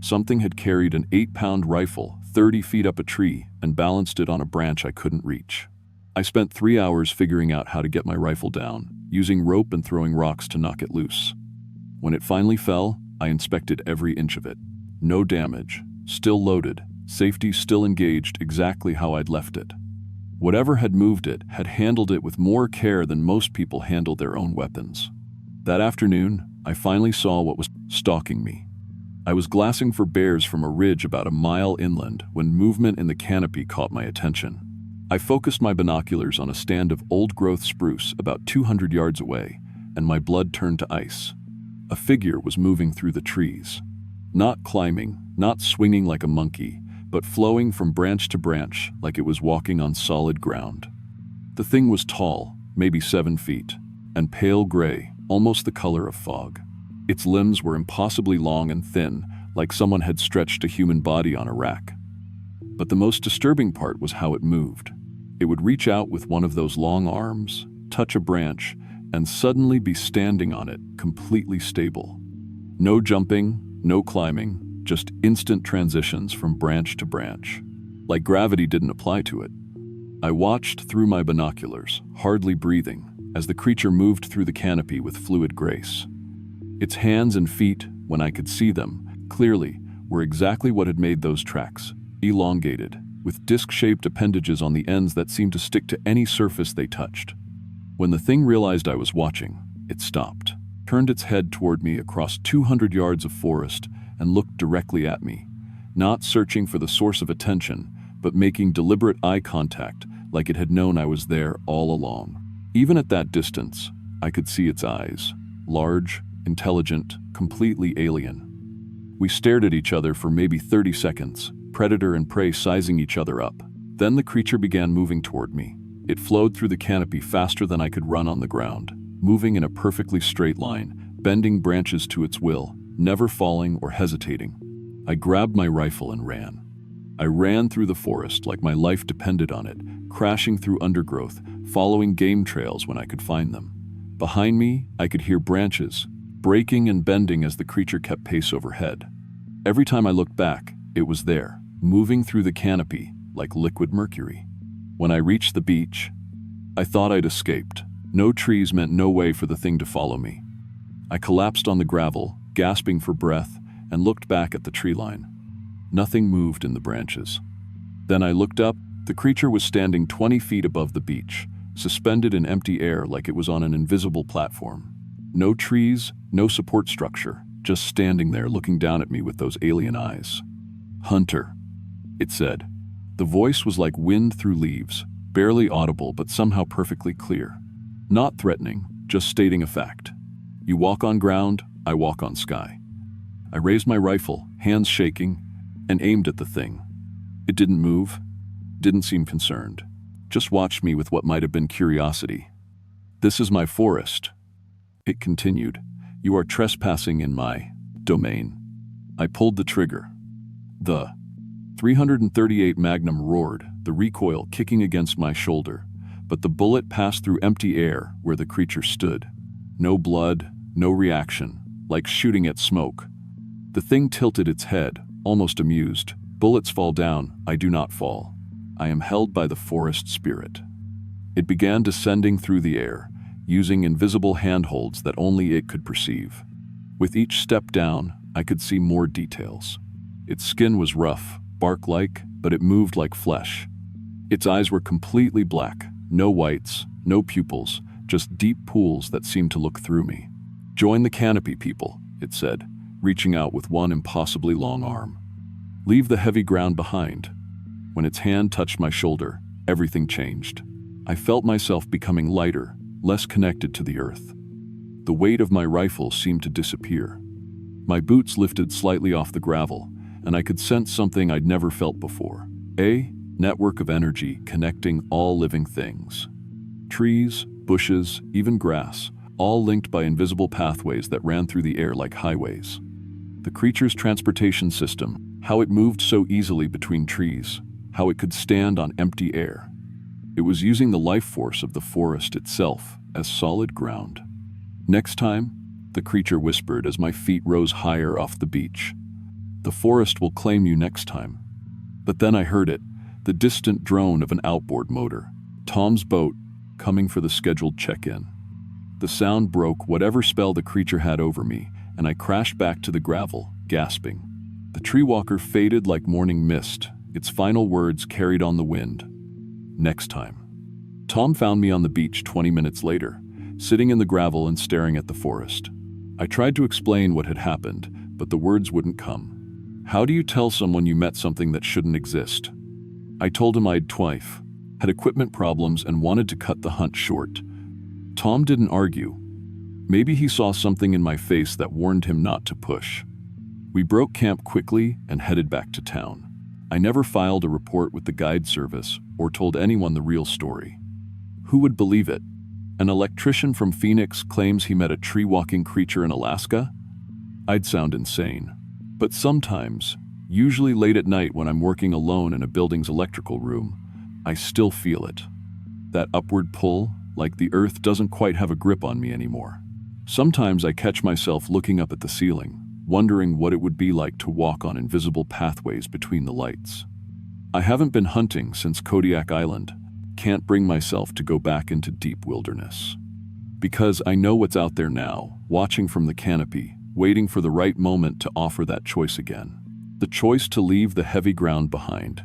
Something had carried an 8-pound rifle 30 feet up a tree and balanced it on a branch I couldn't reach. I spent 3 hours figuring out how to get my rifle down, using rope and throwing rocks to knock it loose. When it finally fell, I inspected every inch of it. No damage, still loaded, safety still engaged exactly how I'd left it. Whatever had moved it had handled it with more care than most people handle their own weapons. That afternoon, I finally saw what was stalking me. I was glassing for bears from a ridge about a mile inland when movement in the canopy caught my attention. I focused my binoculars on a stand of old-growth spruce about 200 yards away, and my blood turned to ice. A figure was moving through the trees. Not climbing, not swinging like a monkey, but flowing from branch to branch like it was walking on solid ground. The thing was tall, maybe 7 feet, and pale gray, almost the color of fog. Its limbs were impossibly long and thin, like someone had stretched a human body on a rack. But the most disturbing part was how it moved. It would reach out with one of those long arms, touch a branch, and suddenly be standing on it, completely stable. No jumping, no climbing, just instant transitions from branch to branch. Like gravity didn't apply to it. I watched through my binoculars, hardly breathing, as the creature moved through the canopy with fluid grace. Its hands and feet, when I could see them clearly, were exactly what had made those tracks, elongated, with disc-shaped appendages on the ends that seemed to stick to any surface they touched. When the thing realized I was watching, it stopped, turned its head toward me across 200 yards of forest, and looked directly at me, not searching for the source of attention, but making deliberate eye contact like it had known I was there all along. Even at that distance, I could see its eyes, large, intelligent, completely alien. We stared at each other for maybe 30 seconds, predator and prey sizing each other up. Then the creature began moving toward me. It flowed through the canopy faster than I could run on the ground, moving in a perfectly straight line, bending branches to its will, never falling or hesitating. I grabbed my rifle and ran. I ran through the forest like my life depended on it, crashing through undergrowth, following game trails when I could find them. Behind me, I could hear branches, breaking and bending as the creature kept pace overhead. Every time I looked back, it was there, moving through the canopy like liquid mercury. When I reached the beach, I thought I'd escaped. No trees meant no way for the thing to follow me. I collapsed on the gravel, gasping for breath, and looked back at the tree line. Nothing moved in the branches. Then I looked up. The creature was standing 20 feet above the beach, suspended in empty air like it was on an invisible platform. No trees, no support structure, just standing there looking down at me with those alien eyes. "Hunter," it said. The voice was like wind through leaves, barely audible but somehow perfectly clear. Not threatening, just stating a fact. You walk on ground, I walk on sky. I raised my rifle, hands shaking, and aimed at the thing. It didn't move, didn't seem concerned, just watched me with what might have been curiosity. "This is my forest," it continued. "You are trespassing in my domain." I pulled the trigger. The .338 Magnum roared, the recoil kicking against my shoulder, but the bullet passed through empty air where the creature stood. No blood, no reaction, like shooting at smoke. The thing tilted its head, almost amused. Bullets fall down, I do not fall. I am held by the forest spirit. It began descending through the air, using invisible handholds that only it could perceive. With each step down, I could see more details. Its skin was rough, bark-like, but it moved like flesh. Its eyes were completely black, no whites, no pupils, just deep pools that seemed to look through me. "Join the canopy, people," it said, reaching out with one impossibly long arm. "Leave the heavy ground behind." When its hand touched my shoulder, everything changed. I felt myself becoming lighter, less connected to the earth. The weight of my rifle seemed to disappear. My boots lifted slightly off the gravel, and I could sense something I'd never felt before. A network of energy connecting all living things. Trees, bushes, even grass, all linked by invisible pathways that ran through the air like highways. The creature's transportation system, how it moved so easily between trees, how it could stand on empty air. It was using the life force of the forest itself as solid ground. "Next time," the creature whispered as my feet rose higher off the beach. "The forest will claim you next time." But then I heard it, the distant drone of an outboard motor. Tom's boat, coming for the scheduled check-in. The sound broke whatever spell the creature had over me, and I crashed back to the gravel, gasping. The tree walker faded like morning mist, its final words carried on the wind. "Next time." Tom found me on the beach 20 minutes later, sitting in the gravel and staring at the forest. I tried to explain what had happened, but the words wouldn't come. How do you tell someone you met something that shouldn't exist? I told him I'd twice, had equipment problems and wanted to cut the hunt short. Tom didn't argue. Maybe he saw something in my face that warned him not to push. We broke camp quickly and headed back to town. I never filed a report with the guide service or told anyone the real story. Who would believe it? An electrician from Phoenix claims he met a tree-walking creature in Alaska? I'd sound insane. But sometimes, usually late at night when I'm working alone in a building's electrical room, I still feel it. That upward pull, like the earth doesn't quite have a grip on me anymore. Sometimes I catch myself looking up at the ceiling, wondering what it would be like to walk on invisible pathways between the lights. I haven't been hunting since Kodiak Island. Can't bring myself to go back into deep wilderness. Because I know what's out there now, watching from the canopy, waiting for the right moment to offer that choice again. The choice to leave the heavy ground behind